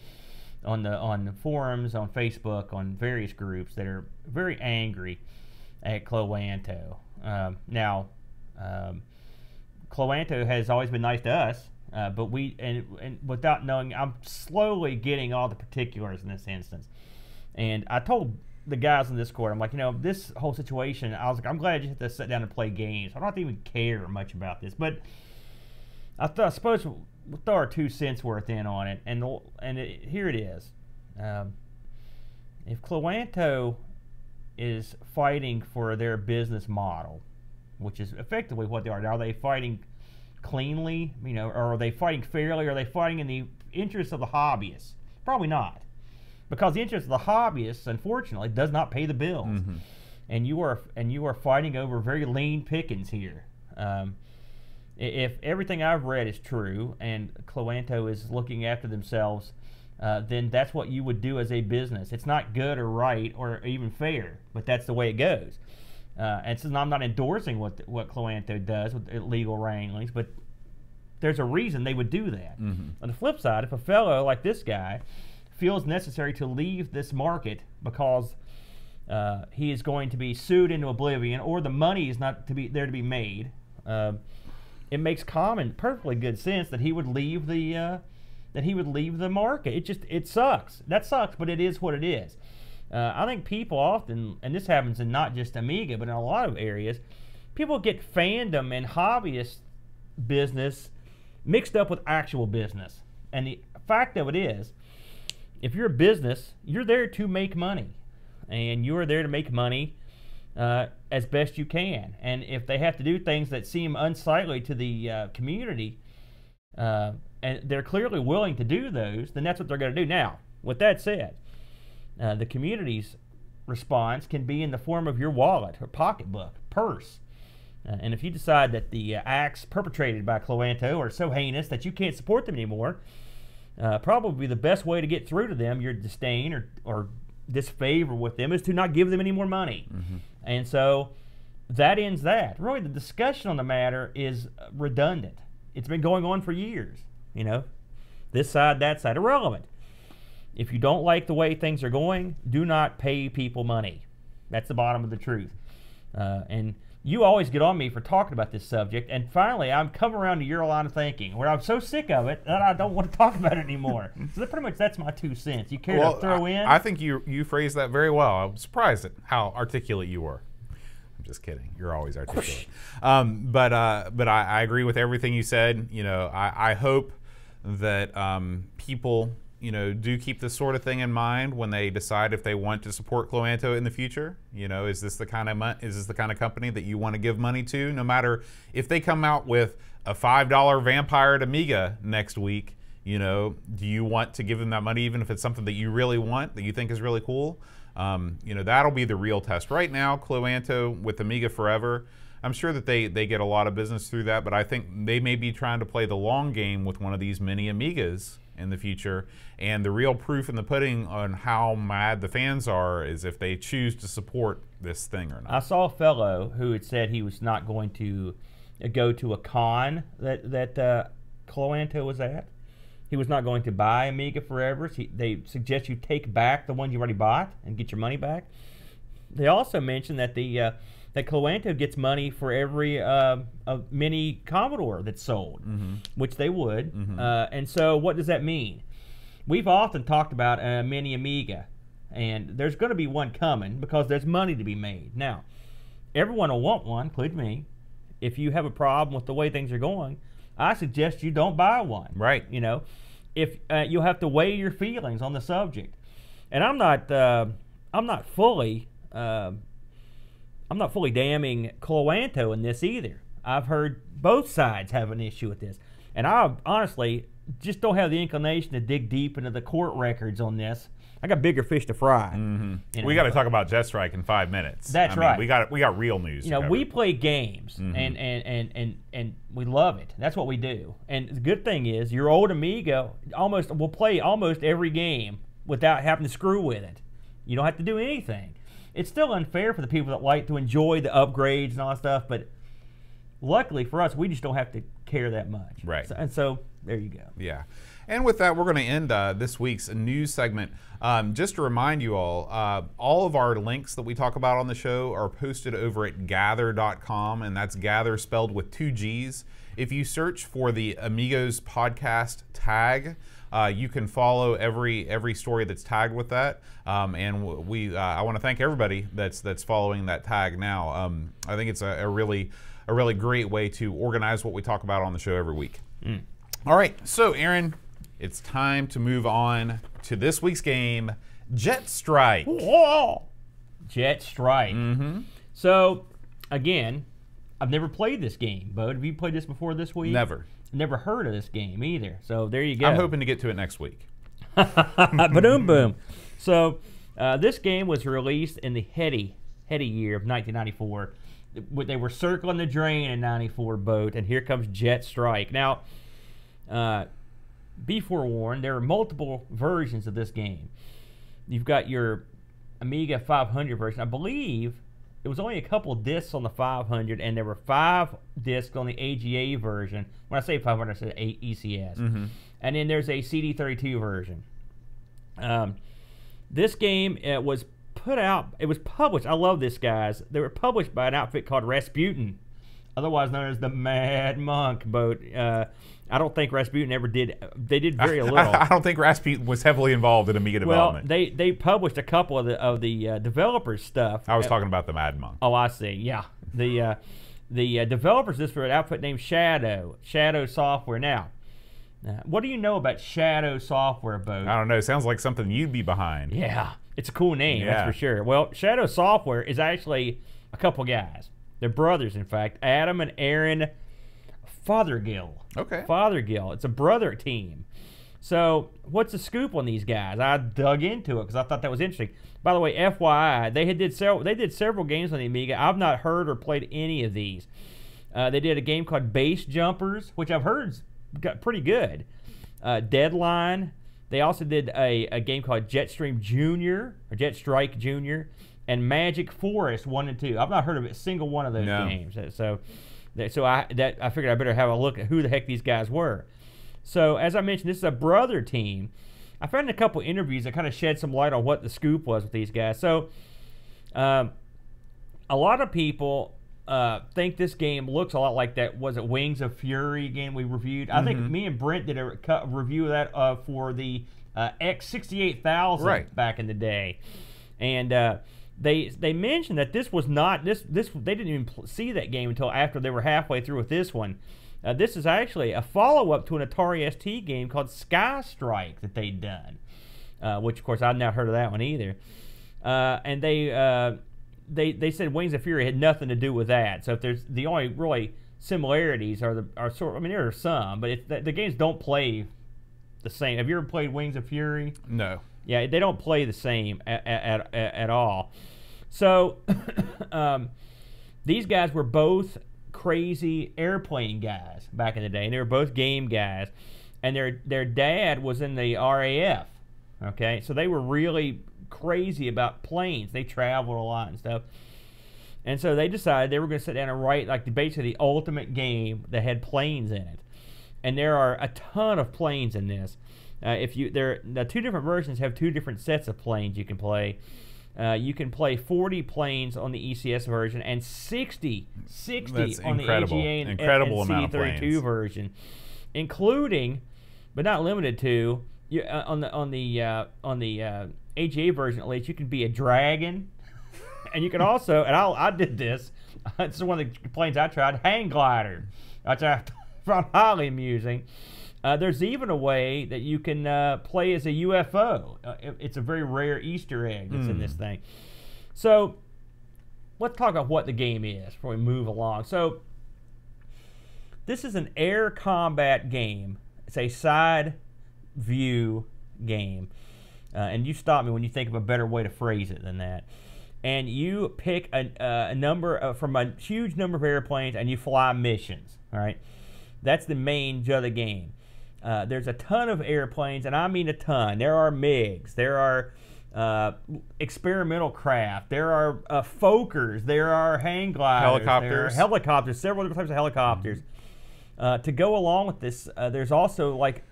on the forums, on Facebook, on various groups that are very angry at Cloanto. Now, Cloanto has always been nice to us, but and without knowing, I'm slowly getting all the particulars in this instance. And I told the guys in Discord, I'm like, this whole situation, I was like, I'm glad I just have to sit down and play games. I don't have to even care much about this, but I suppose we'll throw our 2 cents worth in on it, and here it is. If Cloanto is fighting for their business model, which is effectively what they are they fighting cleanly, or are they fighting fairly? Are they fighting in the interests of the hobbyists? Probably not, because the interest of the hobbyists, unfortunately, does not pay the bills, and you are fighting over very lean pickings here. If everything I've read is true and Cloanto is looking after themselves, then that's what you would do as a business. It's not good or right or even fair, but that's the way it goes. And since I'm not endorsing what Cloanto does with illegal wranglings, but there's a reason they would do that. On the flip side, if a fellow like this guy feels necessary to leave this market because he is going to be sued into oblivion, or the money is not there to be made, it makes perfectly good sense that he would leave the market. It sucks. That sucks, but it is what it is. I think people often, and this happens in not just Amiga, but in a lot of areas, people get fandom and hobbyist business mixed up with actual business. And the fact of it is, if you're a business, you're there to make money, and you are there to make money as best you can. And if they have to do things that seem unsightly to the community, and they're clearly willing to do those, then that's what they're going to do. Now, with that said, the community's response can be in the form of your wallet or pocketbook, purse. And if you decide that the acts perpetrated by Cloanto are so heinous that you can't support them anymore, probably the best way to get through to them your disdain or disfavor with them is to not give them any more money. And so that ends that. Really, the discussion on the matter is redundant. It's been going on for years. This side, that side, irrelevant. If you don't like the way things are going, do not pay people money. That's the bottom of the truth. And you always get on me for talking about this subject, and finally I'm coming around to your line of thinking, where I'm so sick of it that I don't want to talk about it anymore. So that's my 2 cents. You care to throw in? I think you phrased that very well. I'm surprised at how articulate you were. I'm just kidding. You're always articulate. But I agree with everything you said. I hope that people do keep this sort of thing in mind when they decide if they want to support Cloanto in the future. Is this the kind of company that you want to give money to? No matter if they come out with a $5 vampire Amiga next week, do you want to give them that money even if it's something that you really want, that you think is really cool? That'll be the real test. Right now, Cloanto with Amiga Forever, I'm sure that they get a lot of business through that, but I think they may be trying to play the long game with one of these mini Amigas in the future, and the real proof in the pudding on how mad the fans are is if they choose to support this thing or not. I saw a fellow who had said he was not going to go to a con that Cloanto was at. He was not going to buy Amiga Forever. They suggest you take back the ones you already bought and get your money back. They also mentioned that that Cloanto gets money for every mini Commodore that's sold, which they would. And so what does that mean? We've often talked about a mini Amiga, and there's going to be one coming because there's money to be made. Now, everyone will want one, including me. If you have a problem with the way things are going, I suggest you don't buy one. Right. If you'll have to weigh your feelings on the subject. And I'm not fully damning Cloanto in this either. I've heard both sides have an issue with this. And I honestly just don't have the inclination to dig deep into the court records on this. I got bigger fish to fry. We got to talk about Jetstrike in 5 minutes. That's right. We got real news. We play games and we love it. That's what we do. And the good thing is, your old Amiga will play almost every game without having to screw with it. You don't have to do anything. It's still unfair for the people that like to enjoy the upgrades and all that stuff, but luckily for us, we just don't have to care that much. Right. So there you go. Yeah. And with that, we're going to end this week's news segment. Just to remind you all of our links that we talk about on the show are posted over at gather.com, and that's gather spelled with 2 G's. If you search for the Amigos podcast tag, you can follow every story that's tagged with that. And I want to thank everybody that's following that tag now. I think it's a really great way to organize what we talk about on the show every week. All right, so Aaron, it's time to move on to this week's game, Jetstrike. Jetstrike. So, again, I've never played this game. Bo, have you played this before this week? Never. Never heard of this game either. So there you go. I'm hoping to get to it next week. Ba-doom boom. So this game was released in the heady year of 1994. They were circling the drain in 94 boat, and here comes Jetstrike. Now, be forewarned, there are multiple versions of this game. You've got your Amiga 500 version. I believe it was only a couple discs on the 500, and there were 5 discs on the AGA version. When I say 500, I say ECS. And then there's a CD32 version. This game was published. I love this, guys. They were published by an outfit called Rasputin, otherwise known as the Mad Monk boat. I don't think Rasputin ever did. They did very little. I don't think Rasputin was heavily involved in Amiga development. Well, they published a couple of the developers' stuff. I was talking about the Mad Monk. Oh, I see. Yeah, the developers, this were an outfit named Shadow Software. Now, what do you know about Shadow Software, Bo? I don't know. It sounds like something you'd be behind. Yeah, it's a cool name, Yeah. that's for sure. Well, Shadow Software is actually a couple guys. They're brothers, in fact. Adam and Aaron Fothergill. Okay. Fothergill. It's a brother team. So, what's the scoop on these guys? I dug into it because I thought that was interesting. By the way, FYI, they did several games on the Amiga. I've not heard or played any of these. They did a game called Base Jumpers, which I've heard got pretty good. Deadline. They also did a game called Jetstream Junior or Jetstrike Junior, and Magic Forest 1 and 2. I've not heard of a single one of those games. So I figured I better have a look at who the heck these guys were. So as I mentioned, this is a brother team. I found a couple interviews that kind of shed some light on what the scoop was with these guys. So a lot of people think this game looks a lot like that, was it Wings of Fury game we reviewed? I think me and Brent did a review of that for the X68000 back in the day. And they mentioned that this was not, they didn't even see that game until after they were halfway through with this one. This is actually a follow-up to an Atari ST game called Sky Strike that they'd done, which, of course, I'd not heard of that one either. And they said Wings of Fury had nothing to do with that. So if there's the only really similarities are sort of, I mean, there are some, but the games don't play the same. Have you ever played Wings of Fury? No. Yeah, they don't play the same at all. So these guys were both crazy airplane guys back in the day, and they were both game guys. And their dad was in the RAF. Okay, so they were really crazy about planes. They traveled a lot and stuff. And so they decided they were going to sit down and write basically the ultimate game that had planes in it. And there are a ton of planes in this. The 2 different versions have 2 different sets of planes you can play. You can play 40 planes on the ECS version and 60 on the AGA and CD32 version, including, but not limited to, on the AGA version at least, you can be a dragon, and you can also, and I did this. It's one of the planes I tried, hang glider, which I found highly amusing. There's even a way that you can play as a UFO. It's a very rare Easter egg that's in this thing. So let's talk about what the game is before we move along. So this is an air combat game. It's a side view game. And you stop me when you think of a better way to phrase it than that. And you pick a number from a huge number of airplanes, and you fly missions. All right, that's the main of the game. There's a ton of airplanes, and I mean a ton. There are MiGs. There are experimental craft. There are Fokkers. There are hang gliders. Helicopters. There are helicopters. Several different types of helicopters. To go along with this, there's also like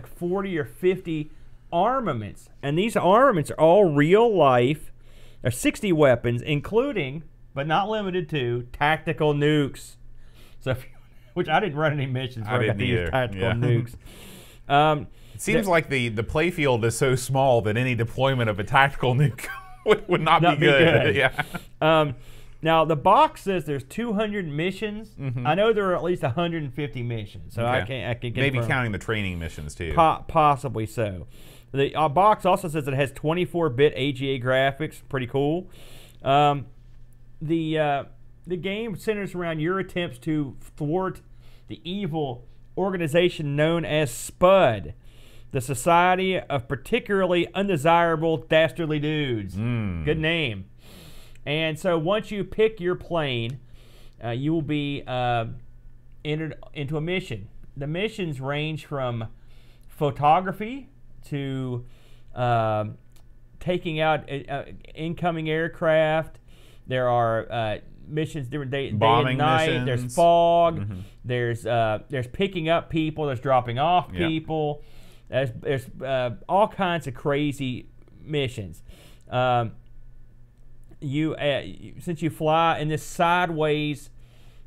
40 or 50 armaments, and these armaments are all real life. There's 60 weapons, including but not limited to tactical nukes. So, which I didn't run any missions where I got to use tactical nukes. It seems like the playfield is so small that any deployment of a tactical nuke would not be good. Yeah. Now, the box says there's 200 missions. I know there are at least 150 missions, so I can maybe counting the training missions too. Possibly so. The box also says it has 24-bit AGA graphics. Pretty cool. The game centers around your attempts to thwart the evil organization known as SPUD, the Society of Particularly Undesirable Dastardly Dudes. Good name. And so once you pick your plane, you will be entered into a mission. The missions range from photography to taking out incoming aircraft. There are missions different day and night. Missions. There's fog. There's picking up people. There's dropping off people. There's all kinds of crazy missions. Since you fly in this sideways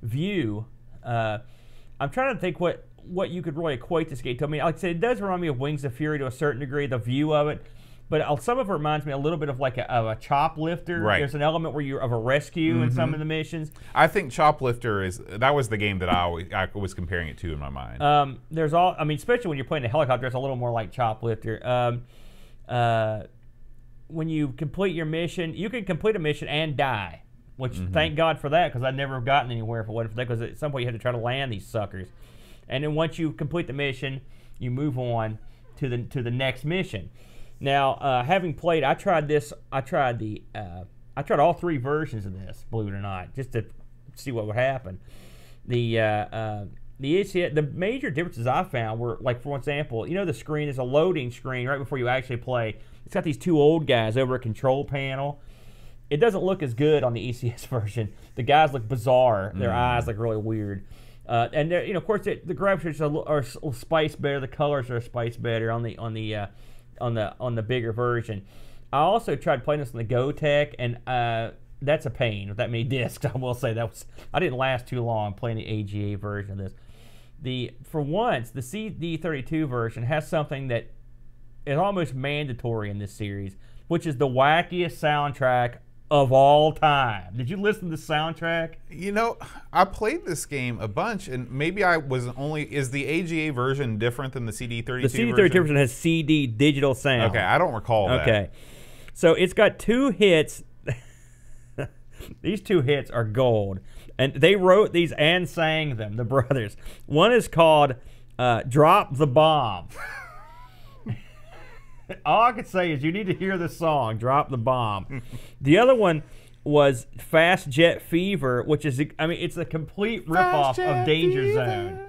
view, I'm trying to think what you could really equate this game to. I mean, like I said, it does remind me of Wings of Fury to a certain degree, the view of it. But some of it reminds me a little bit of like a choplifter. Right. There's an element where you're of a rescue in some of the missions. I think choplifter that was the game that I was comparing it to in my mind. Especially when you're playing a helicopter, it's a little more like choplifter. When you complete your mission, you can complete a mission and die, which thank God for that, because I'd never have gotten anywhere if it wasn't for that, because at some point you had to try to land these suckers. And then once you complete the mission, you move on to the next mission. Now, having played, I tried all 3 versions of this, believe it or not, just to see what would happen. The major differences I found were, like, for example, you know, the screen is a loading screen right before you actually play. It's got these 2 old guys over a control panel. It doesn't look as good on the ECS version. The guys look bizarre. Their eyes look really weird. And of course, the graphics are spiced better. The colors are spiced better on the bigger version. I also tried playing this on the GoTech, and that's a pain with that many discs. I will say I didn't last too long playing the AGA version of this. For once, the CD32 version has something that is almost mandatory in this series, which is the wackiest soundtrack of all time. Did you listen to the soundtrack? You know, I played this game a bunch, and maybe is the AGA version different than the CD32 version? The CD32 version has CD digital sound. Okay, I don't recall that. Okay. So it's got 2 hits. These 2 hits are gold. And they wrote these and sang them, the brothers. One is called Drop the Bomb. All I can say is you need to hear this song, Drop the Bomb. The other one was Fast Jet Fever, which is, it's a complete ripoff of Danger Zone.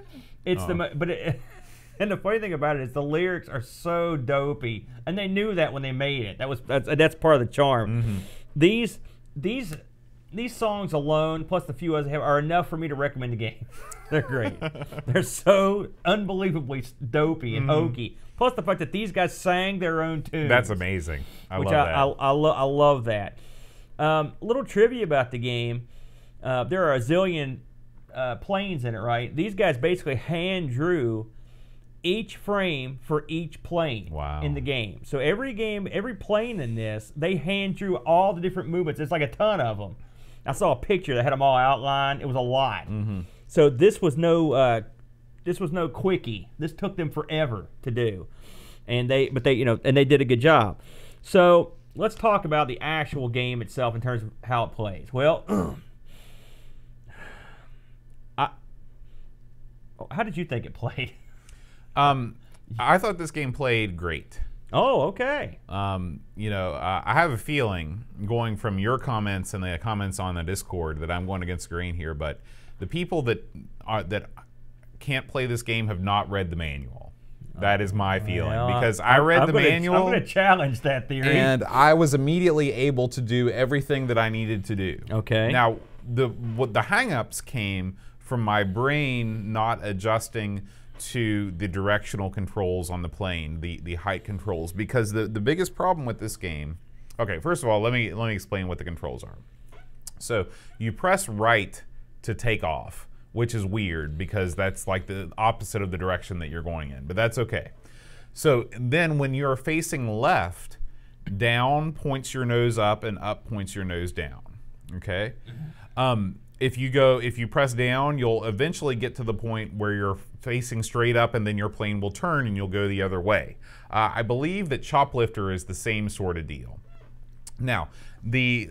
It's and the funny thing about it is the lyrics are so dopey, and they knew that when they made it. That's part of the charm. These songs alone, plus the few others are enough for me to recommend the game. They're great. They're so unbelievably dopey and hokey. Plus the fact that these guys sang their own tunes. That's amazing. I love that. Little trivia about the game. There are a zillion planes in it, right? These guys basically hand drew each frame for each plane in the game. So every plane in this, they hand drew all the different movements. It's like a ton of them. I saw a picture that had them all outlined. It was a lot. So this was no quickie. This took them forever to do, and they did a good job. So let's talk about the actual game itself in terms of how it plays. Well, how did you think it played? I thought this game played great. Oh, okay. I have a feeling, going from your comments and the comments on the Discord, that I'm going against the grain here, but the people that can't play this game have not read the manual. That is my feeling Well, because I read the manual. I'm going to challenge that theory. And I was immediately able to do everything that I needed to do. Okay. Now, what the hang-ups came from my brain not adjusting to the directional controls on the plane, the height controls, because the biggest problem with this game. Okay, first of all, let me explain what the controls are. So you press right to take off, which is weird because that's like the opposite of the direction that you're going in, but that's okay. So then when you're facing left, down points your nose up and up points your nose down, okay? If you press down, you'll eventually get to the point where you're facing straight up and then your plane will turn and you'll go the other way. I believe that Choplifter is the same sort of deal. Now, the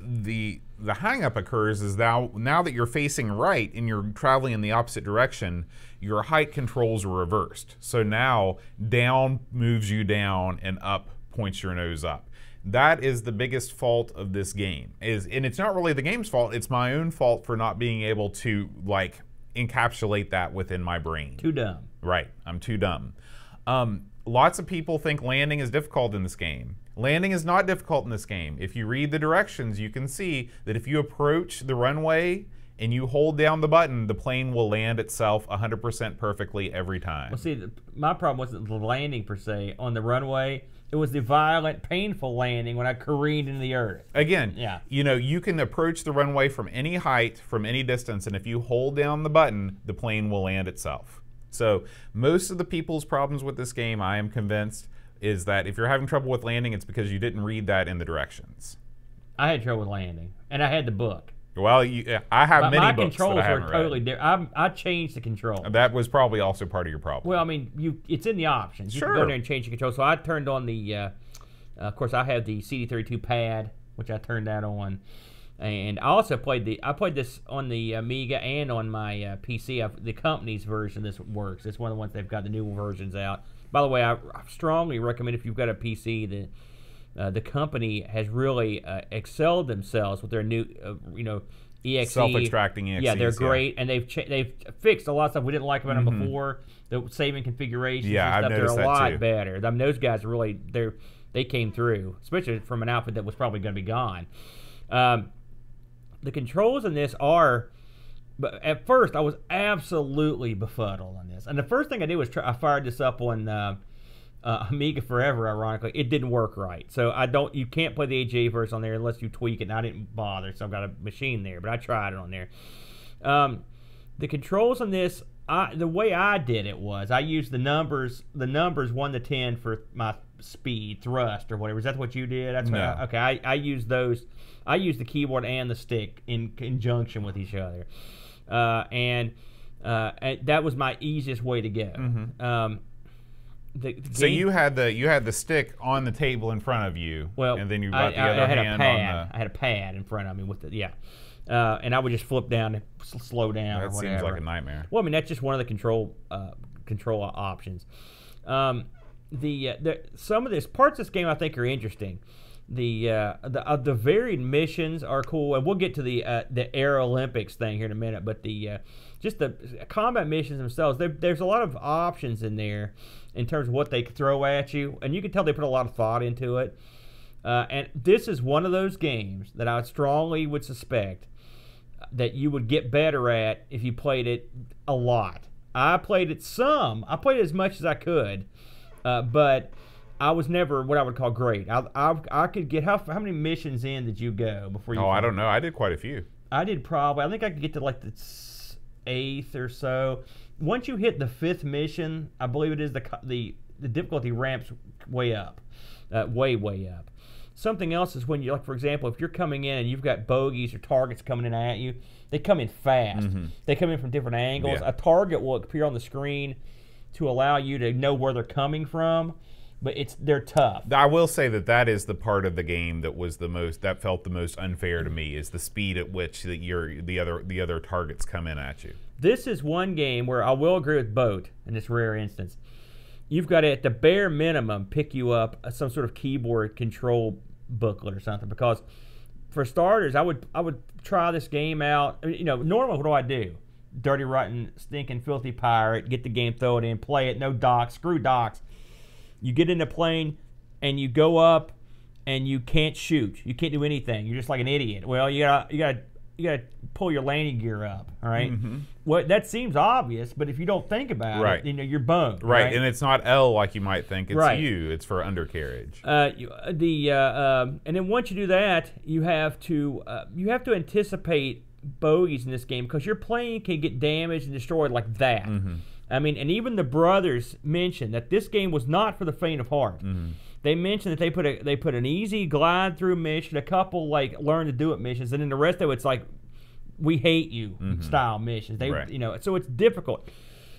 hang-up occurs is now that you're facing right and you're traveling in the opposite direction, your height controls are reversed. So now down moves you down and up points your nose up. That is the biggest fault of this game. And it's not really the game's fault, it's my own fault for not being able to like encapsulate that within my brain. Too dumb. Right, I'm too dumb. Lots of people think landing is difficult in this game. Landing is not difficult in this game. If you read the directions, you can see that if you approach the runway and you hold down the button, the plane will land itself 100% perfectly every time. Well, see, my problem wasn't the landing per se on the runway. It was the violent, painful landing when I careened into the earth. Again, yeah. You know, you can approach the runway from any height, from any distance, and if you hold down the button, the plane will land itself. So most of the people's problems with this game, I am convinced, is that if you're having trouble with landing, it's because you didn't read that in the directions. I had trouble with landing, and I had the book. Well, I have many books that I haven't read. My controls are totally different. I changed the control. That was probably also part of your problem. Well, I mean, it's in the options. You Sure. can go there and change the control. So I turned on the, of course, I have the CD32 pad, which I turned that on. And I also played this on the Amiga and on my PC. The company's version of this works. It's one of the ones they've got the new versions out. By the way, I strongly recommend if you've got a PC that the company has really excelled themselves with their new, EXE. Self-extracting EXEs. Yeah, they're great, and they've fixed a lot of stuff we didn't like about them before. The saving configurations and stuff, they're a lot better. I mean, those guys really, they came through, especially from an outfit that was probably going to be gone. The controls in this are, but at first I was absolutely befuddled on this. And the first thing I did was I fired this up on Amiga Forever, ironically. It didn't work right. So you can't play the AGA version on there unless you tweak it, and I didn't bother, so I've got a machine there, but I tried it on there. The controls on this, the way I did it was I used the numbers 1 to 10 for my speed, thrust, or whatever. Is that what you did? That's no. Okay, I used those. I used the keyboard and the stick in conjunction with each other. And that was my easiest way to go. So you had the stick on the table in front of you, and then you got the other hand on the... I had a pad in front of me with the, and I would just flip down and slow down or whatever. That seems like a nightmare. Well, I mean, that's just one of the control options. Some of this parts of this game I think are interesting. The varied missions are cool, and we'll get to the Air Olympics thing here in a minute. But just the combat missions themselves, there's a lot of options in there in terms of what they throw at you, and you can tell they put a lot of thought into it. And this is one of those games that I strongly would suspect that you would get better at if you played it a lot. I played it as much as I could, but I was never what I would call great. I could get how many missions in did you go before you? Oh, I don't know. I did quite a few. I think I could get to like the 8th or so. Once you hit the 5th mission, I believe it is the difficulty ramps way up, way up. Something else is when you, like, for example, if you're coming in and you've got bogeys or targets coming in at you, they come in fast. They come in from different angles. Yeah. A target will appear on the screen to allow you to know where they're coming from, but they're tough. I will say that is the part of the game that felt the most unfair to me, is the speed at which the other targets come in at you. This is one game where I will agree with Boat in this rare instance. You've got to, at the bare minimum, pick you up some sort of keyboard control booklet or something, because for starters, I would try this game out. Normally, what do? dirty, rotten, stinking, filthy pirate. Get the game, throw it in, play it. No docks. Screw docks. You get in the plane and you go up and you can't shoot. You can't do anything. You're just like an idiot. Well, you gotta pull your landing gear up. All right. Well, that seems obvious, but if you don't think about it, you're boned. Right, and it's not L like you might think. It's U. It's for undercarriage. And then once you do that, you have to anticipate bogeys in this game because your plane can get damaged and destroyed like that. I mean, and even the brothers mentioned that this game was not for the faint of heart. They mentioned that they put an easy glide through mission, a couple like learn to do it missions, and then the rest of it's like we hate you style missions. They so it's difficult.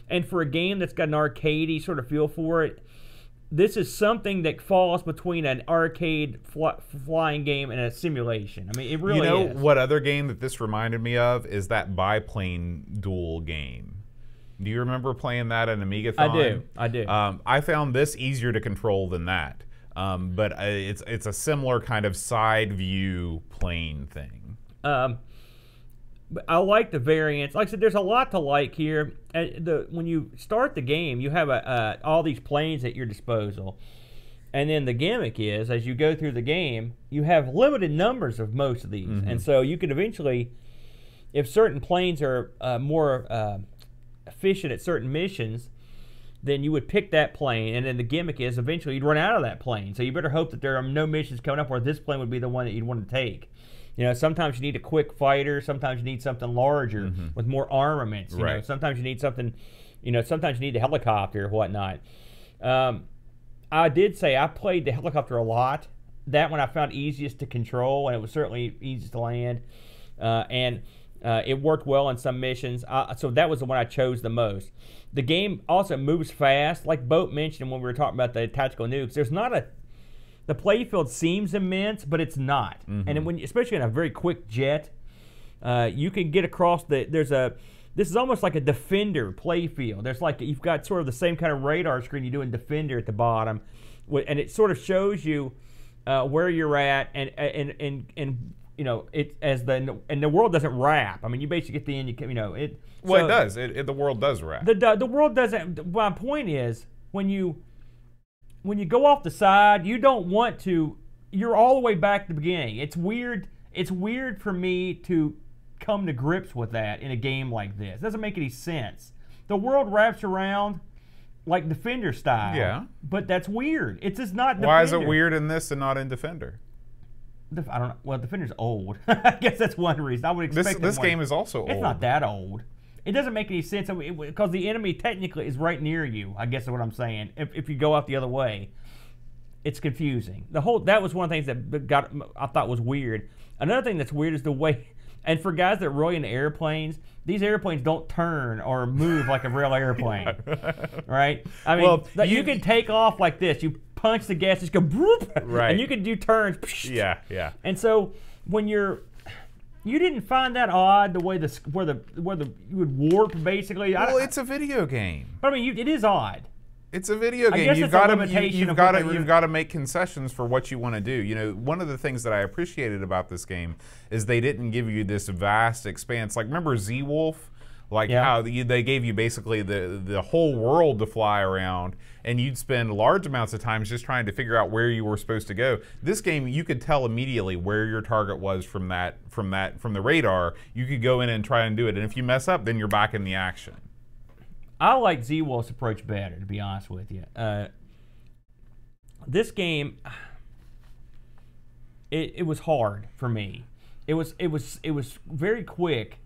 And for a game that's got an arcadey sort of feel for it, this is something that falls between an arcade flying game and a simulation. I mean, it really is. What other game that this reminded me of is that biplane duel game. Do you remember playing that in Amiga-thon? I do. I found this easier to control than that. But it's a similar kind of side view plane thing. But I like the variants. Like I said, there's a lot to like here. When you start the game, you have all these planes at your disposal. And then the gimmick is, as you go through the game, you have limited numbers of most of these. And so you can eventually, if certain planes are more efficient at certain missions, then you would pick that plane, and then the gimmick is eventually you'd run out of that plane. So you better hope that there are no missions coming up where this plane would be the one that you'd want to take. Sometimes you need a quick fighter, sometimes you need something larger with more armaments. Sometimes you need something, sometimes you need a helicopter or whatnot. I did say I played the helicopter a lot. That one I found easiest to control, and it was certainly easiest to land. It worked well in some missions, so that was the one I chose the most. The game also moves fast, like Boat mentioned when we were talking about the tactical nukes. There's not the playfield seems immense, but it's not. And especially in a very quick jet, you can get across this is almost like a Defender playfield. There's like you've got sort of the same kind of radar screen you do in Defender at the bottom, and it sort of shows you where you're at and the world doesn't wrap. I mean, you basically get the end. It does. The world does wrap. The world doesn't. My point is when you go off the side, you don't want to. You're all the way back to the beginning. It's weird. It's weird for me to come to grips with that in a game like this. It doesn't make any sense. The world wraps around like Defender style. Yeah. But that's weird. It's just not Defender. Why is it weird in this and not in Defender? I don't know. Well, Defender's old. I guess that's one reason. I would expect this game is also old. It's not that old. It doesn't make any sense because the enemy technically is right near you. I guess is what I'm saying. If you go out the other way, it's confusing. That was one of the things that I thought was weird. Another thing that's weird is the way. And for guys that are really into airplanes, these airplanes don't turn or move like a real airplane, right? I mean, you can take off like this. You punch the gas, just go, whoop, and you can do turns. Yeah. And so when you didn't find that odd the way where you would warp basically. Well, it's a video game. But I mean, it is odd. It's a video game. You've got to make concessions for what you want to do. One of the things that I appreciated about this game is they didn't give you this vast expanse. Like, remember Z-Wolf? How they gave you basically the whole world to fly around, and you'd spend large amounts of time just trying to figure out where you were supposed to go. This game, you could tell immediately where your target was from the radar. You could go in and try and do it, and if you mess up, then you're back in the action. I like Z-Wolf's approach better, to be honest with you. This game, it was hard for me. It was very quick,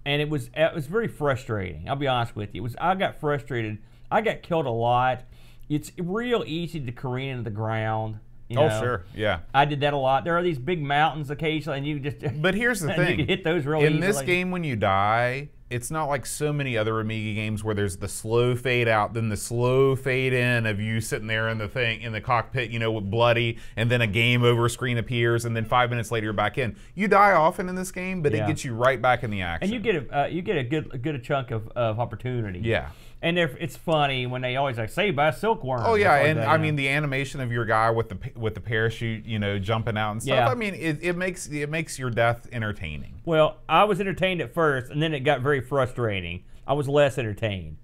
and it was very frustrating. I'll be honest with you. I got frustrated. I got killed a lot. It's real easy to careen into the ground. Oh, sure, yeah. I did that a lot. There are these big mountains occasionally, and you just. But here's the thing: you can hit those real easily. In this game, when you die, it's not like so many other Amiga games where there's the slow fade out, then the slow fade in of you sitting there in the cockpit, with bloody, and then a game over screen appears, and then 5 minutes later you're back in. You die often in this game, but it gets you right back in the action. And you get a good chunk of opportunity. Yeah. And it's funny when they always like saved by a silkworm. Oh yeah, like and that, I mean the animation of your guy with the parachute, jumping out and stuff. Yeah. I mean it makes your death entertaining. Well, I was entertained at first, and then it got very frustrating. I was less entertained.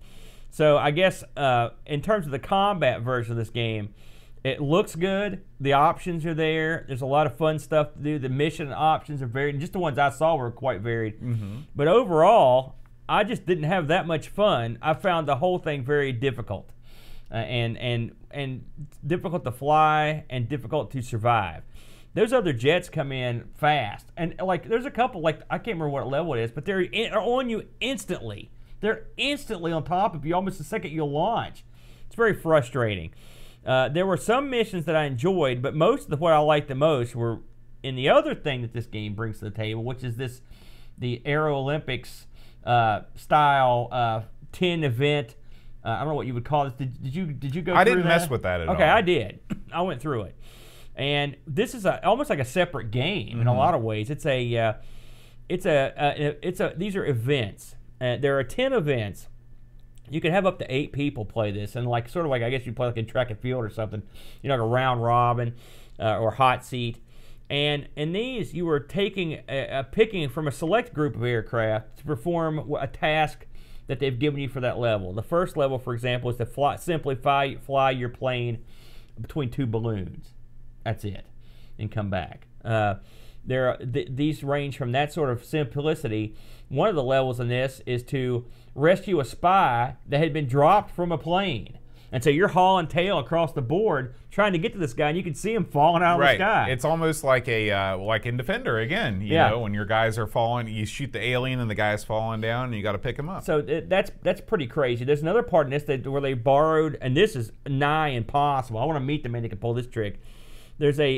So I guess in terms of the combat version of this game, it looks good. The options are there. There's a lot of fun stuff to do. The mission options are varied. Just the ones I saw were quite varied. But overall, I just didn't have that much fun. I found the whole thing very difficult, and difficult to fly and difficult to survive. Those other jets come in fast, and like there's a couple, like I can't remember what level it is, but they're on you instantly. They're instantly on top of you almost the second you launch. It's very frustrating. There were some missions that I enjoyed, but most of what I liked the most were in the other thing that this game brings to the table, which is the Aero Olympics style 10 event. I don't know what you would call this. Did you go through that? I didn't mess with that at all. Okay, I did. I went through it. And this is almost like a separate game in a lot of ways. These are events. There are 10 events. You can have up to 8 people play this, and like sort of like I guess you play like in track and field or something, like a round robin or hot seat. And in these, you were picking from a select group of aircraft to perform a task that they've given you for that level. The first level, for example, is to simply fly your plane between 2 balloons. That's it, and come back. These range from that sort of simplicity. One of the levels in this is to rescue a spy that had been dropped from a plane. And so you're hauling tail across the board trying to get to this guy, and you can see him falling out of the sky. It's almost like like in Defender again. You know, when your guys are falling, you shoot the alien and the guy's falling down, and you got to pick him up. So that's pretty crazy. There's another part in this where they borrowed, and this is nigh impossible. I want to meet the man that can pull this trick. There's a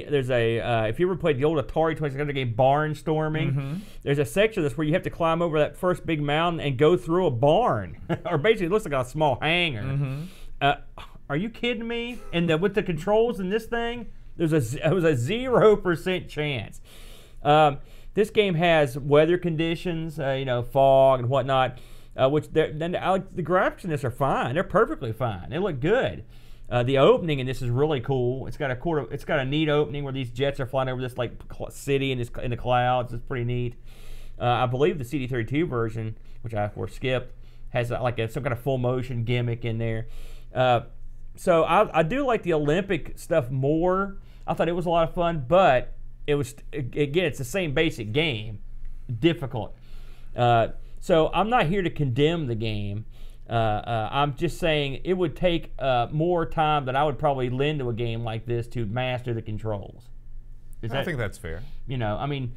if you ever played the old Atari 2600 game Barnstorming, there's a section of this where you have to climb over that first big mountain and go through a barn, or basically it looks like a small hangar. Are you kidding me? And with the controls in this thing, it was a 0% chance. This game has weather conditions, fog and whatnot, which the graphics in this are fine. They're perfectly fine. They look good. The opening in this is really cool. It's got a neat opening where these jets are flying over this like city in the clouds. It's pretty neat. I believe the CD32 version, which I of course skipped, has some kind of full motion gimmick in there. So I do like the Olympic stuff more. I thought it was a lot of fun, but it's the same basic game, difficult. So I'm not here to condemn the game. I'm just saying it would take more time than I would probably lend to a game like this to master the controls. I think that's fair. I mean,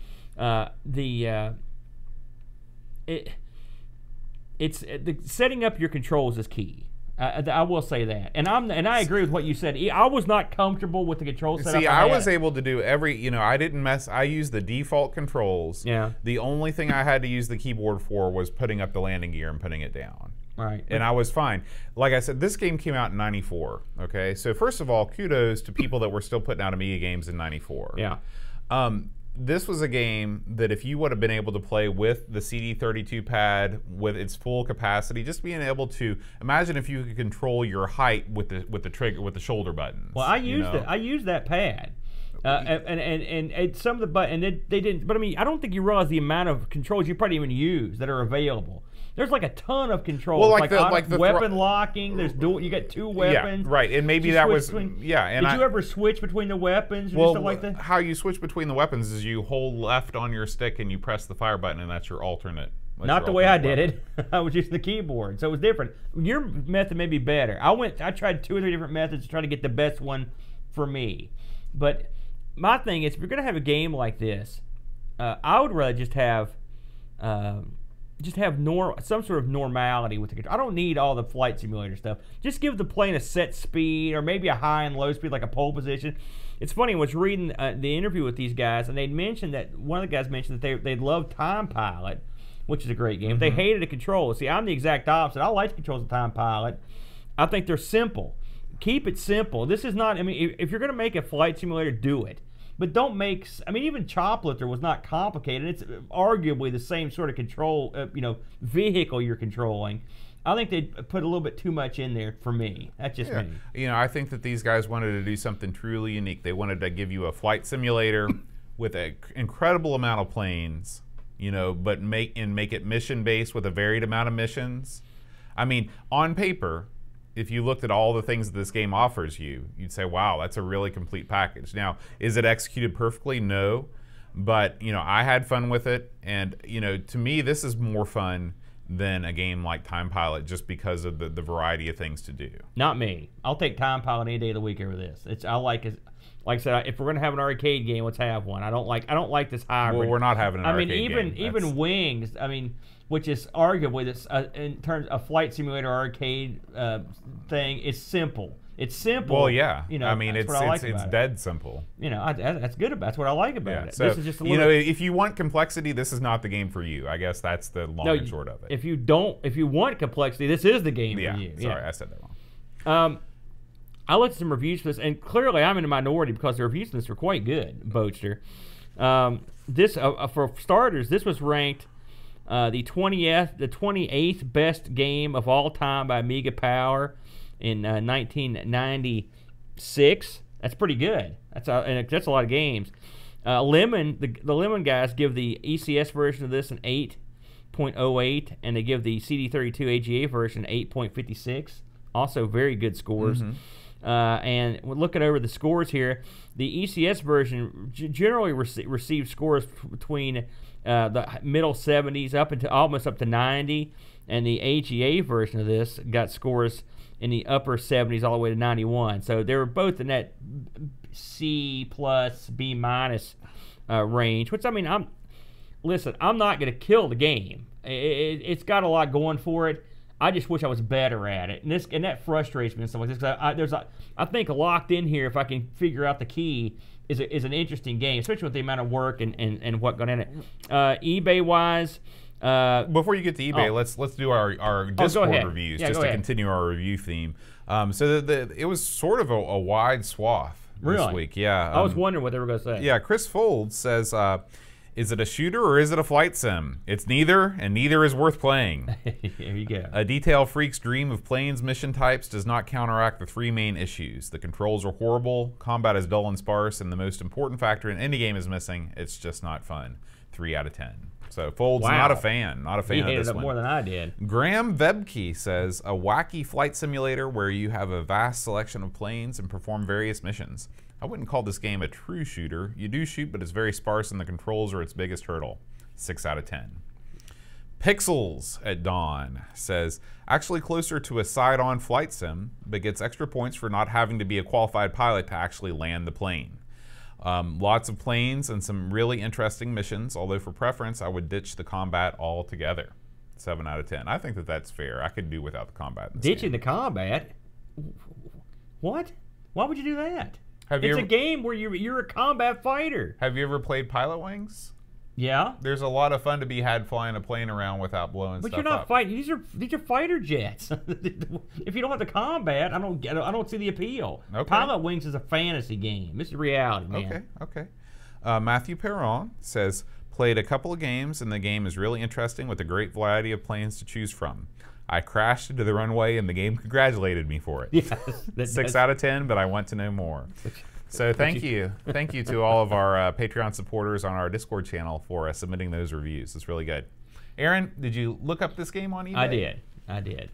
setting up your controls is key. I will say that, and I agree with what you said. I was not comfortable with the control setup. See, I was able to do I didn't mess. I used the default controls. Yeah. The only thing I had to use the keyboard for was putting up the landing gear and putting it down. Right. And I was fine. Like I said, this game came out in '94. Okay, so first of all, kudos to people that were still putting out Amiga games in '94. Yeah. This was a game that if you would have been able to play with the CD32 pad with its full capacity, just being able to imagine if you could control your height with the trigger with the shoulder buttons. Well, I used that pad, and some of the buttons they didn't. But I mean, I don't think you realize the amount of controls you probably even use that are available. There's like a ton of controls, well, like the weapon locking. There's you got 2 weapons. Yeah, right, and maybe that was did you ever switch between the weapons? Or stuff like that? How you switch between the weapons is you hold left on your stick and you press the fire button, and that's your alternate. Not the way I did it. I was using the keyboard, so it was different. Your method may be better. I tried 2 or 3 different methods to try to get the best one for me. But my thing is, if you're going to have a game like this, I would rather just have some sort of normality with the control. I don't need all the flight simulator stuff. Just give the plane a set speed, or maybe a high and low speed, like a pole position. It's funny, I was reading the interview with these guys, and they'd mentioned that one of the guys mentioned that they loved Time Pilot, which is a great game. They hated the controls. See, I'm the exact opposite. I like the controls of Time Pilot. I think they're simple. Keep it simple. This is not, I mean, if you're going to make a flight simulator, do it. But don't make, I mean, even Choplifter was not complicated. It's arguably the same sort of control, vehicle you're controlling. I think they put a little bit too much in there for me. That's just me. You know, I think that these guys wanted to do something truly unique. They wanted to give you a flight simulator with an incredible amount of planes, you know, but make it mission-based with a varied amount of missions. I mean, on paper, if you looked at all the things that this game offers you, you'd say, wow, that's a really complete package. Now, is it executed perfectly? No. But, you know, I had fun with it. And, you know, to me, this is more fun than a game like Time Pilot just because of the variety of things to do. Not me. I'll take Time Pilot any day of the week over this. Like I said, if we're gonna have an arcade game, let's have one. I don't like this hybrid. Well, we're not having an arcade game. Even Wings. I mean, which is arguably this in terms of flight simulator arcade thing. Is simple. It's simple. Well, yeah. You know, I mean, it's dead simple. You know, that's good about. That's what I like about it. So, this is just a little, you know, if you want complexity, this is not the game for you. I guess that's the long and short of it. If you want complexity, this is the game for you. Sorry, I said that wrong. I looked at some reviews for this, and clearly I'm in a minority because the reviews for this are quite good, Boatster. This, for starters, this was ranked the 28th best game of all time by Amiga Power in 1996. That's pretty good. That's a lot of games. The Lemon guys give the ECS version of this an 8.08, and they give the CD32 AGA version 8.56. Also very good scores. And we're looking over the scores here. The ECS version generally receives scores between the middle 70s almost up to 90, and the AGA version of this got scores in the upper 70s all the way to 91. So they were both in that C+, B- range. Which, I mean, I'm not going to kill the game. It's got a lot going for it. I just wish I was better at it, and that frustrates me and stuff like this. I think locked in here, if I can figure out the key, is an interesting game, especially with the amount of work and what got in it. eBay wise, before you get to eBay, let's do our Discord reviews just to continue our review theme. So it was sort of a wide swath this week. Yeah, I was wondering what they were going to say. Yeah, Chris Folds says, is it a shooter or is it a flight sim? It's neither, and neither is worth playing. There you go. A detail freak's dream of planes mission types does not counteract the three main issues. The controls are horrible, combat is dull and sparse, and the most important factor in any game is missing. It's just not fun. 3 out of 10. So Folds, not a fan. Not a fan of this one. He hated it more than I did. Graham Vebke says, a wacky flight simulator where you have a vast selection of planes and perform various missions. I wouldn't call this game a true shooter. You do shoot, but it's very sparse and the controls are its biggest hurdle. 6 out of 10. Pixels at Dawn says, actually closer to a side-on flight sim, but gets extra points for not having to be a qualified pilot to actually land the plane. Lots of planes and some really interesting missions, although for preference, I would ditch the combat altogether. 7 out of 10. I think that's fair. I could do without the combat in this Ditching game. the combat? What? Why would you do that? It's a game where you're a combat fighter. Have you ever played Pilot Wings? Yeah. There's a lot of fun to be had flying a plane around without blowing stuff up. But you're not fighting. These are fighter jets. If you don't have the combat, I don't see the appeal. Okay. Pilot Wings is a fantasy game. This is reality, man. Okay. Matthew Perron says, played a couple of games, and the game is really interesting with a great variety of planes to choose from. I crashed into the runway, and the game congratulated me for it. Yes, 6 out of 10, but I want to know more. So thank you to all of our Patreon supporters on our Discord channel for submitting those reviews. It's really good. Aaron, did you look up this game on eBay? I did.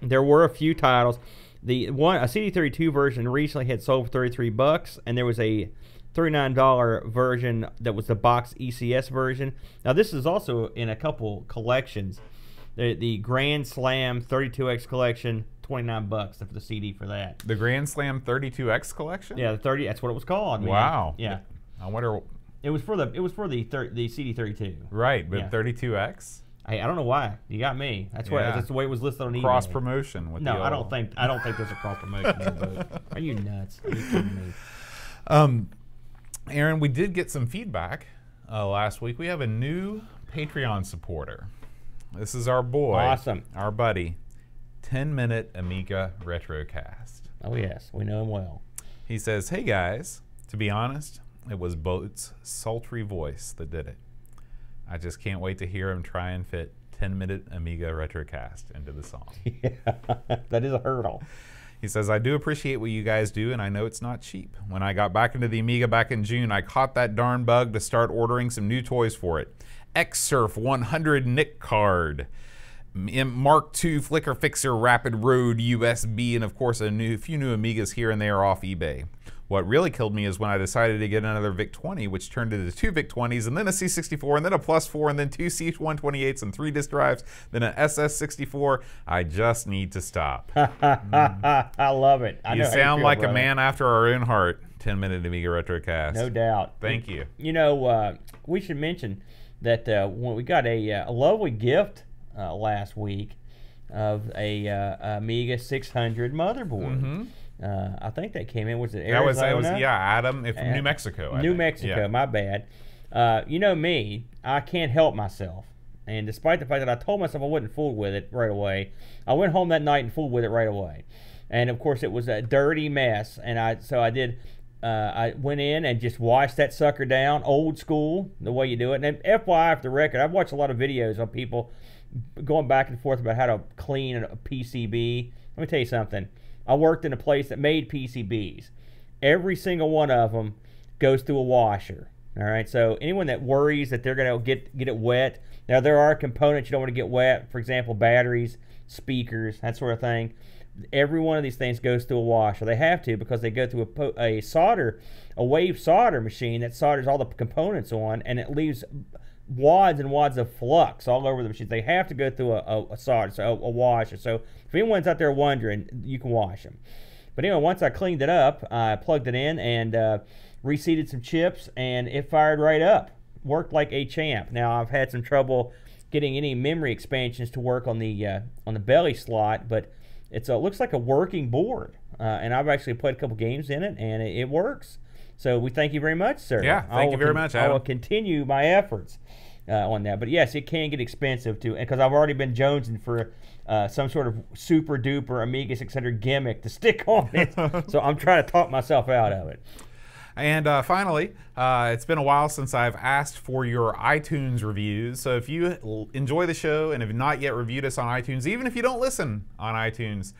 There were a few titles. A CD32 version recently had sold for $33, and there was a $39 version that was the box ECS version. Now this is also in a couple collections. The Grand Slam 32X collection, $29 for the CD for that. The Grand Slam 32X collection? Yeah, the 30. That's what it was called. Man. Wow. Yeah. I wonder. It was for the CD32. Right, but 32X. Hey, I don't know why. You got me. That's the way it was listed on eBay. Cross promotion with I don't think there's a cross promotion there, but are you nuts? Are you kidding me? Aaron, we did get some feedback last week. We have a new Patreon supporter. This is our boy, awesome, our buddy, 10-Minute Amiga Retrocast. Oh yes, we know him well. He says, "Hey guys, to be honest, it was Boat's sultry voice that did it. I just can't wait to hear him try and fit 10-minute Amiga retrocast into the song. Yeah, that is a hurdle. He says, I do appreciate what you guys do, and I know it's not cheap. When I got back into the Amiga back in June, I caught that darn bug to start ordering some new toys for it. Xsurf 100 NIC card, Mark II Flicker Fixer Rapid Road USB, and of course a few new Amigas here and there off eBay. What really killed me is when I decided to get another VIC-20, which turned into 2 VIC-20s, and then a C64, and then a Plus4, and then 2 C128s, and 3 disk drives, then an SS64. I just need to stop. I love it. You sound like a man after our own heart. 10-minute Amiga retrocast. No doubt. Thank you. You know, we should mention that when we got a lovely gift last week of a Amiga 600 motherboard. I think that came in. Was it Arizona? That was Adam from New Mexico. New Mexico, my bad. You know me, I can't help myself. And despite the fact that I told myself I wouldn't fool with it right away, I went home that night and fooled with it right away. And of course, it was a dirty mess. And I went in and just washed that sucker down, old school, the way you do it. And FYI, for the record, I've watched a lot of videos on people going back and forth about how to clean a PCB. Let me tell you something. I worked in a place that made PCBs. Every single one of them goes through a washer. All right, so anyone that worries that they're going to get it wet, now there are components you don't want to get wet. For example, batteries, speakers, that sort of thing. Every one of these things goes through a washer. They have to because they go through a wave solder machine that solders all the components on, and it leaves wads and wads of flux all over the machine. They have to go through a washer. So if anyone's out there wondering, you can wash them. But anyway, once I cleaned it up, I plugged it in and reseated some chips, and it fired right up. Worked like a champ. Now I've had some trouble getting any memory expansions to work on the belly slot, but it looks like a working board. And I've actually played a couple games in it, and it works. So we thank you very much, sir. Yeah, thank you very much, Adam. I will continue my efforts on that. But yes, it can get expensive too, because I've already been jonesing for some sort of super duper Amiga 600 gimmick to stick on it. So I'm trying to talk myself out of it. And finally, it's been a while since I've asked for your iTunes reviews. So if you enjoy the show and have not yet reviewed us on iTunes, even if you don't listen on iTunes,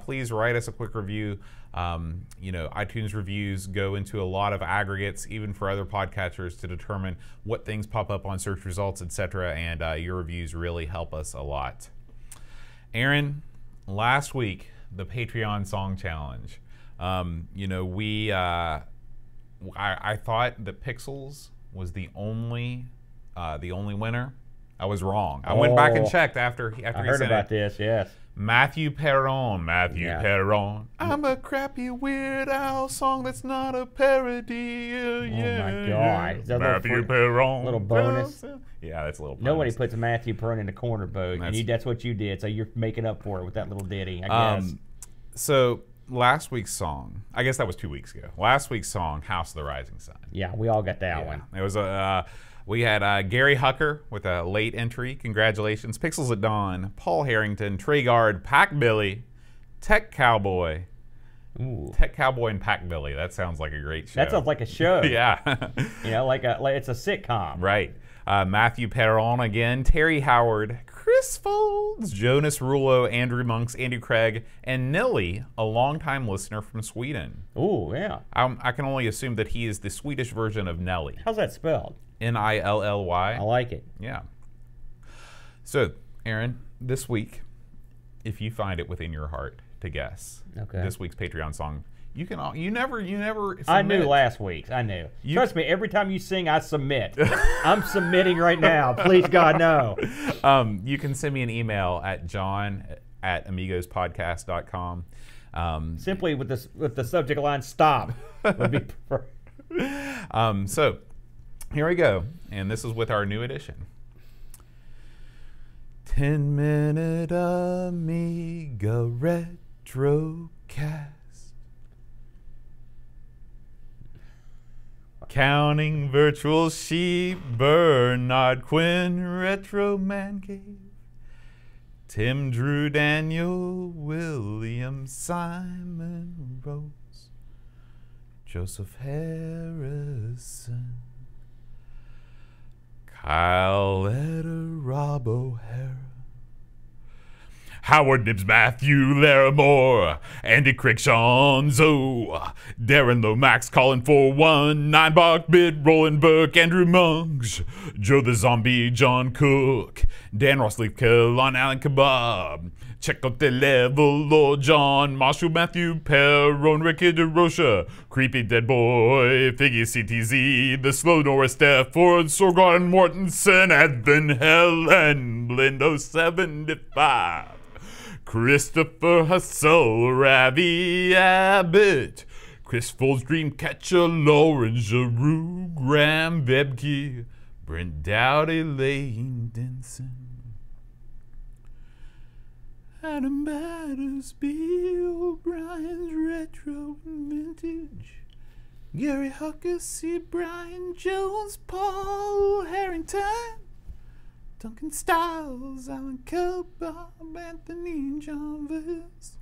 please write us a quick review. You know, iTunes reviews go into a lot of aggregates, even for other podcatchers, to determine what things pop up on search results, etc. And your reviews really help us a lot. Aaron, last week, the Patreon Song Challenge. You know, I thought that Pixels was the only winner. I was wrong. I went back and checked after he heard about this, yes. Matthew Perron. Perron. I'm a crappy Weird Al song that's not a parody. Oh my God. Is that Matthew Perron. Little bonus? Yeah, that's a little bonus. Nobody puts Matthew Perron in the corner boat, and that's what you did, so you're making up for it with that little ditty, I guess. So last week's song, I guess that was 2 weeks ago. Last week's song, House of the Rising Sun. Yeah, we all got that one. It was we had Gary Hucker with a late entry. Congratulations. Pixels at Dawn, Paul Harrington, Treyguard, Pack Billy, Tech Cowboy. Ooh. Tech Cowboy and Pack Billy. That sounds like a great show. That sounds like a show. Yeah. You know, like it's a sitcom. Right. Matthew Perron again, Terry Howard, Chris Folds, Jonas Rulo, Andrew Monks, Andy Craig, and Nilly, a longtime listener from Sweden. Ooh, yeah. I can only assume that he is the Swedish version of Nelly. How's that spelled? Nilly. I like it. Yeah. So, Aaron, this week, if you find it within your heart to guess this week's Patreon song, you never submit. I knew last week's. I knew. Trust me, every time you sing, I submit. I'm submitting right now. Please, God, no. You can send me an email at john@amigospodcast.com. Simply with the subject line "stop" would be preferred. So here we go, and this is with our new edition. 10-minute Amiga retrocast. Counting virtual sheep, Bernard Quinn, Retro Man Cave, Tim Drew Daniel, William Simon Rose, Joseph Harrison, Kyle Eder, Rob O'Hara, Howard Nibbs, Matthew Larimore, Andy Crickshawnzo, Darren Lomax calling for one, 9-Bach-Bit, Roland Burke, Andrew Monks, Joe the Zombie, John Cook, Dan Rossleaf, Kellon, Alan Kebab, Check out the level, Lord John, Marshall, Matthew, Perron, Ricky DeRocha, Creepy Dead Boy, Figgy CTZ, The Slow Norris, Steph Ford, Sorgon Mortensen, Evan Helen, Blindo 75, Christopher Hustle, Ravi Abbott, Chris Folds, Dreamcatcher, Lauren Giroux, Graham Vebke, Brent Dowdy, Lane Denson, Adam Battersby, O'Brien's Retro and Vintage, Gary Huckasey, Brian Jones, Paul Harrington, Duncan Stiles, Alan Bob, Anthony Jarvis,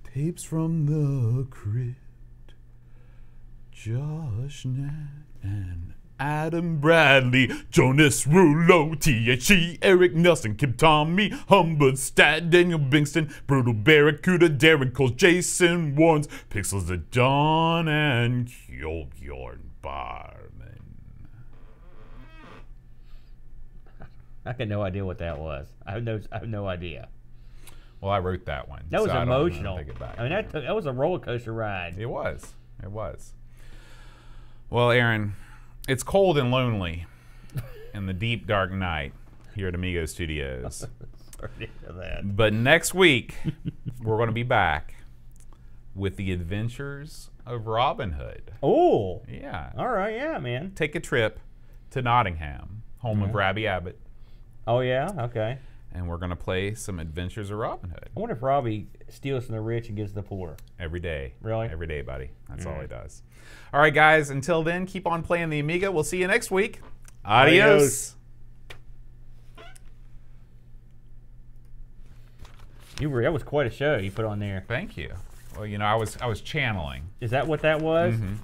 Tapes from the Crypt, Josh Nat, and Adam Bradley, Jonas Rulo, THE, Eric Nelson, Kim Tommy, Humbert Stat, Daniel Bingston, Brutal Barracuda, Darren Coles, Jason Warnes, Pixels of Dawn, and Kjolbjorn Barman. I got no idea what that was. I have no idea. Well, I wrote that one. That was so emotional. Take it back. I mean, that was a roller coaster ride. It was. It was. Well, Aaron, it's cold and lonely in the deep, dark night here at Amigo Studios. Sorry to hear that. But next week, we're going to be back with the adventures of Robin Hood. Oh. Yeah. All right, yeah, man. Take a trip to Nottingham, home of Robbie Abbott. Oh, yeah? Okay. And we're going to play some adventures of Robin Hood. I wonder if Robbie steals from the rich and gives to the poor. Every day. Really? Every day, buddy. That's all he does. All right, guys. Until then, keep on playing the Amiga. We'll see you next week. Adios. That was quite a show you put on there. Thank you. Well, you know, I was channeling. Is that what that was? Mm-hmm.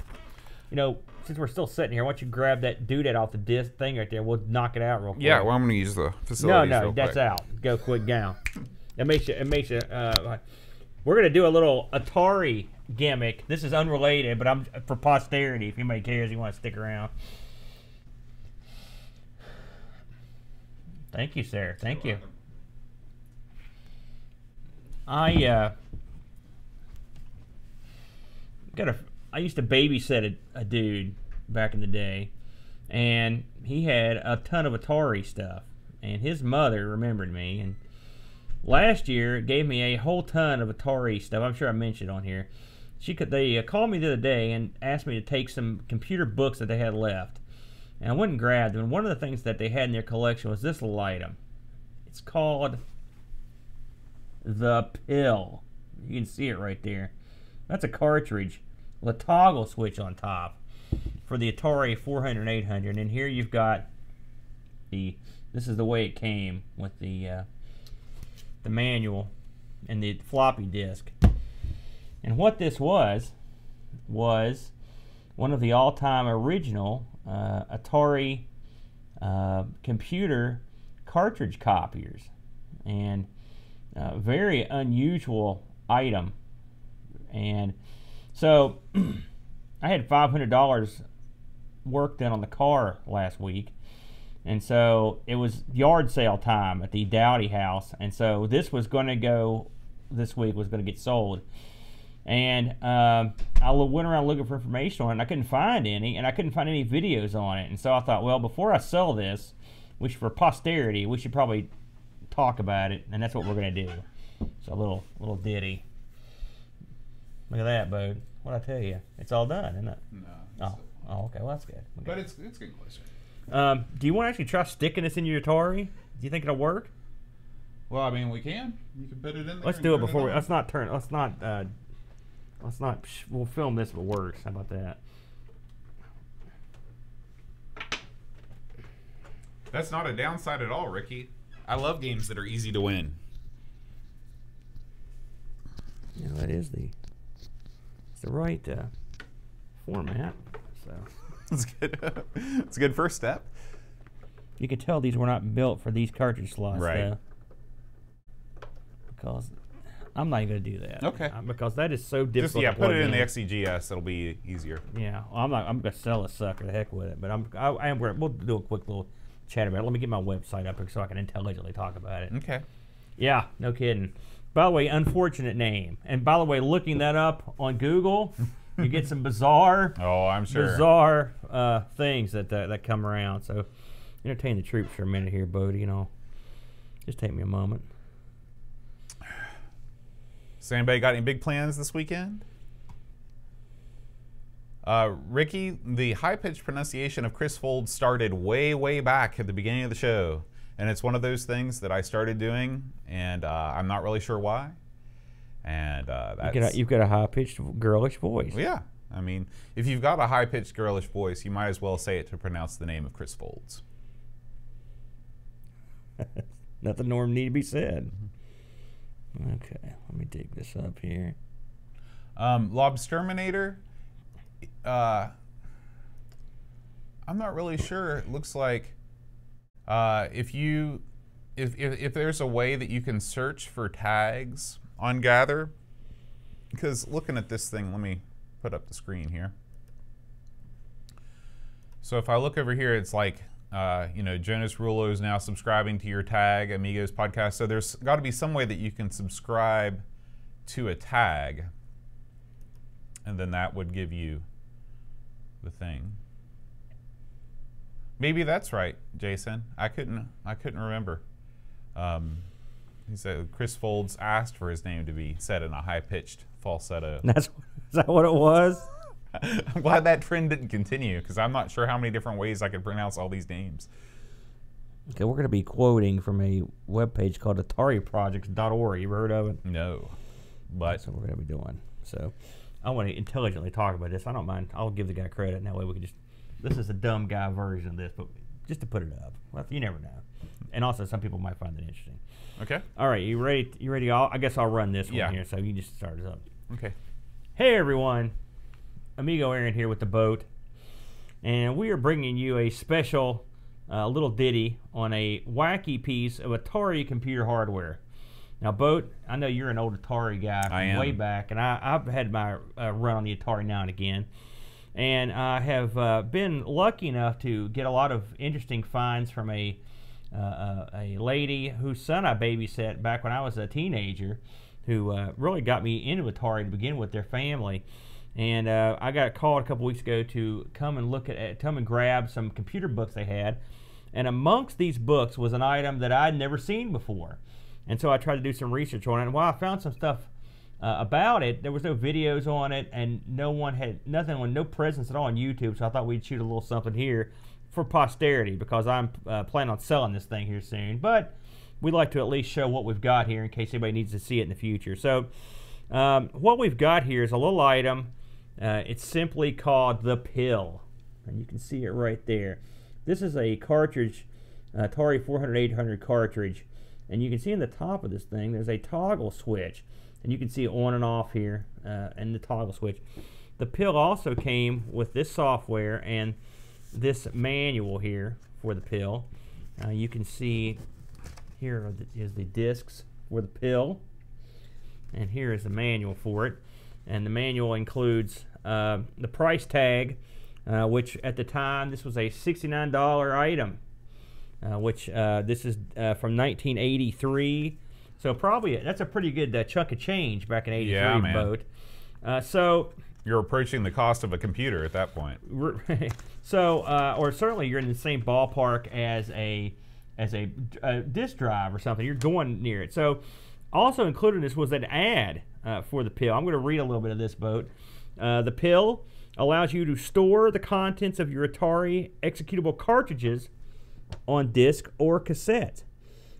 You know, since we're still sitting here, why don't you grab that doodad off the disc thing right there? We'll knock it out real quick. Yeah, well, I'm going to use the facilities real quick. That's out. Go quick down. It makes you, we're going to do a little Atari gimmick. This is unrelated, but I'm for posterity. If anybody cares, you want to stick around. Thank you, sir. Thank you. I used to babysit a dude back in the day, and he had a ton of Atari stuff, and his mother remembered me, and last year gave me a whole ton of Atari stuff. I'm sure I mentioned on here. They called me the other day and asked me to take some computer books that they had left, and I went and grabbed them. And one of the things that they had in their collection was this little item. It's called the Pill. You can see it right there. That's a cartridge with a toggle switch on top for the Atari 400 and 800. And here you've got this is the way it came with the manual and the floppy disk. And what this was one of the all-time original Atari computer cartridge copiers, and very unusual item. And so I had $500 work done on the car last week, and so it was yard sale time at the Dowdy house, and so this was going to go this week, was going to get sold. And I went around looking for information on it, and I couldn't find any, and I couldn't find any videos on it. And so I thought, well, before I sell this, which for posterity, we should probably talk about it, and that's what we're going to do. So a little ditty. Look at that, Bode. What'd I tell you? It's all done, isn't it? No. Oh, okay. Well, that's good. Okay. But it's getting closer. Do you want to actually try sticking this in your Atari? Do you think it'll work? Well, I mean, we can. You can put it in there. Let's do it before we. Let's not turn. Let's not. We'll film this if it works. How about that? That's not a downside at all, Ricky. I love games that are easy to win. Yeah, that is the right format. So It's good. It's a good first step. You can tell these were not built for these cartridge slots. Right. Though. because I'm not even going to do that. Okay. Because that is so difficult. Just yeah, to put plug it in the XEGS. It'll be easier. Yeah, well, I'm going to sell a sucker. The heck with it. But we'll do a quick little chat about it. Let me get my website up here so I can intelligently talk about it. Okay. Yeah, no kidding. By the way, unfortunate name. And by the way, looking that up on Google, you get some bizarre, Oh, I'm sure. bizarre things that come around. So, entertain the troops for a minute here, Bodie. You know, just take me a moment. So, anybody got any big plans this weekend? Ricky, the high-pitched pronunciation of Chris Fold started way, way back at the beginning of the show. And it's one of those things that I started doing, and I'm not really sure why. And that's... You've got a high-pitched, girlish voice. Well, yeah. I mean, if you've got a high-pitched, girlish voice, you might as well say it to pronounce the name of Chris Folds. Nothing more need to be said. Okay, let me dig this up here. Lobsterminator, I'm not really sure. It looks like if there's a way that you can search for tags on Gather, because looking at this thing, let me put up the screen here. So if I look over here, it's like, Jonas Rulo is now subscribing to your tag, Amigos podcast. So there's got to be some way that you can subscribe to a tag, and then that would give you the thing. Maybe that's right, Jason. I couldn't remember. He said Chris Folds asked for his name to be said in a high-pitched falsetto. Is that what it was? I'm glad that trend didn't continue, because I'm not sure how many different ways I could pronounce all these names. Okay, we're going to be quoting from a webpage called AtariProjects.org. You ever heard of it? No, but that's what we're going to be doing. So I want to intelligently talk about this. I don't mind. I'll give the guy credit, and that way we can just... This is a dumb guy version of this, but just to put it up. Well, you never know. And also, some people might find it interesting. Okay. All right, you ready? You ready? I guess I'll run this Yeah. one here, so you just start it up. Okay. Hey, everyone. Amigo Aaron here with the boat. And we are bringing you a special little ditty on a wacky piece of Atari computer hardware. Now, Boat, I know you're an old Atari guy from way back, and I've had my run on the Atari now and again. And I have been lucky enough to get a lot of interesting finds from a lady whose son I babysat back when I was a teenager, who really got me into Atari to begin with, their family. And I got called a couple weeks ago to come and grab some computer books they had. And amongst these books was an item that I'd never seen before. And so I tried to do some research on it. And while I found some stuff about it, there was no videos on it, and no presence at all on YouTube. So I thought we'd shoot a little something here for posterity, because I'm planning on selling this thing here soon. But we'd like to at least show what we've got here in case anybody needs to see it in the future. So what we've got here is a little item. It's simply called the Pill, and you can see it right there. This is a cartridge, Atari 400-800 cartridge, and you can see in the top of this thing there's a toggle switch, and you can see it on and off here, and the toggle switch. The Pill also came with this software and this manual here for the Pill. You can see here is the discs for the Pill, and here is the manual for it. And the manual includes the price tag, which at the time this was a $69 item, which this is from 1983. So probably that's a pretty good chunk of change back in '83. Yeah, man. Boat. So you're approaching the cost of a computer at that point. So, or certainly you're in the same ballpark as a disk drive or something. You're going near it. So, also included in this was an ad for the Pill. I'm going to read a little bit of this, Boat. The Pill allows you to store the contents of your Atari executable cartridges on disk or cassette,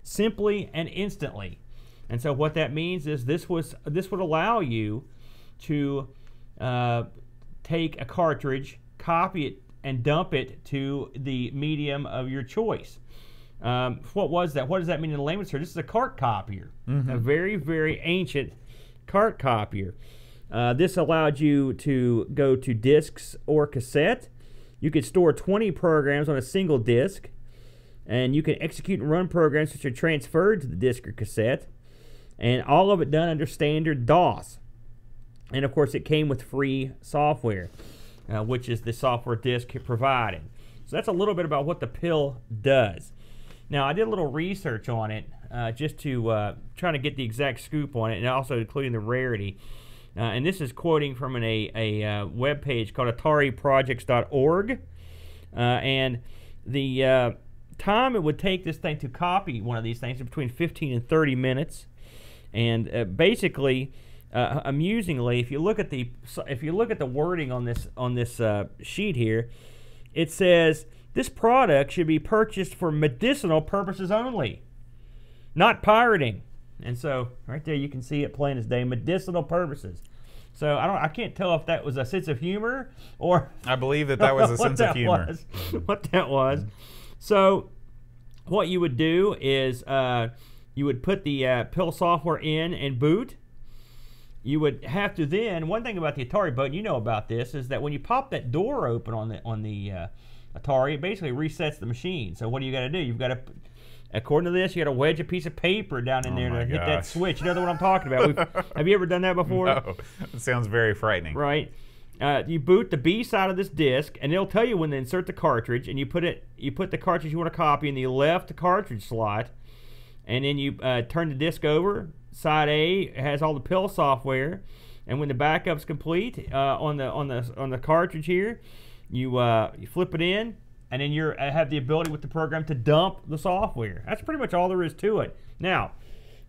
simply and instantly. And so what that means is this would allow you to take a cartridge, copy it, and dump it to the medium of your choice. What was that? What does that mean in the layman's terms? This is a cart copier, a very, very ancient cart copier. This allowed you to go to discs or cassette. You could store 20 programs on a single disc, and you can execute and run programs which are transferred to the disc or cassette. and all of it done under standard DOS. And of course, it came with free software, which is the software disk provided. So that's a little bit about what the pill does. Now, I did a little research on it just to try to get the exact scoop on it, and also including the rarity. And this is quoting from a web page called AtariProjects.org. And the time it would take this thing to copy one of these things is between 15 and 30 minutes. And basically, amusingly, if you look at the wording on this sheet here, it says this product should be purchased for medicinal purposes only, not pirating. And so right there you can see it plain as day, medicinal purposes. So I can't tell if that was a sense of humor or I believe that was a sense of humor. What that was. So what you would do is you would put the pill software in and boot. You would have to then, one thing about the Atari boot, you know about this, is that when you pop that door open on the Atari, it basically resets the machine. So what do you got to do? You've got to, according to this, you got to wedge a piece of paper down in there to hit that switch. You know what I'm talking about? Have you ever done that before? No, it sounds very frightening. Right. You boot the B side of this disc, and it'll tell you when to insert the cartridge, and you put the cartridge you want to copy in the left cartridge slot, and then you turn the disc over. Side A has all the pill software, and when the backup's complete on the cartridge here, you flip it in, and then you have the ability with the program to dump the software. That's pretty much all there is to it. Now,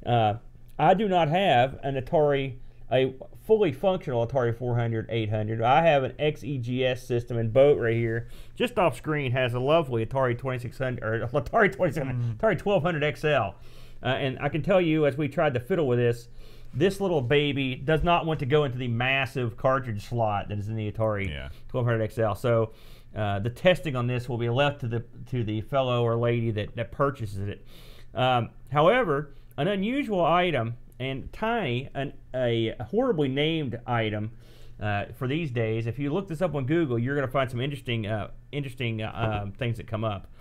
I do not have an Atari, a fully functional Atari 400, 800. I have an XEGS system, and Boat right here, just off screen, has a lovely Atari 2600 or Atari 2700, Atari 1200 XL. And I can tell you, as we tried to fiddle with this little baby does not want to go into the massive cartridge slot that is in the Atari 1200 XL. So the testing on this will be left to the fellow or lady that purchases it. However, an unusual item and tiny, a horribly named item for these days. If you look this up on Google, you're going to find some interesting things that come up.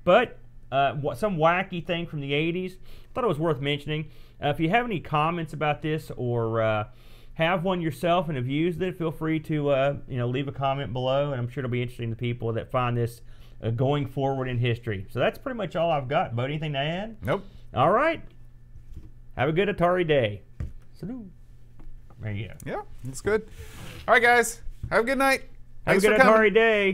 But some wacky thing from the 80s. Thought it was worth mentioning. If you have any comments about this or have one yourself and have used it, feel free to leave a comment below, and I'm sure it'll be interesting to people that find this going forward in history. So that's pretty much all I've got. Bo, anything to add? Nope. All right. Have a good Atari day. Salute. There you go. Yeah, that's good. All right, guys. Have a good night. Have Thanks a good for coming. Atari day.